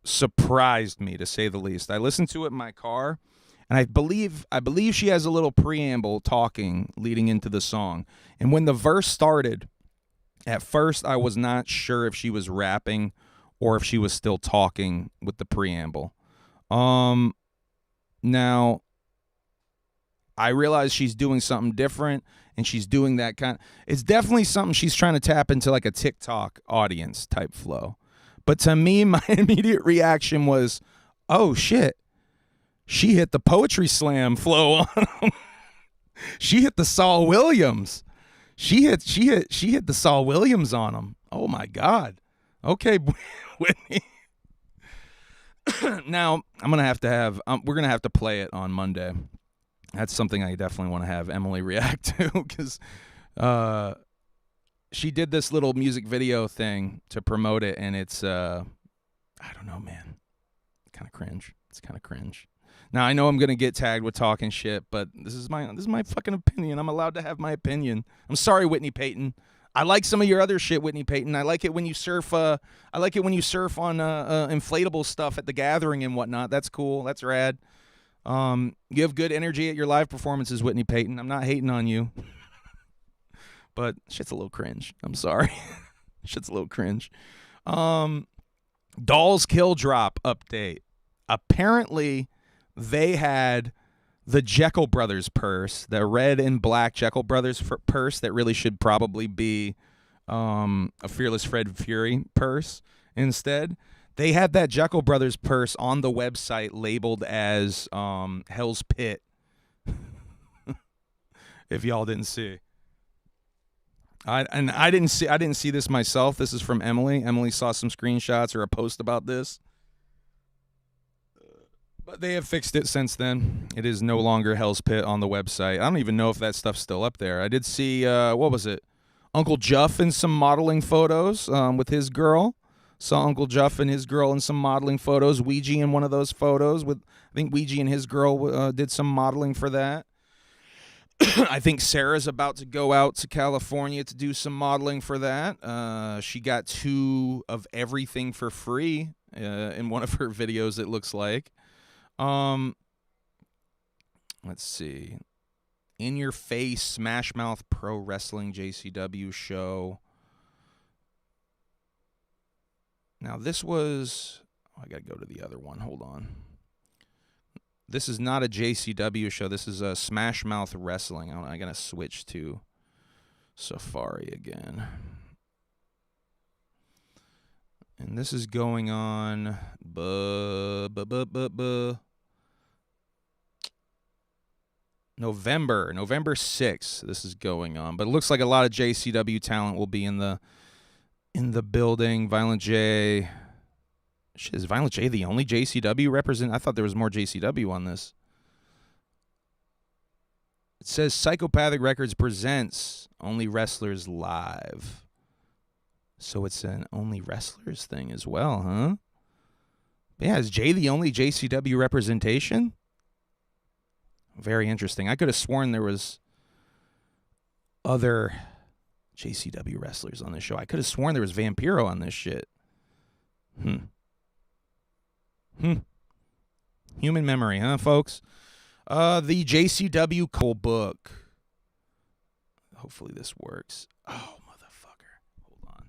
surprised me, to say the least. I listened to it in my car, and I believe she has a little preamble talking leading into the song. And when the verse started, at first I was not sure if she was rapping or if she was still talking with the preamble. Now I realize she's doing something different, and she's doing that kind. It's definitely something she's trying to tap into, like a TikTok audience type flow. But to me, my immediate reaction was, "Oh shit, she hit the poetry slam flow on him. She hit the Saul Williams. She hit the Saul Williams on him. Oh my God. Okay, Whitney." Now, I'm going to have we're going to have to play it on Monday. That's something I definitely want to have Emily react to because she did this little music video thing to promote it, and it's, I don't know, man. Kind of cringe. It's kind of cringe. Now, I know I'm going to get tagged with talking shit, but this is my fucking opinion. I'm allowed to have my opinion. I'm sorry, Whitney Peyton. I like some of your other shit, Whitney Peyton. I like it when you surf. I like it when you surf on inflatable stuff at the gathering and whatnot. That's cool. That's rad. You have good energy at your live performances, Whitney Peyton. I'm not hating on you, but shit's a little cringe. I'm sorry. Shit's a little cringe. Dolls Kill Drop update. Apparently, they had the Jekyll Brothers purse, the red and black Jekyll Brothers purse that really should probably be a Fearless Fred Fury purse instead. They had that Jekyll Brothers purse on the website labeled as Hell's Pit. If y'all didn't see. I didn't see this myself. This is from Emily. Emily saw some screenshots or a post about this. But they have fixed it since then. It is no longer Hell's Pit on the website. I don't even know if that stuff's still up there. I did see, what was it? Uncle Juff in some modeling photos with his girl. Saw Uncle Juff and his girl in some modeling photos. Ouija in one of those photos. I think Ouija and his girl did some modeling for that. I think Sarah's about to go out to California to do some modeling for that. She got 2 of everything for free in one of her videos, it looks like. Let's see. In Your Face Smash Mouth Pro Wrestling JCW show. Now this was, I got to go to the other one. Hold on. This is not a JCW show. This is a Smash Mouth Wrestling. I got to switch to Safari again. And this is going on November 6th. This is going on. But it looks like a lot of JCW talent will be in the building. Violent J. Shit, is Violent J the only JCW represent? I thought there was more JCW on this. It says Psychopathic Records presents Only Wrestlers Live. So it's an Only Wrestlers thing as well, huh? But yeah, is Jay the only JCW representation? Very interesting. I could have sworn there was other JCW wrestlers on this show. I could have sworn there was Vampiro on this shit. Human memory, huh, folks? The JCW Cole book. Hopefully this works. Oh, motherfucker. Hold on.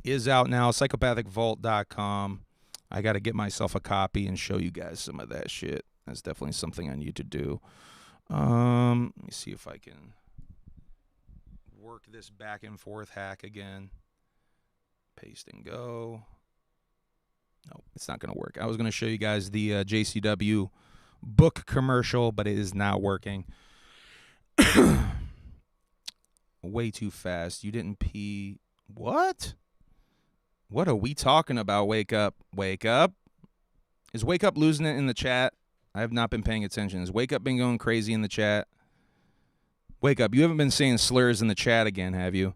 Is out now. Psychopathicvault.com. I got to get myself a copy and show you guys some of that shit. That's definitely something I need to do. Let me see if I can work this back and forth hack again. Paste and go. No, it's not going to work. I was going to show you guys the JCW book commercial, but it is not working. Way too fast. You didn't pee. What? What are we talking about? Wake up. Wake up. Is Wake Up losing it in the chat? I have not been paying attention. Has Wake Up been going crazy in the chat? Wake Up. You haven't been saying slurs in the chat again, have you?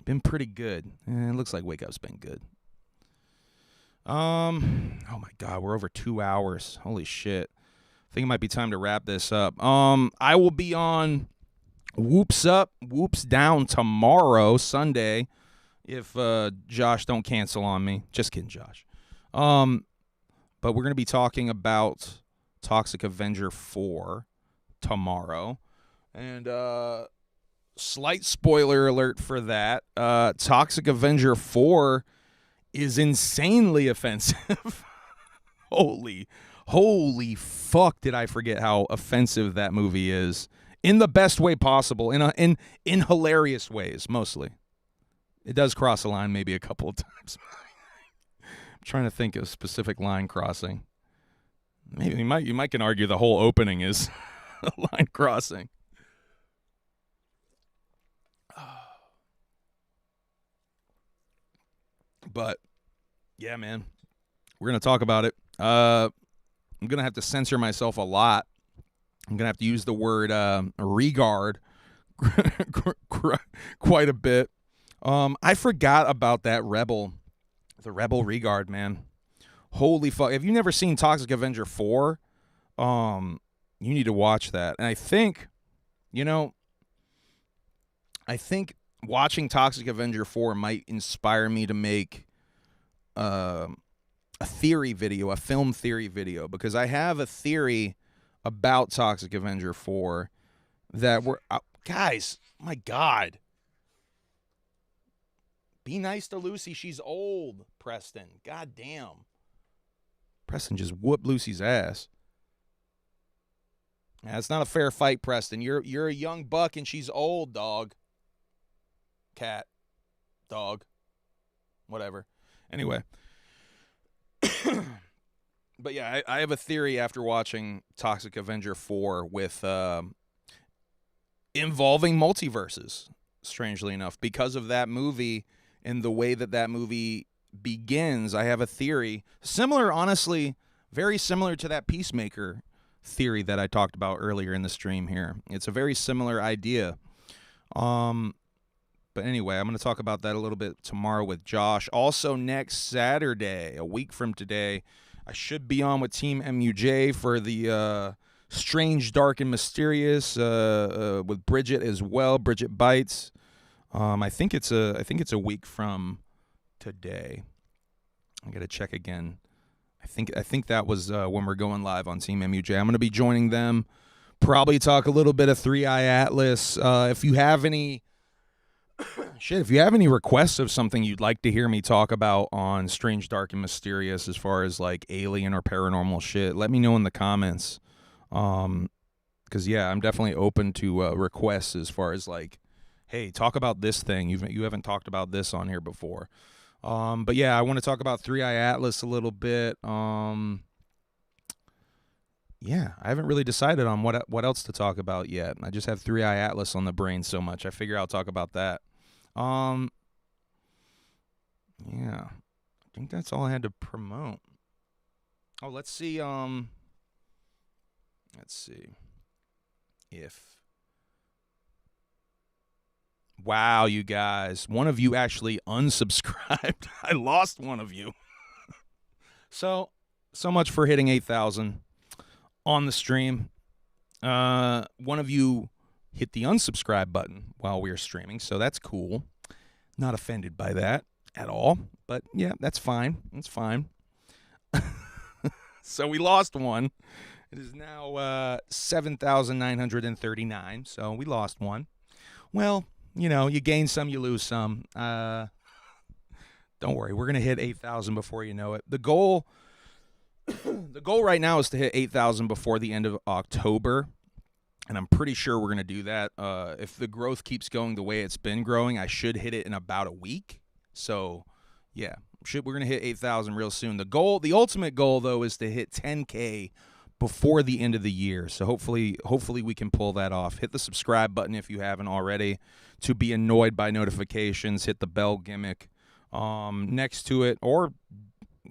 Been pretty good. It looks like Wake Up's been good. Oh my God, we're over 2 hours. Holy shit. I think it might be time to wrap this up. I will be on Whoops Up, Whoops Down tomorrow, Sunday, if Josh don't cancel on me. Just kidding, Josh. But we're going to be talking about Toxic Avenger 4 tomorrow. And slight spoiler alert for that. Toxic Avenger 4 is insanely offensive. Holy fuck, did I forget how offensive that movie is. In the best way possible, in hilarious ways, mostly. It does cross a line maybe a couple of times. I'm trying to think of specific line crossing. Maybe you might can argue the whole opening is a line crossing. But yeah, man, we're gonna talk about it. I'm gonna have to censor myself a lot. I'm gonna have to use the word regard quite a bit. I forgot about that the Rebel regard, man. Holy fuck! Have you never seen Toxic Avenger 4? You need to watch that. And I think watching Toxic Avenger 4 might inspire me to make a theory video, a film theory video, because I have a theory about Toxic Avenger 4 that guys, my God. Be nice to Lucy. She's old, Preston. God damn. Preston just whooped Lucy's ass. That's not a fair fight, Preston. You're a young buck and she's old, dog. Cat. Dog. Whatever. Anyway. But yeah, I have a theory after watching Toxic Avenger 4 with involving multiverses, strangely enough. Because of that movie and the way that movie begins, I have a theory. Similar, honestly, very similar to that Peacemaker theory that I talked about earlier in the stream here. It's a very similar idea. But anyway, I'm going to talk about that a little bit tomorrow with Josh. Also, next Saturday, a week from today, I should be on with Team MUJ for the Strange, Dark, and Mysterious with Bridget as well. Bridget Bites. I think it's a week from today. I got to check again. I think that was when we're going live on Team MUJ. I'm going to be joining them. Probably talk a little bit of 3-Eye Atlas. If you have any requests of something you'd like to hear me talk about on Strange, Dark, and Mysterious as far as like alien or paranormal shit, let me know in the comments. Because yeah, I'm definitely open to requests as far as like, hey, talk about this thing. You haven't talked about this on here before. But yeah, I want to talk about 3-Eye Atlas a little bit. Yeah, I haven't really decided on what else to talk about yet. I just have 3-Eye Atlas on the brain so much. I figure I'll talk about that. Yeah, I think that's all I had to promote. Oh, let's see. Let's see if. Wow, you guys. One of you actually unsubscribed. I lost one of you. So much for hitting 8,000 on the stream. One of you hit the unsubscribe button while we were streaming, so that's cool. Not offended by that at all. But yeah, that's fine. It's fine. So we lost one. It is now 7,939, so we lost one. Well, you gain some, you lose some. Don't worry, we're going to hit 8,000 before you know it. The goal right now is to hit 8,000 before the end of October, and I'm pretty sure we're going to do that. If the growth keeps going the way it's been growing, I should hit it in about a week. So, yeah, we're going to hit 8,000 real soon. The ultimate goal, though, is to hit 10K before the end of the year. So hopefully we can pull that off. Hit the subscribe button if you haven't already to be annoyed by notifications. Hit the bell gimmick next to it, or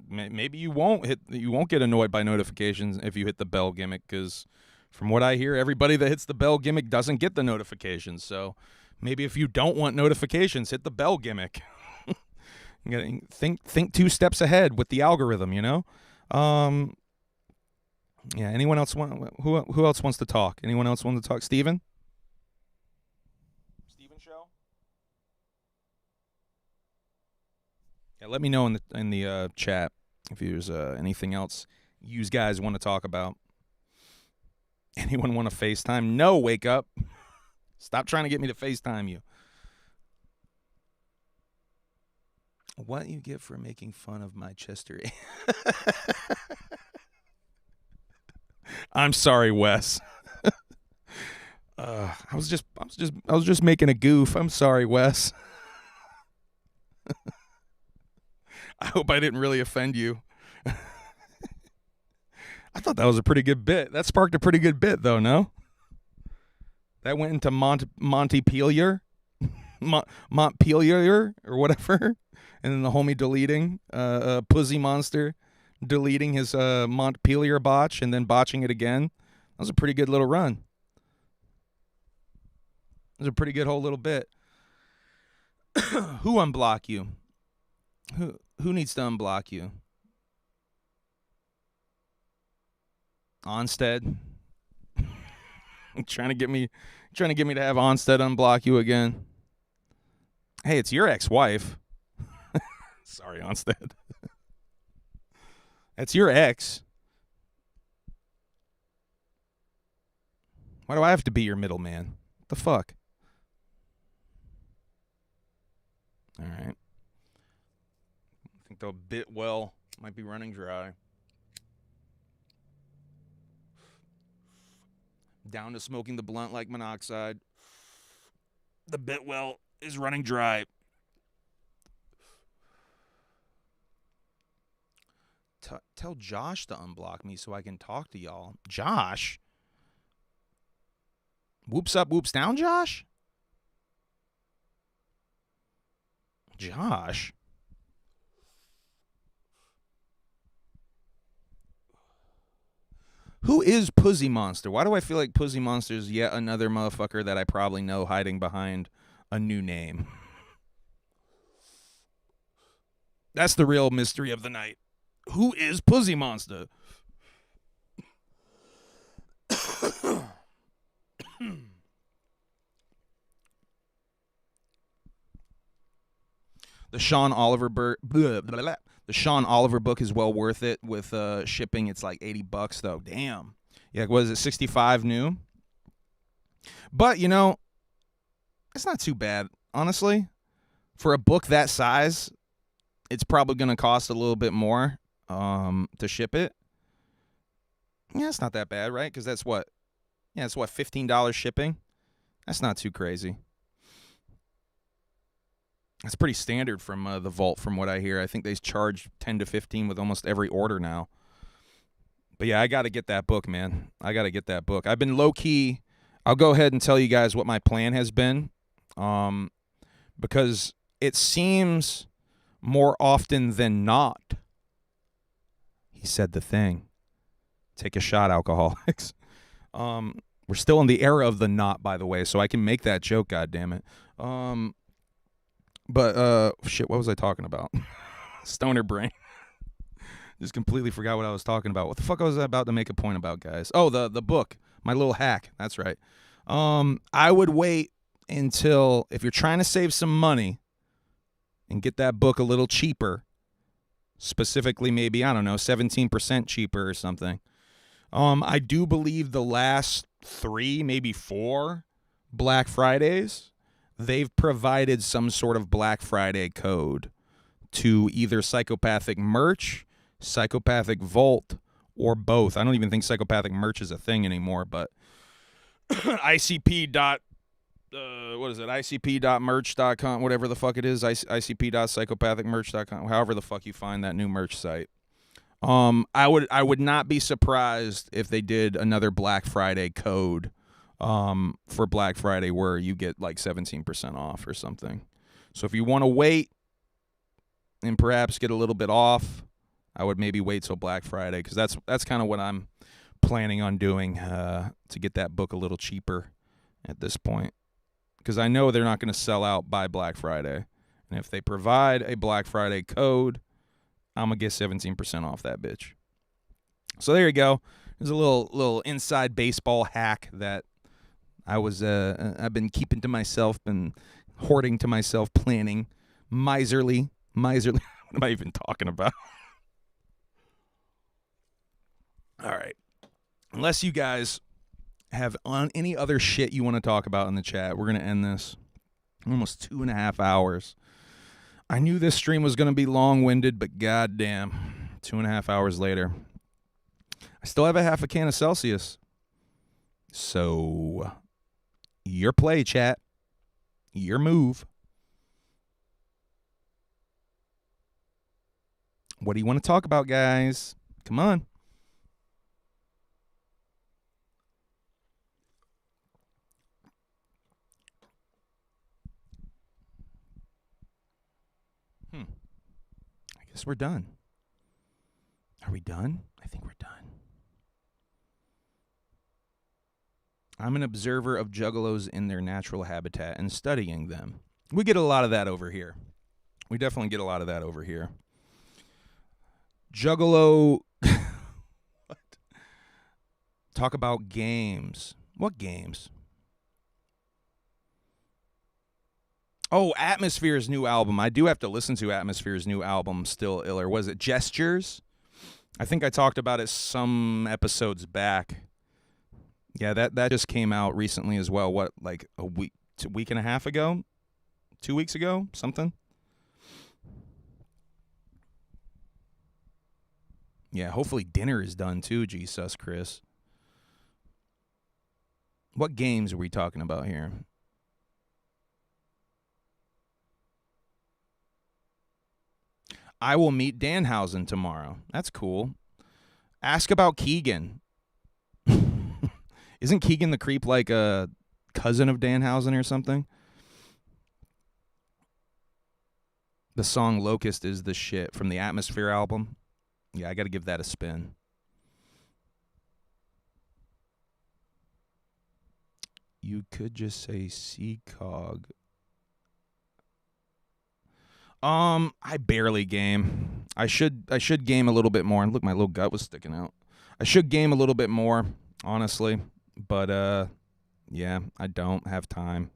maybe you won't get annoyed by notifications if you hit the bell gimmick, because from what I hear, everybody that hits the bell gimmick doesn't get the notifications. So maybe if you don't want notifications, hit the bell gimmick. You gotta think 2 steps ahead with the algorithm, Yeah, anyone else who else wants to talk? Anyone else want to talk? Steven? Steven show? Yeah, let me know in the chat if there's anything else you guys want to talk about. Anyone want to FaceTime? No, wake up. Stop trying to get me to FaceTime you. What you get for making fun of my Chester? I'm sorry, Wes. I was just making a goof. I'm sorry, Wes. I hope I didn't really offend you. I thought that was a pretty good bit. That sparked a pretty good bit, though, no? That went into Montpelier? Montpelier or whatever. And then the homie deleting, Pussy Monster deleting his Montpelier botch and then botching it again. That was a pretty good little run. It was a pretty good whole little bit. Who unblock you? Who needs to unblock you? Onstead. trying to get me to have Onstead unblock you again. Hey, it's your ex-wife. Sorry, Onstead. That's your ex. Why do I have to be your middleman? What the fuck? All right. I think the bit well might be running dry. Down to smoking the blunt like monoxide. The bit well is running dry. Tell Josh to unblock me so I can talk to y'all. Josh? Whoops up, whoops down, Josh? Josh? Who is Pussy Monster? Why do I feel like Pussy Monster is yet another motherfucker that I probably know hiding behind a new name? That's the real mystery of the night. Who is Pussy Monster? The Sean Oliver book is well worth it with shipping. It's like $80 though. Damn. Yeah, what is it? 65 new. But you know, it's not too bad, honestly. For a book that size, it's probably going to cost a little bit more to ship it. Yeah, it's not that bad, right? Because that's what? Yeah, it's what, $15 shipping? That's not too crazy. That's pretty standard from the Vault, from what I hear. I think they charge 10 to 15 with almost every order now. But yeah, I got to get that book, man. I got to get that book. I've been low-key. I'll go ahead and tell you guys what my plan has been, because it seems more often than not. He said the thing. Take a shot, alcoholics. We're still in the era of the not, by the way, so I can make that joke, goddammit. But shit, what was I talking about? Stoner brain. Just completely forgot what I was talking about. What the fuck was I about to make a point about, guys? Oh, the book. My little hack. That's right. I would wait until, if you're trying to save some money and get that book a little cheaper, specifically maybe, I don't know, 17% cheaper or something. I do believe the last 3, maybe 4 Black Fridays, they've provided some sort of Black Friday code to either Psychopathic Merch, Psychopathic Vault, or both. I don't even think Psychopathic Merch is a thing anymore, but ICP. What is it? ICP.merch.com, whatever the fuck it is. ICP.psychopathicmerch.com, however the fuck you find that new merch site. I would not be surprised if they did another Black Friday code for Black Friday where you get like 17% off or something. So if you want to wait and perhaps get a little bit off, I would maybe wait till Black Friday, because that's kind of what I'm planning on doing to get that book a little cheaper at this point, because I know they're not going to sell out by Black Friday. And if they provide a Black Friday code, I'm going to get 17% off that bitch. So there you go. There's a little inside baseball hack that I've been keeping to myself, been hoarding to myself, planning miserly. What am I even talking about? All right. Unless you guys have any other shit you want to talk about in the chat, we're going to end this. Almost 2.5 hours. I knew this stream was going to be long-winded, but goddamn, 2.5 hours later. I still have a half a can of Celsius. So, your play, chat. Your move. What do you want to talk about, guys? Come on. Guess we're done. Are we done? I think we're done. I'm an observer of juggalos in their natural habitat and studying them. We get a lot of that over here. We definitely get a lot of that over here. Juggalo. What? Talk about games. What games? Oh, Atmosphere's new album. I do have to listen to Atmosphere's new album, Still Iller. Was it Gestures? I think I talked about it some episodes back. Yeah, that just came out recently as well. What, like a week and a half ago? 2 weeks ago? Something? Yeah, hopefully dinner is done too, Jesus, Chris. What games are we talking about here? I will meet Danhausen tomorrow. That's cool. Ask about Keegan. Isn't Keegan the Creep like a cousin of Danhausen or something? The song Locust is the shit from the Atmosphere album. Yeah, I got to give that a spin. You could just say CCOG. I barely game. I should game a little bit more. And look, my little gut was sticking out. I should game a little bit more, honestly. But yeah, I don't have time.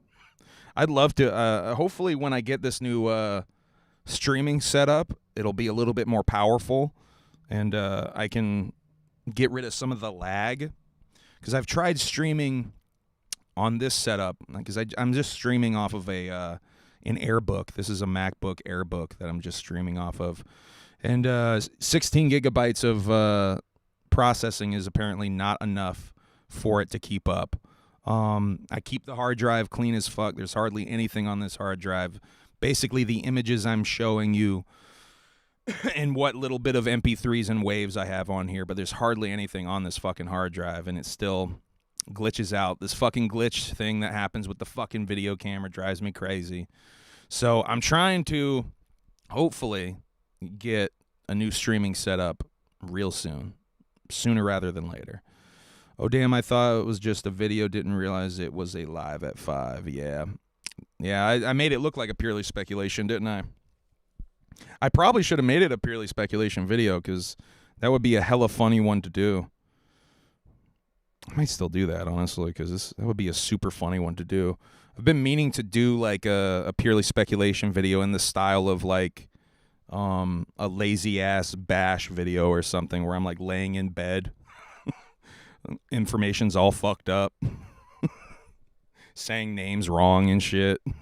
I'd love to. Hopefully, when I get this new streaming setup, it'll be a little bit more powerful, and I can get rid of some of the lag. Because I've tried streaming on this setup, because I'm just streaming off of an AirBook. This is a MacBook AirBook that I'm just streaming off of, and 16 gigabytes of processing is apparently not enough for it to keep up. I keep the hard drive clean as fuck. There's hardly anything on this hard drive. Basically, the images I'm showing you and what little bit of MP3s and waves I have on here, but there's hardly anything on this fucking hard drive, and it still glitches out. This fucking glitch thing that happens with the fucking video camera drives me crazy. So I'm trying to hopefully get a new streaming setup real soon. Sooner rather than later. Oh, damn, I thought it was just a video. Didn't realize it was a live at 5. Yeah. Yeah, I made it look like a purely speculation, didn't I? I probably should have made it a purely speculation video, because that would be a hella funny one to do. I might still do that, honestly, because that would be a super funny one to do. I've been meaning to do like a purely speculation video in the style of like a lazy-ass bash video or something, where I'm like laying in bed. Information's all fucked up. Saying names wrong and shit. Yeah.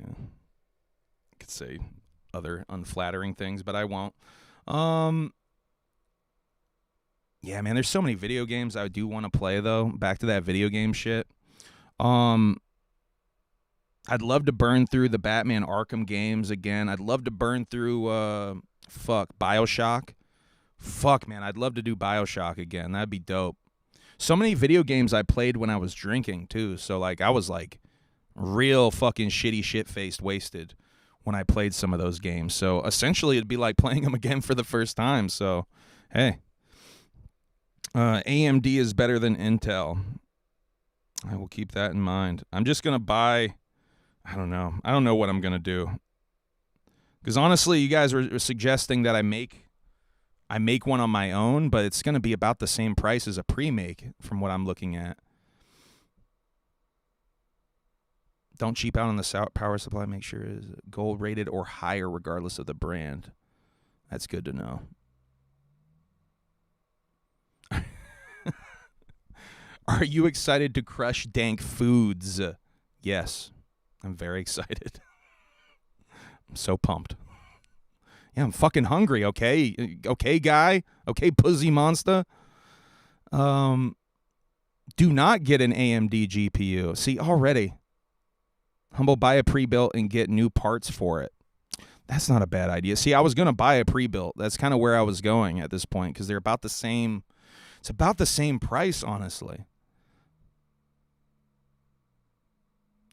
I could say other unflattering things, but I won't. Yeah, man, there's so many video games I do want to play, though. Back to that video game shit. I'd love to burn through the Batman Arkham games again. I'd love to burn through, BioShock. Fuck, man, I'd love to do BioShock again. That'd be dope. So many video games I played when I was drinking, too. So, like, I was, like, real fucking shitty shit-faced wasted when I played some of those games. So, essentially, it'd be like playing them again for the first time. So, hey. AMD is better than Intel. I will keep that in mind. I'm just going to buy... I don't know. I don't know what I'm going to do. Because, honestly, you guys were suggesting that I make one on my own, but it's going to be about the same price as a pre-make from what I'm looking at. Don't cheap out on the power supply. Make sure it's gold rated or higher regardless of the brand. That's good to know. Are you excited to crush dank foods? Yes, I'm very excited. I'm so pumped. Yeah, I'm fucking hungry, okay? Okay, guy? Okay, pussy monster? Do not get an AMD GPU. See, already. Humble, buy a pre-built and get new parts for it. That's not a bad idea. See, I was going to buy a pre-built. That's kind of where I was going at this point, because they're about the same. It's about the same price, honestly.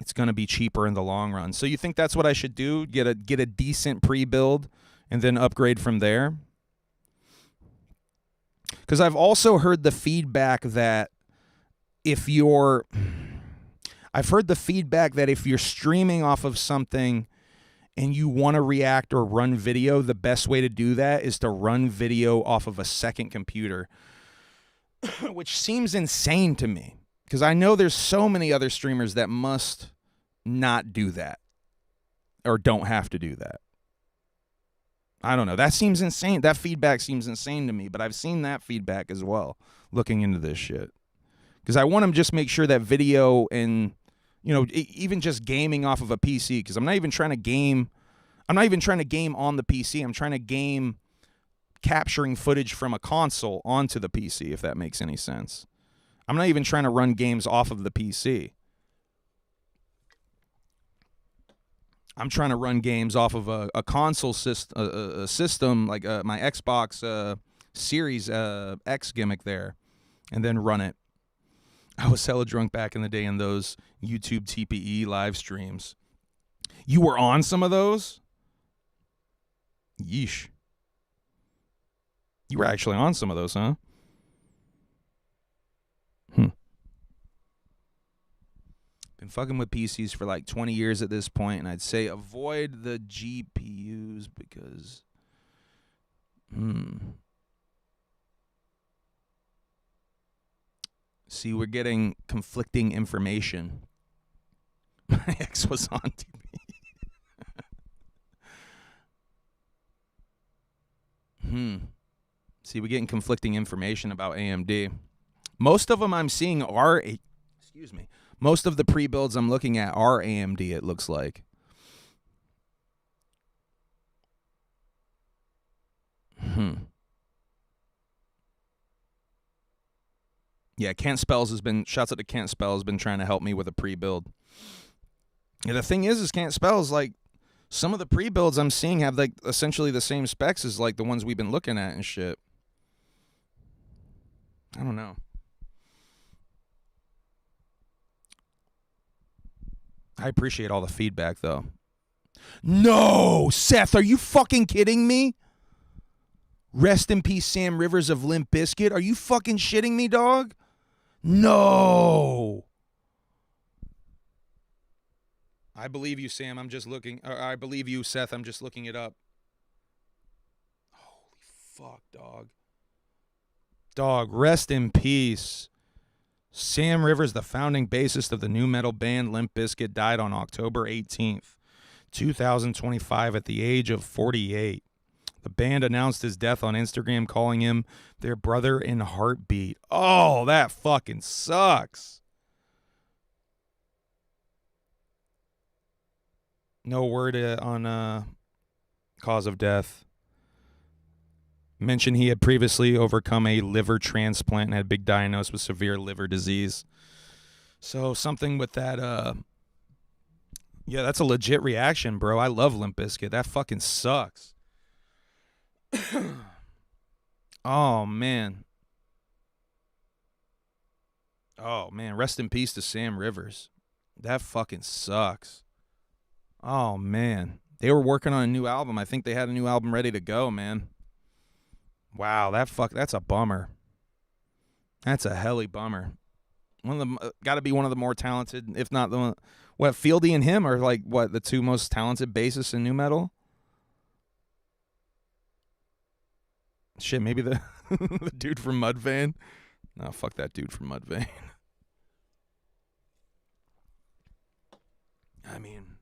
it's going to be cheaper in the long run. So you think that's what I should do? Get a decent pre-build and then upgrade from there? Because I've also heard the feedback that if you're streaming off of something and you want to react or run video, the best way to do that is to run video off of a second computer, which seems insane to me. Because I know there's so many other streamers that must not do that or don't have to do that. I don't know. That seems insane. That feedback seems insane to me, but I've seen that feedback as well looking into this shit. Because I want to just make sure that video and, even just gaming off of a PC, because I'm not even trying to game on the PC. I'm trying to game capturing footage from a console onto the PC, if that makes any sense. I'm not even trying to run games off of the PC. I'm trying to run games off of a console system, like my Xbox Series X gimmick there, and then run it. I was hella drunk back in the day in those YouTube TPE live streams. You were on some of those? Yeesh. You were actually on some of those, huh? Been fucking with PCs for like 20 years at this point, and I'd say avoid the GPUs because see, we're getting conflicting information. My ex was on TV. See, we're getting conflicting information about AMD. Most of them I'm seeing are most of the pre-builds I'm looking at are AMD, it looks like. Yeah, Kent Spells shouts out to Kent Spells, has been trying to help me with a pre-build. Yeah, the thing is Kent Spells, like, some of the pre-builds I'm seeing have, like, essentially the same specs as, like, the ones we've been looking at and shit. I don't know. I appreciate all the feedback, though. No! Seth, are you fucking kidding me? Rest in peace, Sam Rivers of Limp Bizkit. Are you fucking shitting me, dog? No! I believe you, Sam. I'm just looking. I believe you, Seth. I'm just looking it up. Holy fuck, dog. Dog, rest in peace. Sam Rivers, the founding bassist of the new metal band Limp Bizkit, died on October 18th, 2025 at the age of 48. The band announced his death on Instagram, calling him their brother in heartbeat. Oh, that fucking sucks. No word on cause of death. Mentioned he had previously overcome a liver transplant and had been diagnosed with severe liver disease. So something with that, yeah, that's a legit reaction, bro. I love Limp Bizkit. That fucking sucks. Oh, man. Oh, man. Rest in peace to Sam Rivers. That fucking sucks. Oh, man. They were working on a new album. I think they had a new album ready to go, man. Wow, that's a bummer. That's a helly bummer. One of the got to be one of the more talented, if not the one. What, Fieldy and him are like what, the two most talented bassists in nu metal? Shit, maybe the the dude from Mudvayne. No, fuck that dude from Mudvayne. I mean,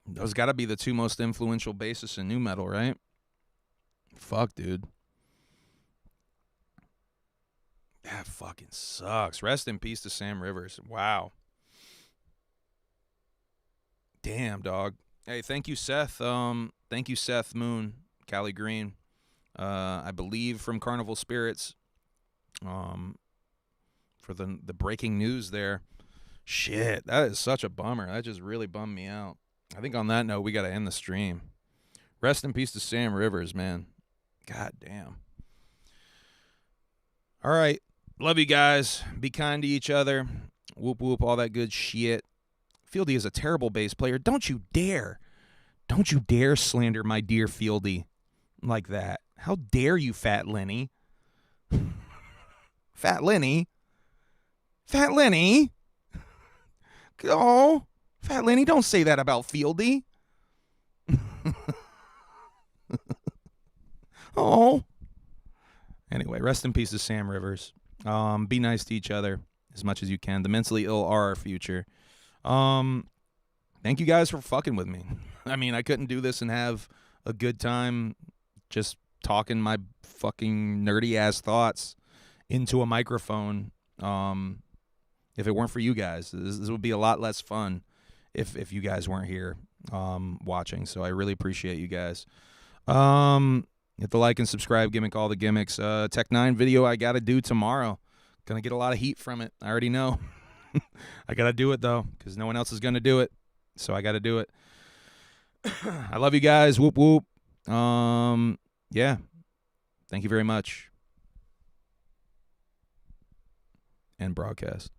those got to be the two most influential bassists in nu metal, right? Fuck, dude. That fucking sucks. Rest in peace to Sam Rivers. Wow. Damn, dog. Hey, thank you, Seth. Thank you, Seth Moon, Callie Green. I believe from Carnival Spirits. For the breaking news there. Shit, that is such a bummer. That just really bummed me out. I think on that note, we got to end the stream. Rest in peace to Sam Rivers, man. God damn. All right. Love you guys. Be kind to each other. Whoop whoop, all that good shit. Fieldy is a terrible bass player. Don't you dare slander my dear Fieldy like that. How dare you, Fat Lenny? Fat Lenny? Fat Lenny? Oh, Fat Lenny, don't say that about Fieldy. Oh. Anyway, rest in peace to Sam Rivers. Be nice to each other as much as you can. The mentally ill are our future. Thank you guys for fucking with me. I mean, I couldn't do this and have a good time just talking my fucking nerdy ass thoughts into a microphone. If it weren't for you guys, this would be a lot less fun if you guys weren't here watching. So I really appreciate you guys. Hit the like and subscribe, gimmick all the gimmicks. Tech 9 video I got to do tomorrow. Gonna get a lot of heat from it. I already know. I got to do it, though, because no one else is going to do it. So I got to do it. I love you guys. Whoop, whoop. Yeah. Thank you very much. End broadcast.